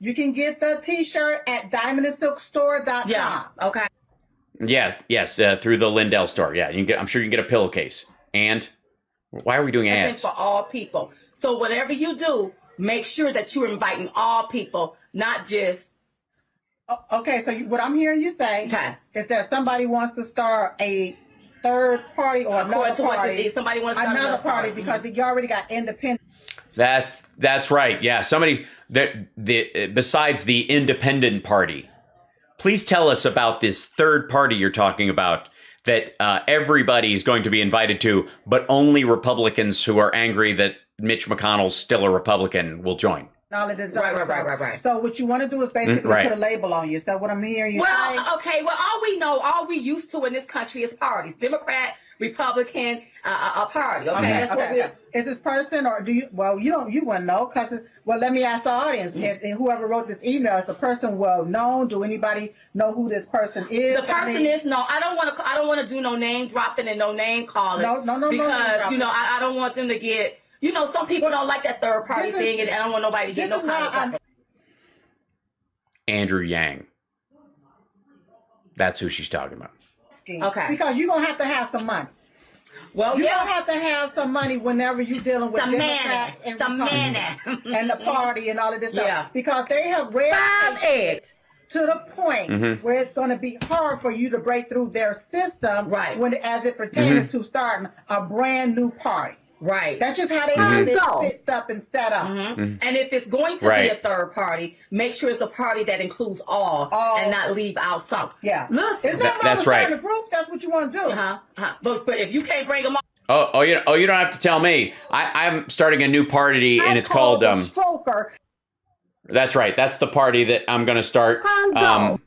You can get the T-shirt at diamondandsilkstore.com. Yeah. Okay. Yes. Through the Lindell store. Yeah. I'm sure you can get a pillowcase. And why are we doing ads? For all people. So whatever you do, make sure that you're inviting all people, not just. Okay. So what I'm hearing you say is that somebody wants to start a third party or another party. Somebody wants to start another party because you already got independent. That's right. Yeah, somebody besides the independent party. Please tell us about this third party you're talking about that everybody is going to be invited to, but only Republicans who are angry that Mitch McConnell's still a Republican will join. Right. So what you want to do is basically put a label on you. So what I'm hearing you say. Okay. Well, all we used to in this country is parties: Democrat, Republican, a party. Okay. That's what we're. Is this person, or do you? Well, you wouldn't know because. Well, let me ask the audience. And whoever wrote this email, is the person well known? Do anybody know who this person is? The person is no. I don't want to do no name dropping and no name calling. No. Because I don't want them to get. Some people don't like that third party thing, and I don't want nobody to get no kind of. Andrew Yang. That's who she's talking about. Okay. Because you're going to have some money. Well, you're going to have some money whenever you're dealing with Democrats and and the party and all of this stuff. Because they have read it to the point where it's going to be hard for you to break through their system as it pertains to starting a brand new party. Right. That's just how they have it fixed up and set up. And if it's going to be a third party, make sure it's a party that includes all and not leave out some. Yeah. Listen, that's right. The group, that's what you want to do. But if you can't bring them all. You don't have to tell me. I'm starting a new party, and it's called the Stroker. That's right. That's the party that I'm going to start. Hungo.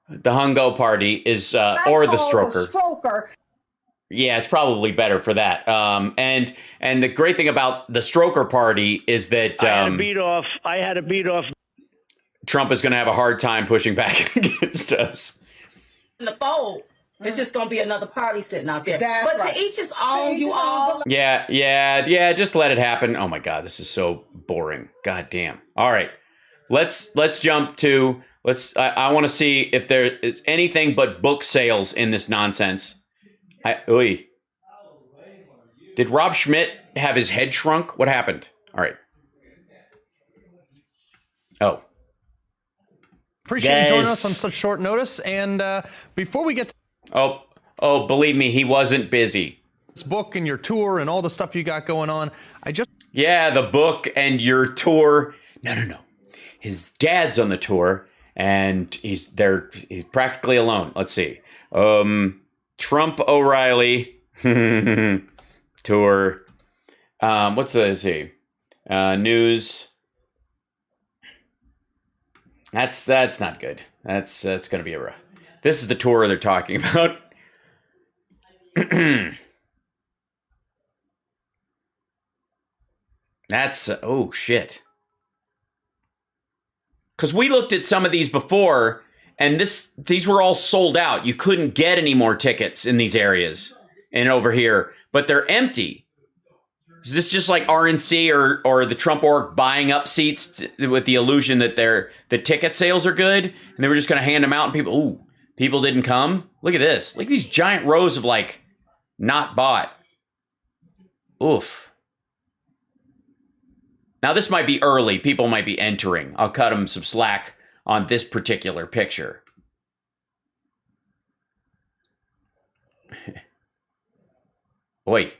The Hungo party is or the Stroker. The Stroker. Yeah, it's probably better for that. And the great thing about the Stroker party is that I had to beat off. Trump is going to have a hard time pushing back against us. In the fold, it's just going to be another party sitting out there. But to each his own, you all. Yeah. Just let it happen. Oh my God, this is so boring. God damn. All right, let's jump to I want to see if there is anything but book sales in this nonsense. Did Rob Schmidt have his head shrunk? What happened? All right. Oh. Appreciate you joining us on such short notice. And before we get to... Oh, believe me, he wasn't busy. This book and your tour and all the stuff you got going on, Yeah, the book and your tour. No. His dad's on the tour, and he's practically alone. Let's see. Trump O'Reilly tour. What's that? Let's see. News. That's not good. That's going to be a rough. This is the tour they're talking about. That's oh shit. Because we looked at some of these before. And these were all sold out. You couldn't get any more tickets in these areas and over here, but they're empty. Is this just like RNC or the Trump org buying up seats with the illusion that the ticket sales are good and they were just going to hand them out and people didn't come? Look at this. Look at these giant rows of not bought. Oof. Now this might be early. People might be entering. I'll cut them some slack on this particular picture. Oi.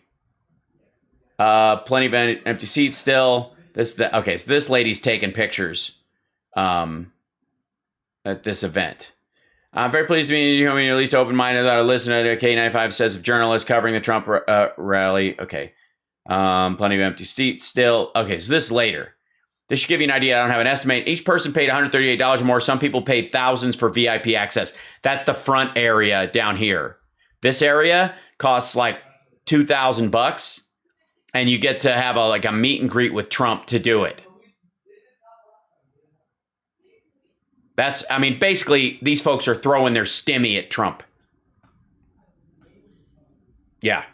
Plenty of empty seats still. So this lady's taking pictures at this event. I'm very pleased to be at least open-minded that I listen to K95 says of journalists covering the Trump rally. Okay. Plenty of empty seats still. Okay, so this is later. This should give you an idea. I don't have an estimate. Each person paid $138 or more. Some people paid thousands for VIP access. That's the front area down here. This area costs $2,000, and you get to have a meet and greet with Trump to do it. Basically, these folks are throwing their stimmy at Trump. Yeah.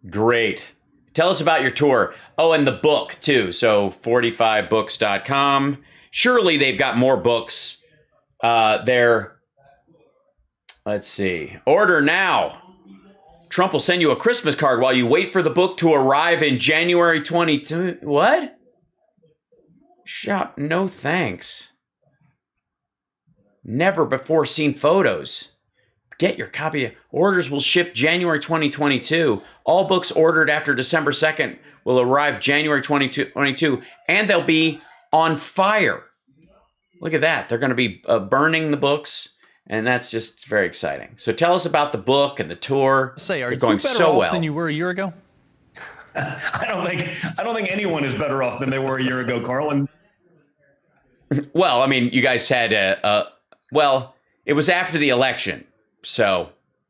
Great. Tell us about your tour. Oh, and the book, too. So 45books.com. Surely they've got more books there. Let's see. Order now. Trump will send you a Christmas card while you wait for the book to arrive in January 22. What? Shop. No thanks. Never before seen photos. Get your copy. Orders will ship January 2022. All books ordered after December 2nd will arrive January 2022, and they'll be on fire. Look at that. They're going to be burning the books, and that's just very exciting. So tell us about the book and the tour. Are you going better so off well than you were a year ago? I don't think anyone is better off than they were a year ago, Carl. Well, I mean, you guys had it was after the election, so,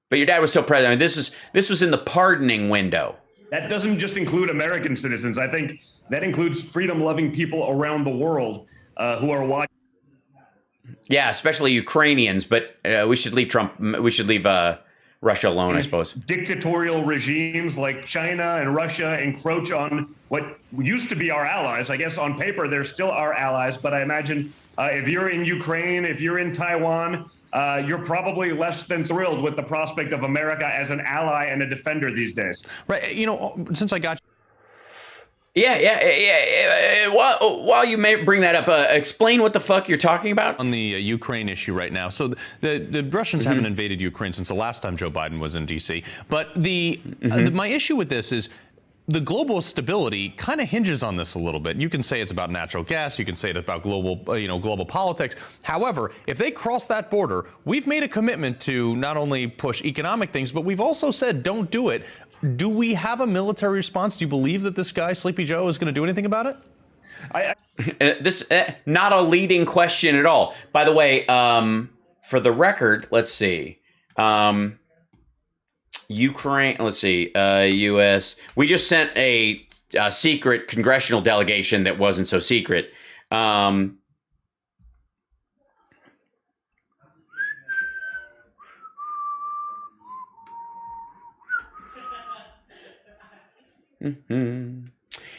but your dad was still president. I mean, this was in the pardoning window. That doesn't just include American citizens. I think that includes freedom-loving people around the world who are watching. Yeah, especially Ukrainians. But we should leave Trump. We should leave Russia alone, I suppose. Dictatorial regimes like China and Russia encroach on what used to be our allies. I guess on paper they're still our allies, but I imagine if you're in Ukraine, if you're in Taiwan, you're probably less than thrilled with the prospect of America as an ally and a defender these days. Right. You know, since I got you. Yeah. While you may bring that up, explain what the fuck you're talking about on the Ukraine issue right now. So the Russians haven't invaded Ukraine since the last time Joe Biden was in D.C. But my issue with this is the global stability kind of hinges on this a little bit. You can say it's about natural gas. You can say it's about global politics. However, if they cross that border, we've made a commitment to not only push economic things, but we've also said don't do it. Do we have a military response? Do you believe that this guy, Sleepy Joe, is going to do anything about it? This not a leading question at all. By the way, for the record, let's see. Ukraine, let's see, U.S. We just sent a secret congressional delegation that wasn't so secret.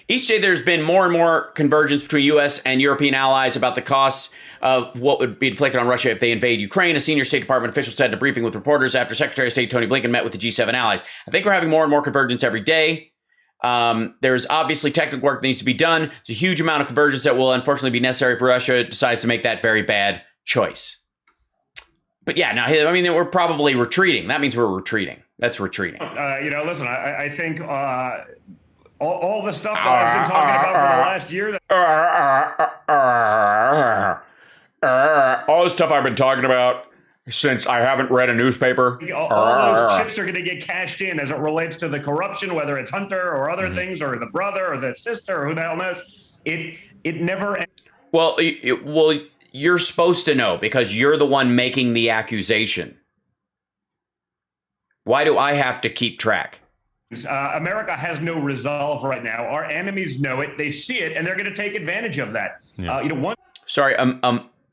Each day there's been more and more convergence between U.S. and European allies about the costs of what would be inflicted on Russia if they invade Ukraine. A senior State Department official said in a briefing with reporters after Secretary of State Tony Blinken met with the G7 allies. I think we're having more and more convergence every day. There's obviously technical work that needs to be done. It's a huge amount of convergence that will unfortunately be necessary if Russia decides to make that very bad choice. But yeah, now, I mean, we're probably retreating. That means we're retreating. That's retreating. Listen, I think all the stuff that I've been talking about for the last year. All the stuff I've been talking about since I haven't read a newspaper. All those chips are going to get cashed in as it relates to the corruption, whether it's Hunter or other things, or the brother or the sister or who the hell knows. It never ends. Well, you're supposed to know because you're the one making the accusation. Why do I have to keep track? America has no resolve right now. Our enemies know it. They see it, and they're going to take advantage of that. Yeah. Sorry,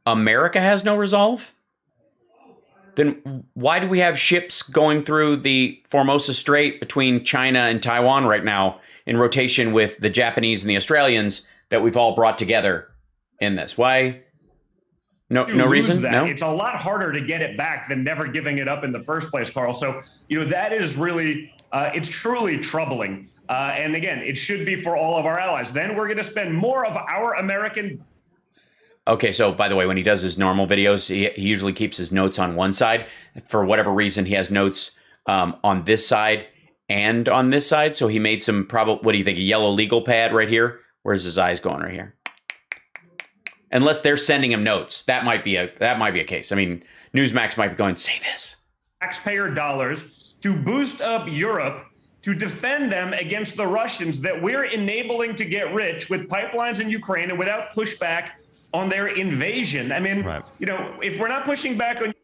America has no resolve? Then why do we have ships going through the Formosa Strait between China and Taiwan right now in rotation with the Japanese and the Australians that we've all brought together in this? Why? No reason? That. No? It's a lot harder to get it back than never giving it up in the first place, Carl. So, that is really, it's truly troubling. And again, it should be for all of our allies. Then we're going to spend more of our American. Okay, so by the way, when he does his normal videos, he usually keeps his notes on one side. For whatever reason, he has notes on this side and on this side. So he made some what do you think, a yellow legal pad right here? Where's his eyes going right here? Unless they're sending him notes, that might be a case. I mean, Newsmax might be going, say this. Taxpayer dollars to boost up Europe to defend them against the Russians that we're enabling to get rich with pipelines in Ukraine and without pushback on their invasion. I mean, right. If we're not pushing back on.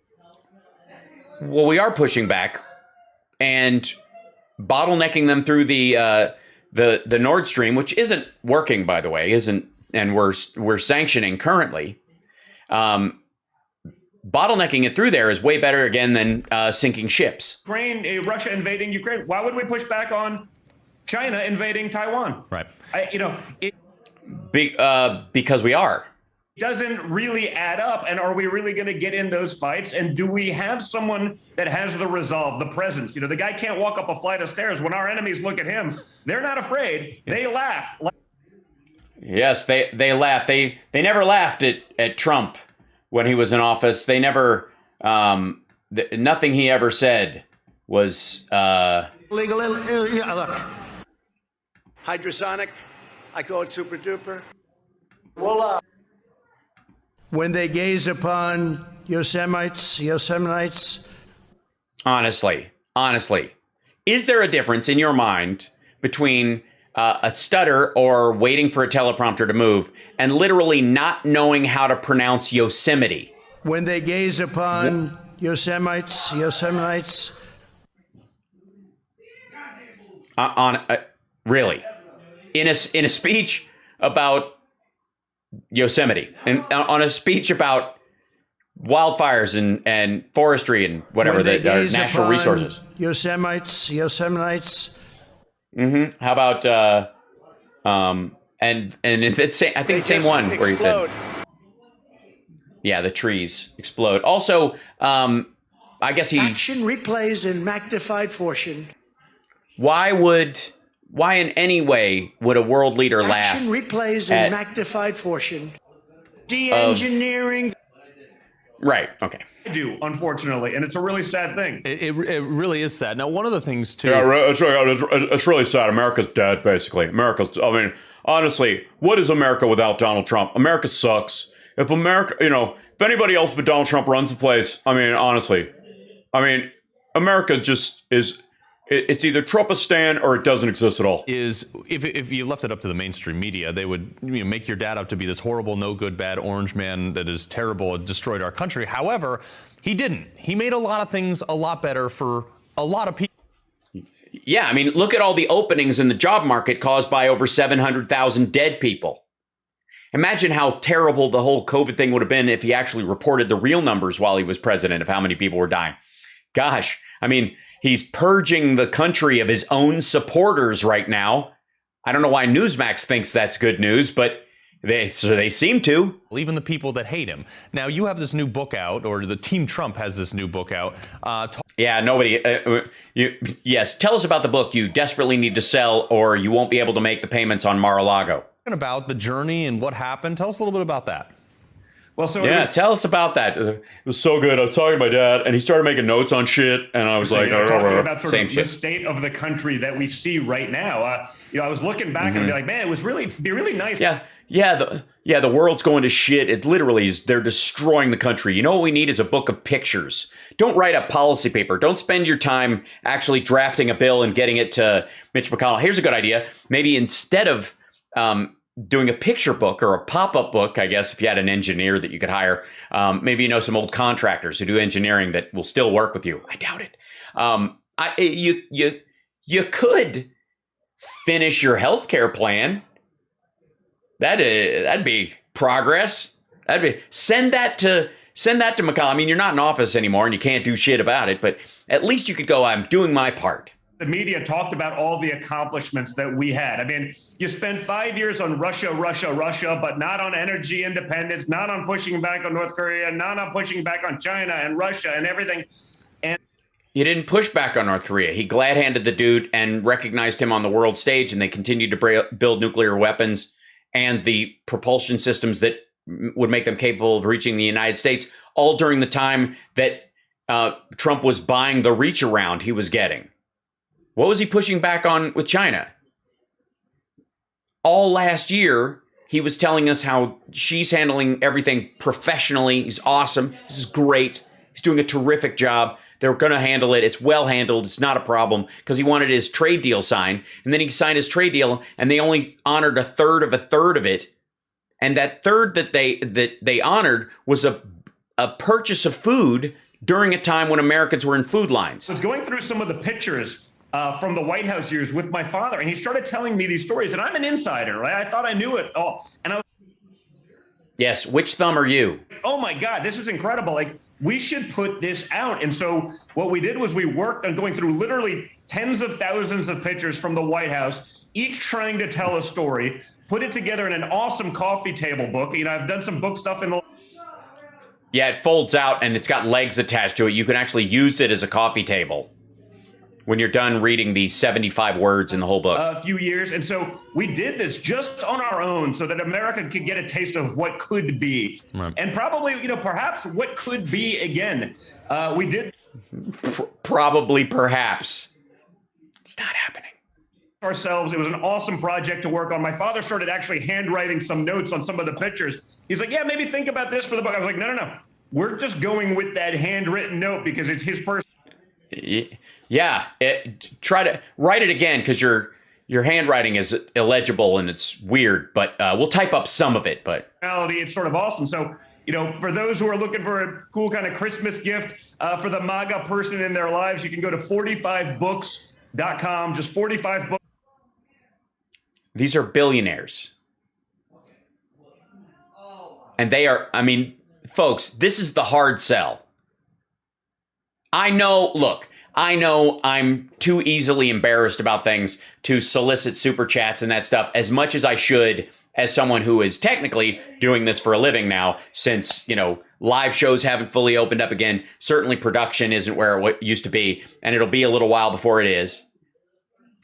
Well, we are pushing back and bottlenecking them through the Nord Stream, which isn't working, by the way, and we're sanctioning currently. Bottlenecking it through there is way better, again, than sinking ships. Russia invading Ukraine. Why would we push back on China invading Taiwan? Right. Because we are. It doesn't really add up. And are we really going to get in those fights? And do we have someone that has the resolve, the presence? The guy can't walk up a flight of stairs. When our enemies look at him, they're not afraid. They laugh. Yes, they laugh. They never laughed at Trump when he was in office. They never nothing he ever said was Legal. Yeah, look. Hydrosonic. I call it super duper. Voila. When they gaze upon Yosemite. Honestly, is there a difference in your mind between a stutter or waiting for a teleprompter to move and literally not knowing how to pronounce Yosemite? When they gaze upon Yosemite. Really, in a speech about Yosemite, and on a speech about wildfires and forestry and whatever the natural resources. Yosemite. Mm-hmm. How about and it's I think the same one where he said, yeah, the trees explode. Also, I guess action replays in magnified fortune. Why in any way would a world leader laugh? Action replays in magnified fortune. De-engineering. Right. Okay. I do, unfortunately, and it's a really sad thing. It really is sad. Now, one of the things too. Yeah, it's really sad. America's dead, basically. I mean, honestly, what is America without Donald Trump? America sucks. If if anybody else but Donald Trump runs the place, I mean, honestly, America just is. It's either Trumpistan or it doesn't exist at all. If you left it up to the mainstream media, they would make your dad out to be this horrible, no good, bad orange man that is terrible and destroyed our country. However, he didn't. He made a lot of things a lot better for a lot of people. Yeah, I mean, look at all the openings in the job market caused by over 700,000 dead people. Imagine how terrible the whole COVID thing would have been if he actually reported the real numbers while he was president of how many people were dying. Gosh, I mean, he's purging the country of his own supporters right now. I don't know why Newsmax thinks that's good news, but they seem to. Even the people that hate him. Now, you have this new book out, or the Team Trump has this new book out. Yeah, nobody. Yes, tell us about the book you desperately need to sell, or you won't be able to make the payments on Mar-a-Lago. About the journey and what happened. Tell us a little bit about that. Well, tell us about that. It was so good. I was talking to my dad, and he started making notes on shit, and I was like, talking about sort of the state of the country that we see right now. I was looking back and be like, man, it was be really nice. The world's going to shit. It literally is. They're destroying the country. You know what we need is a book of pictures. Don't write a policy paper. Don't spend your time actually drafting a bill and getting it to Mitch McConnell. Here's a good idea. Maybe instead of doing a picture book or a pop-up book, I guess, if you had an engineer that you could hire, maybe some old contractors who do engineering that will still work with you. I doubt it. You could finish your healthcare plan. That'd be progress. Send that to McConnell. I mean, you're not in office anymore and you can't do shit about it, but at least you could go, I'm doing my part. The media talked about all the accomplishments that we had. I mean, you spent 5 years on Russia, but not on energy independence, not on pushing back on North Korea, not on pushing back on China and Russia and everything. And you didn't push back on North Korea. He glad-handed the dude and recognized him on the world stage, and they continued to build nuclear weapons and the propulsion systems that would make them capable of reaching the United States, all during the time that Trump was buying the reach around he was getting. What was he pushing back on with China? All last year, he was telling us how Xi's handling everything professionally. He's awesome. This is great. He's doing a terrific job. They're going to handle it. It's well handled. It's not a problem, because he wanted his trade deal signed. And then he signed his trade deal, and they only honored a third of it. And that third that they honored was a purchase of food during a time when Americans were in food lines. I was going through some of the pictures from the White House years with my father, and he started telling me these stories, and I'm an insider, right? I thought I knew it all. And yes, which thumb are you? Oh my God, this is incredible. Like, we should put this out. And so what we did was we worked on going through literally tens of thousands of pictures from the White House, each trying to tell a story, put it together in an awesome coffee table book. I've done some book stuff in the... Yeah, it folds out and it's got legs attached to it. You can actually use it as a coffee table. when you're done reading the 75 words in the whole book. A few years. And so we did this just on our own so that America could get a taste of what could be. Right. And probably, perhaps what could be again. We did. Probably, perhaps. It's not happening. Ourselves. It was an awesome project to work on. My father started actually handwriting some notes on some of the pictures. He's like, yeah, maybe think about this for the book. I was like, no. We're just going with that handwritten note because it's his person. Yeah, try to write it again because your handwriting is illegible and it's weird. But we'll type up some of it. But it's sort of awesome. So for those who are looking for a cool kind of Christmas gift for the MAGA person in their lives, you can go to 45books.com. Just 45 books. These are billionaires, and they are. I mean, folks, this is the hard sell. I know. Look. I know I'm too easily embarrassed about things to solicit super chats and that stuff as much as I should as someone who is technically doing this for a living now, since, live shows haven't fully opened up again. Certainly production isn't where it used to be, and it'll be a little while before it is.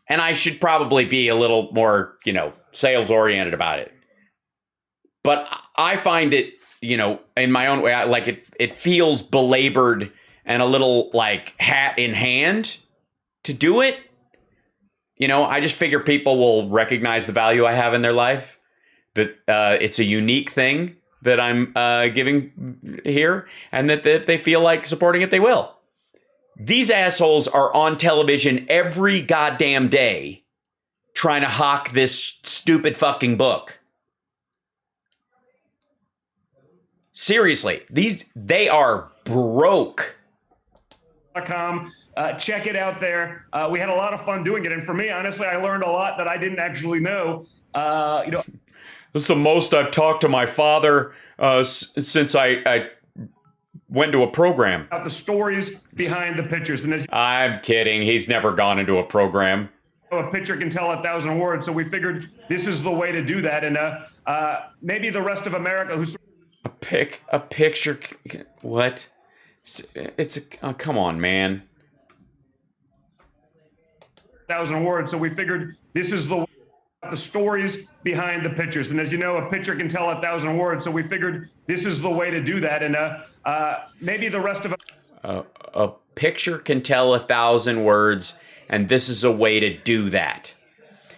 And I should probably be a little more, sales oriented about it. But I find it, in my own way, it feels belabored and a little like hat in hand to do it. I just figure people will recognize the value I have in their life, that it's a unique thing that I'm giving here, and that if they feel like supporting it, they will. These assholes are on television every goddamn day trying to hawk this stupid fucking book. Seriously, they are broke. Check it out there. We had a lot of fun doing it. And for me, honestly, I learned a lot that I didn't actually know. This is the most I've talked to my father since I went to a program. About the stories behind the pictures. And I'm kidding. He's never gone into a program. A picture can tell 1,000 words. So we figured this is the way to do that. And maybe the rest of America who's... A picture... What? Come on, man. 1,000 words. So we figured this is the stories behind the pictures. And as you know, a picture can tell 1,000 words. So we figured this is the way to do that. And maybe the rest of a picture can tell 1,000 words, and this is a way to do that.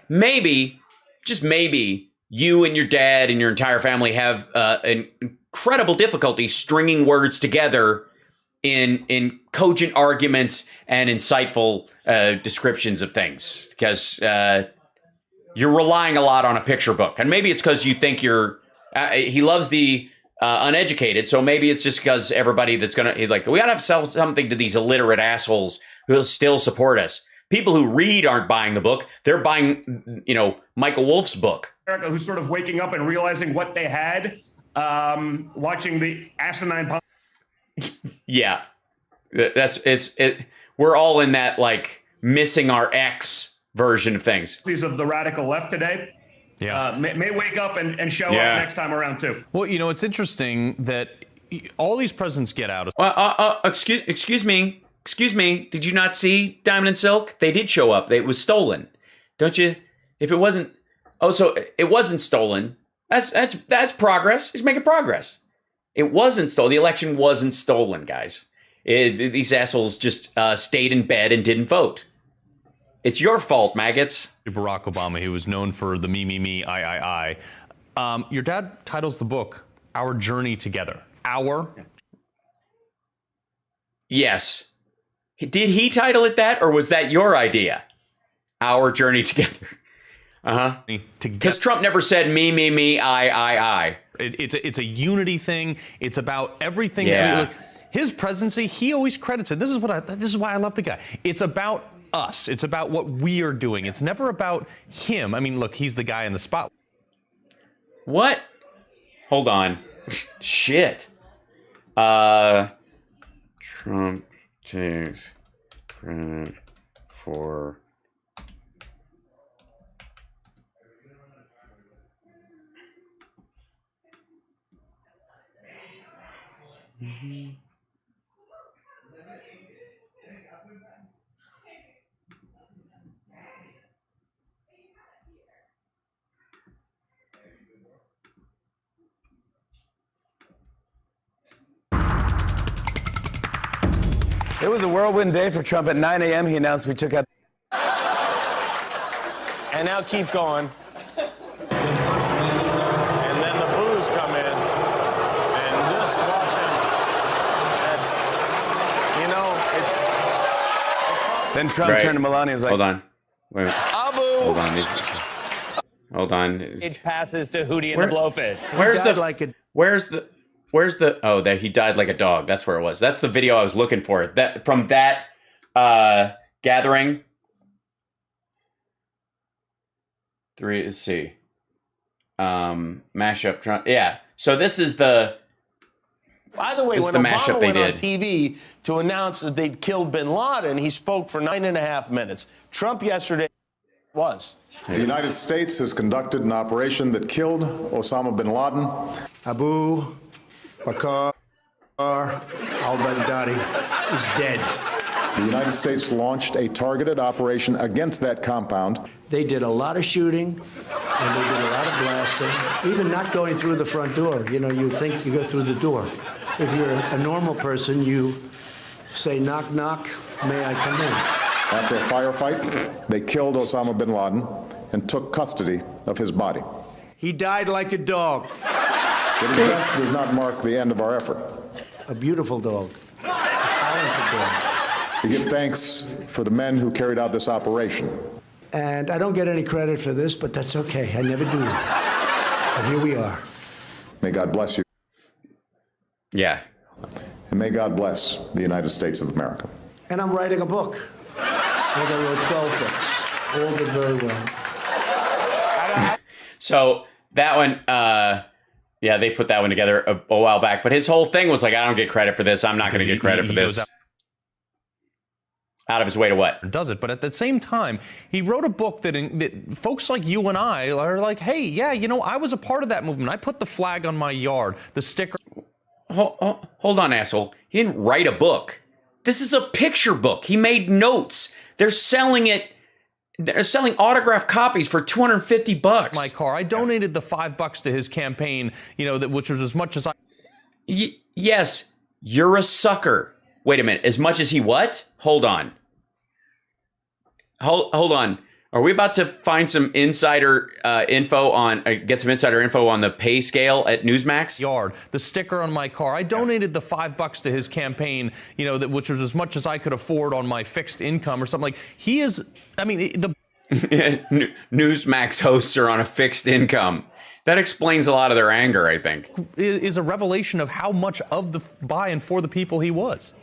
Maybe, just maybe, you and your dad and your entire family have an incredible difficulty stringing words together in cogent arguments and insightful descriptions of things, because you're relying a lot on a picture book. And maybe it's because you think he loves the uneducated, so maybe it's just because everybody he's like, we gotta sell something to these illiterate assholes who'll still support us. People who read aren't buying the book. They're buying, Michael Wolff's book. America, who's sort of waking up and realizing what they had, watching the asinine... Yeah, we're all in that, like, missing our ex version of things. These of the radical left today, may wake up and show up next time around too. Well, it's interesting that all these presidents get out of. Excuse me. Did you not see Diamond and Silk? They did show up. It was stolen, don't you? If it wasn't, so it wasn't stolen. That's progress. He's making progress. It wasn't stolen. The election wasn't stolen, guys. These assholes just stayed in bed and didn't vote. It's your fault, maggots. Barack Obama, he was known for the me, I. Your dad titles the book Our Journey Together. Yes. Did he title it that, or was that your idea? Our Journey Together. Because Trump never said me, I. It's a unity thing. It's about everything. Yeah. His presidency, he always credits it. This is why I love the guy. It's about us. It's about what we are doing. It's never about him. I mean, look, he's the guy in the spotlight. What? Hold on. Shit. Trump takes credit for... It was a whirlwind day for Trump. At 9 a.m., he announced we took out. And now keep going. And then the boos come in. And just watch him. That's, you know, it's. Then Trump turned to Melania and was like, hold on. Wait a minute. Abu! Hold on. Hold on. It passes to Hootie and the Blowfish. Where's the oh, that he died like a dog. That's where it was. That's the video I was looking for. That from that gathering. Let's see. Mashup Trump. Yeah. So this is the. By the way, when Obama went on TV to announce that they'd killed bin Laden, he spoke for 9.5 minutes. Trump yesterday was. The United States has conducted an operation that killed Osama bin Laden. Abu Bakr al-Baghdadi is dead. The United States launched a targeted operation against that compound. They did a lot of shooting, and they did a lot of blasting, even not going through the front door. You know, you think you go through the door. If you're a normal person, you say, knock, knock, may I come in? After a firefight, they killed Osama bin Laden and took custody of his body. He died like a dog. But his death does not mark the end of our effort. A beautiful dog. A talented dog. We give thanks for the men who carried out this operation. And I don't get any credit for this, but that's okay. I never do. But here we are. May God bless you. Yeah. And may God bless the United States of America. And I'm writing a book. I wrote 12 books. All did very well. So that one, yeah, they put that one together a while back. But his whole thing was like, I don't get credit for this. I'm not going to get credit for this. Out of his way to what? Does it? But at the same time, he wrote a book that folks like you and I are like, hey, yeah, you know, I was a part of that movement. I put the flag on my yard, the sticker. Hold on, asshole. He didn't write a book. This is a picture book. He made notes. They're selling it. They're selling autographed copies for $250. My car. I donated the $5 to his campaign, you know, which was as much as I. Yes, you're a sucker. Wait a minute. As much as he what? Hold on. Hold on. Are we about to find some insider info on, get some insider info on the pay scale at Newsmax? Yard, the sticker on my car. I donated the $5 to his campaign, you know, which was as much as I could afford on my fixed income or something. Like, he is, I mean, the Newsmax hosts are on a fixed income. That explains a lot of their anger, I think. Is a revelation of how much of the by and for the people he was.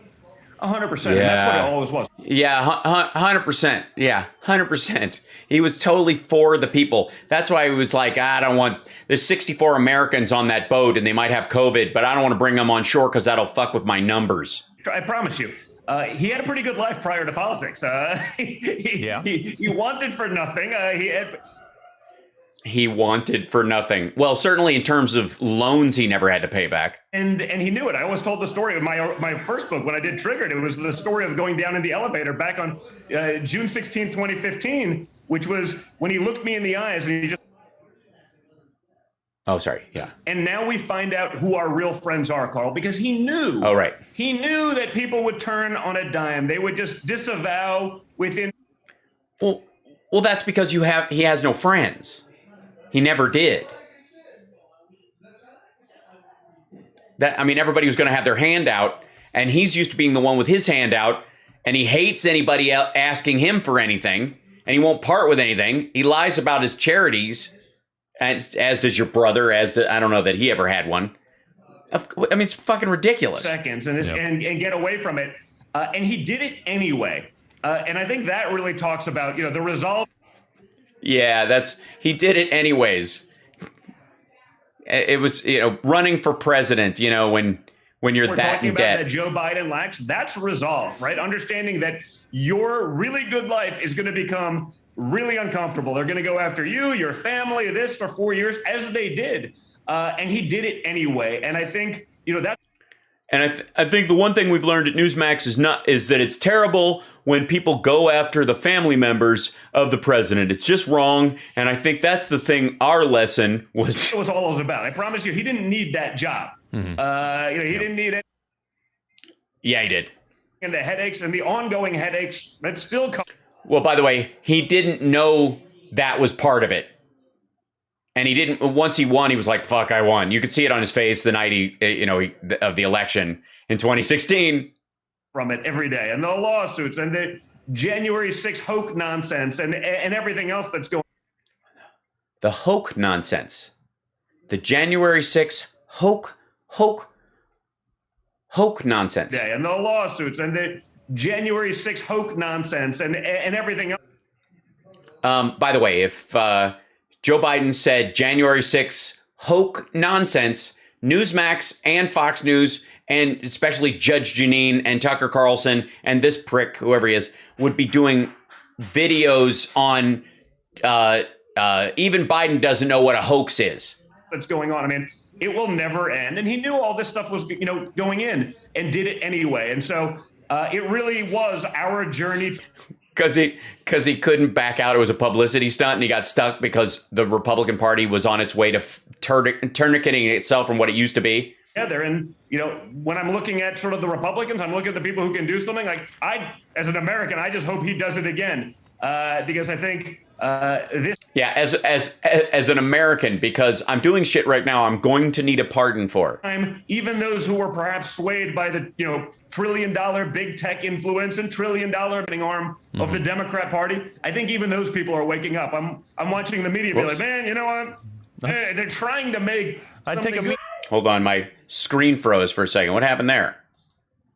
100%. Yeah. And that's what it always was. Yeah, 100%. Yeah, 100%. He was totally for the people. That's why he was like, I don't want, there's 64 Americans on that boat and they might have COVID, but I don't want to bring them on shore because that'll fuck with my numbers. I promise you. He had a pretty good life prior to politics. He wanted for nothing. He wanted for nothing. Well, certainly in terms of loans, he never had to pay back. And he knew it. I always told the story of my first book when I did Triggered. It was the story of going down in the elevator back on June 16, 2015, which was when he looked me in the eyes and he just. Oh, sorry. Yeah. And now we find out who our real friends are, Carl, because he knew. Oh, right. He knew that people would turn on a dime. They would just disavow within. Well, that's because he has no friends. He never did. I mean, everybody was going to have their hand out, and he's used to being the one with his hand out, and he hates anybody else asking him for anything, and he won't part with anything. He lies about his charities, and as does your brother. I don't know that he ever had one. I mean, it's fucking ridiculous. Seconds and get away from it, and he did it anyway. And I think that really talks about the resolve. Yeah, he did it anyways. It was, running for president, when you're that in debt. That Joe Biden lacks, that's resolve, right? Understanding that your really good life is going to become really uncomfortable. They're going to go after you, your family, this for 4 years, as they did. And he did it anyway. And I think, that's. And I think the one thing we've learned at Newsmax is that it's terrible when people go after the family members of the president. It's just wrong. And I think that's the thing our lesson was. It was all it was about. I promise you, he didn't need that job. Mm-hmm. He didn't need it. Yeah, he did. And the headaches and the ongoing headaches that still come. Well, by the way, he didn't know that was part of it. And he didn't, once he won, he was like, fuck, I won. You could see it on his face the night of the election in 2016. From it every day. And the lawsuits and the January 6th hoax nonsense and everything else that's going on. The hoax nonsense. The January 6th hoax nonsense. Yeah, and the lawsuits and the January 6th hoax nonsense and everything else. By the way, if Joe Biden said January 6th hoax nonsense, Newsmax and Fox News, and especially Judge Jeanine and Tucker Carlson and this prick, whoever he is, would be doing videos on even Biden doesn't know what a hoax is. That's going on. I mean, it will never end. And he knew all this stuff was, going in and did it anyway. And so it really was our journey. Because he couldn't back out. It was a publicity stunt, and he got stuck because the Republican Party was on its way to tourniqueting itself from what it used to be. Yeah, they're in, when I'm looking at sort of the Republicans, I'm looking at the people who can do something. Like, as an American, I just hope he does it again. Because I think this. Yeah, as an American, because I'm doing shit right now I'm going to need a pardon for. Even those who were perhaps swayed by the, $1 trillion big tech influence and $1 trillion arm of the Democrat Party, I think even those people are waking up. I'm watching the media be like, man, you know what? They're trying to make. Hold on, my screen froze for a second. What happened there?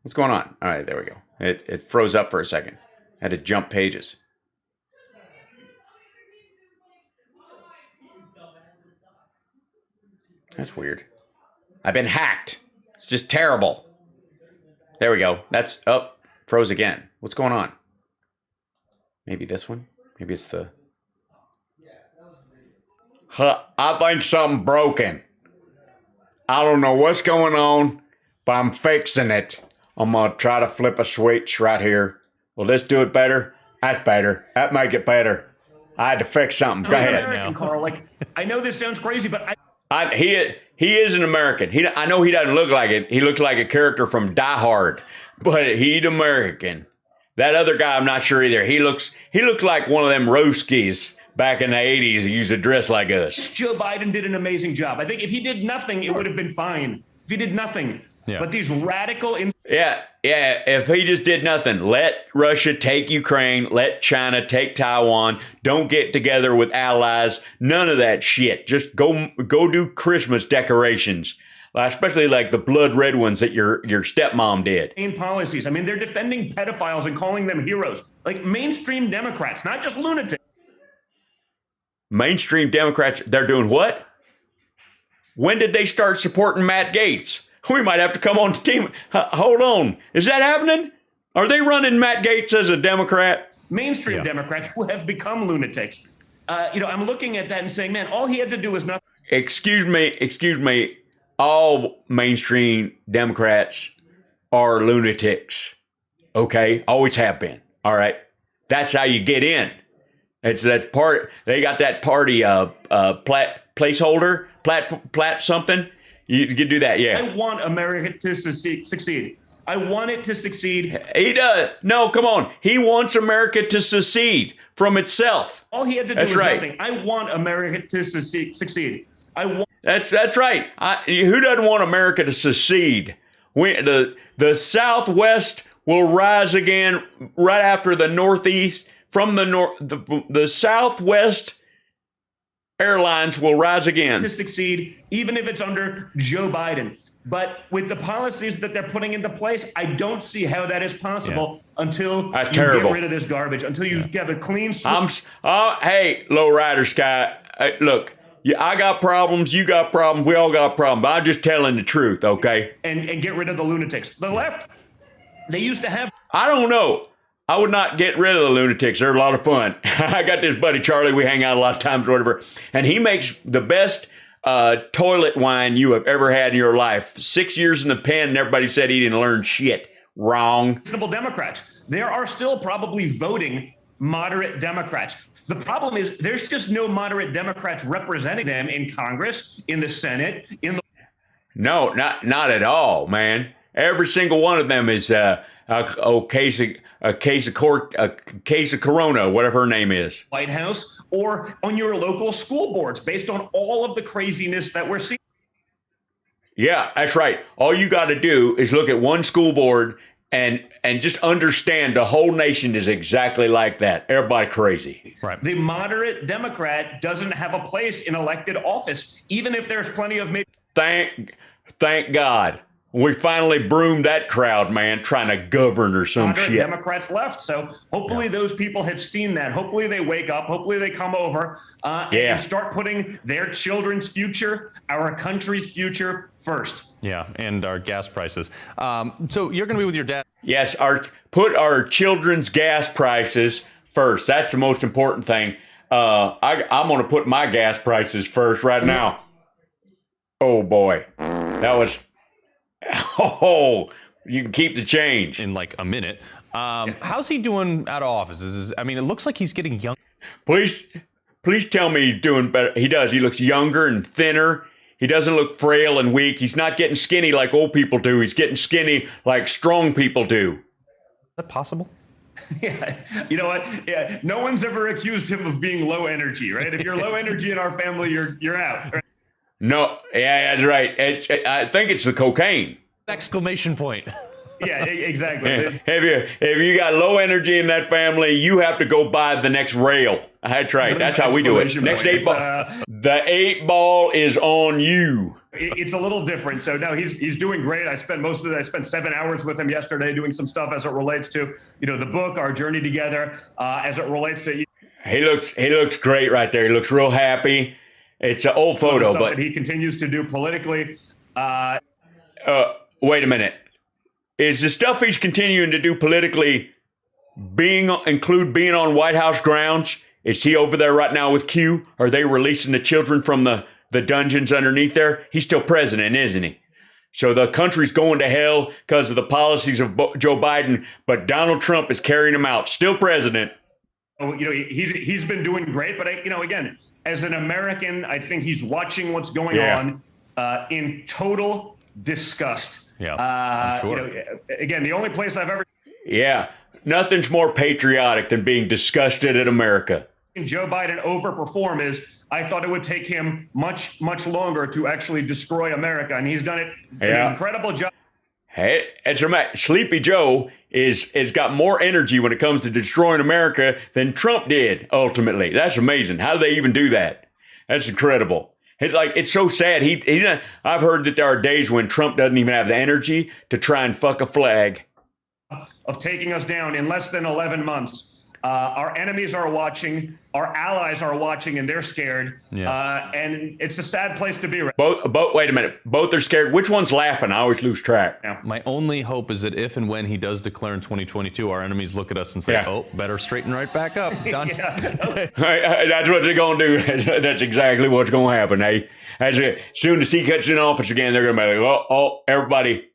What's going on? All right, there we go. It froze up for a second. I had to jump pages. That's weird. I've been hacked. It's just terrible. There we go. That's froze again. What's going on? Maybe this one? Maybe it's the. I think something broken. I don't know what's going on, but I'm fixing it. I'm going to try to flip a switch right here. Will this do it better? That's better. That make it better. I had to fix something. Go ahead. American, Carl. I know this sounds crazy, but he is an American. I know he doesn't look like it. He looks like a character from Die Hard, but he's American. That other guy, I'm not sure either. He looks like one of them Roskies back in the 80s. He used to dress like us. Joe Biden did an amazing job. I think if he did nothing, it would have been fine. If he did nothing. Yeah. But these radical. Yeah. If he just did nothing, let Russia take Ukraine, let China take Taiwan. Don't get together with allies. None of that shit. Just go do Christmas decorations, especially like the blood red ones that your stepmom did. Policies. I mean, they're defending pedophiles and calling them heroes. Like mainstream Democrats, not just lunatics. Mainstream Democrats, they're doing what? When did they start supporting Matt Gaetz? We might have to come on the team. Hold on. Is that happening? Are they running Matt Gaetz as a Democrat? Mainstream Democrats who have become lunatics. I'm looking at that and saying, man, all he had to do was nothing. Excuse me. All mainstream Democrats are lunatics. Okay? Always have been. All right? That's how you get in. That's part. They got that party placeholder, plat something. You can do that, yeah. I want America to succeed. I want it to succeed. He does. No, come on. He wants America to secede from itself. All he had to do was nothing. I want America to succeed. That's right. Who doesn't want America to secede? The Southwest will rise again right after the Northeast. From the north, the Southwest Airlines will rise again. To succeed, even if it's under Joe Biden. But with the policies that they're putting into place, I don't see how that is possible until you get rid of this garbage, until you get a clean slate. Hey, lowrider Sky, look, I got problems, you got problems, we all got problems. I'm just telling the truth, okay? And get rid of the lunatics. The left, they used to have. I don't know. I would not get rid of the lunatics. They're a lot of fun. I got this buddy, Charlie. We hang out a lot of times, whatever. And he makes the best toilet wine you have ever had in your life. 6 years in the pen, and everybody said he didn't learn shit. Wrong. Reasonable Democrats. There are still probably voting moderate Democrats. The problem is there's just no moderate Democrats representing them in Congress, in the Senate, in the. No, not at all, man. Every single one of them is a case of Corona, whatever her name is. White House or on your local school boards based on all of the craziness that we're seeing. Yeah, that's right. All you got to do is look at one school board and just understand the whole nation is exactly like that. Everybody crazy. Right. The moderate Democrat doesn't have a place in elected office, even if there's plenty of maybe. Thank God. We finally broomed that crowd, man, trying to govern or some shit. Democrats left. So hopefully those people have seen that. Hopefully they wake up. Hopefully they come over and start putting their children's future, our country's future first. Yeah, and our gas prices. So you're going to be with your dad. Yes, put our children's gas prices first. That's the most important thing. I'm going to put my gas prices first right now. Oh, boy. That was... Oh, you can keep the change. In like a minute. How's he doing out of office? I mean, it looks like he's getting young. Please tell me he's doing better. He does. He looks younger and thinner. He doesn't look frail and weak. He's not getting skinny like old people do. He's getting skinny like strong people do. Is that possible? Yeah, you know what? Yeah, no one's ever accused him of being low energy, right? If you're low energy in our family, you're out. Right? No, yeah, that's right. I think it's the cocaine. Exclamation point. Yeah, exactly. If you got low energy in that family, you have to go buy the next rail. That's right. That's how we do it. Next 8 ball. The 8 ball is on you. It's a little different. So no, he's doing great. I spent 7 hours with him yesterday doing some stuff as it relates to, the book, our journey together, as it relates to. He looks great right there. He looks real happy. It's an old photo, but that he continues to do politically. Wait a minute. Is the stuff he's continuing to do politically include being on White House grounds? Is he over there right now with Q? Are they releasing the children from the dungeons underneath there? He's still president, isn't he? So the country's going to hell because of the policies of Joe Biden, but Donald Trump is carrying him out. Still president. He's been doing great, but again, as an American, I think he's watching what's going on in total disgust. Yeah, I'm sure. Again, the only place I've ever. Yeah, nothing's more patriotic than being disgusted at America. Joe Biden overperform is I thought it would take him much, much longer to actually destroy America, and he's done it an incredible job. Hey, it's Sleepy Joe is got more energy when it comes to destroying America than Trump did. Ultimately, that's amazing. How do they even do that? That's incredible. It's so sad. I've heard that there are days when Trump doesn't even have the energy to try and fuck a flag. Of taking us down in less than 11 months. Our enemies are watching, our allies are watching, and they're scared. Yeah. And it's a sad place to be. Right? Both. Wait a minute. Both are scared. Which one's laughing? I always lose track. Yeah. My only hope is that if and when he does declare in 2022, our enemies look at us and say, "Oh, better straighten right back up." Done. That's what they're gonna do. That's exactly what's gonna happen. As soon as he gets in office again, they're gonna be like, "Oh, everybody,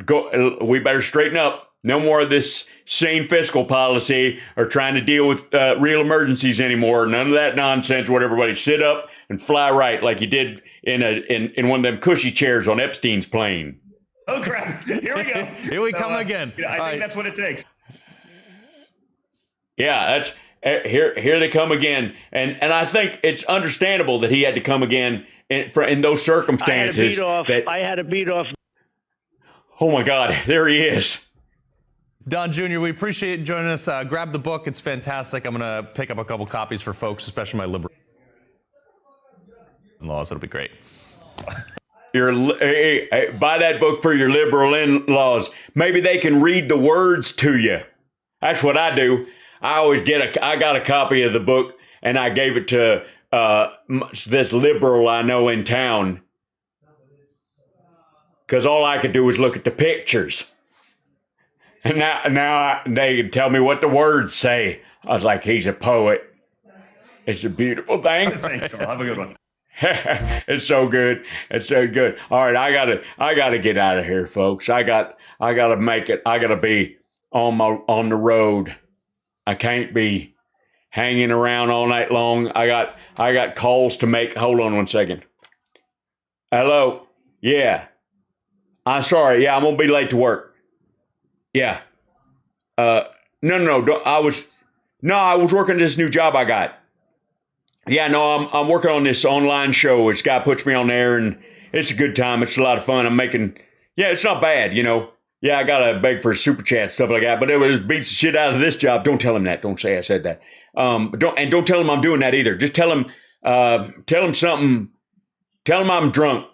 go. We better straighten up." No more of this sane fiscal policy or trying to deal with real emergencies anymore. None of that nonsense. What everybody sit up and fly right like you did in one of them cushy chairs on Epstein's plane. Oh crap! Here we go. Here we come again. I think that's what it takes. Yeah, that's here they come again, and I think it's understandable that he had to come again in those circumstances. I had to beat off. Oh my God! There he is. Don Jr., we appreciate you joining us. Grab the book. It's fantastic. I'm going to pick up a couple copies for folks, especially my liberal in-laws. It'll be great. Buy that book for your liberal in-laws. Maybe they can read the words to you. That's what I do. I got a copy of the book, and I gave it to this liberal I know in town. Because all I could do was look at the pictures. And now they tell me what the words say. I was like, he's a poet. It's a beautiful thing. Thanks, Carl. Have a good one. It's so good. It's so good. All right, I gotta get out of here, folks. I gotta make it. I gotta be on the road. I can't be hanging around all night long. I got calls to make. Hold on one second. Hello. Yeah. I'm sorry. Yeah, I'm gonna be late to work. Yeah. No. I was working this new job I got. Yeah, no, I'm working on this online show. This guy puts me on there, and it's a good time. It's a lot of fun. It's not bad, you know. Yeah, I gotta beg for a super chat, stuff like that. But it beats the shit out of this job. Don't tell him that. Don't say I said that. Don't tell him I'm doing that either. Just tell him something. Tell him I'm drunk.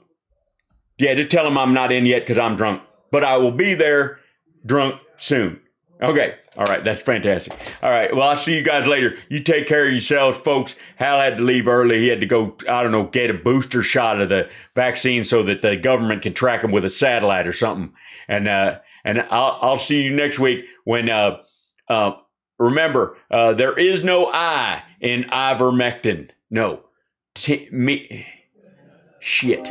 Yeah, just tell him I'm not in yet because I'm drunk. But I will be there drunk soon. Okay. All right. That's fantastic. All right. Well, I'll see you guys later. You take care of yourselves, folks. Hal had to leave early. He had to go, get a booster shot of the vaccine so that the government can track him with a satellite or something. And I'll see you next week when, remember, there is no I in ivermectin. No. Shit.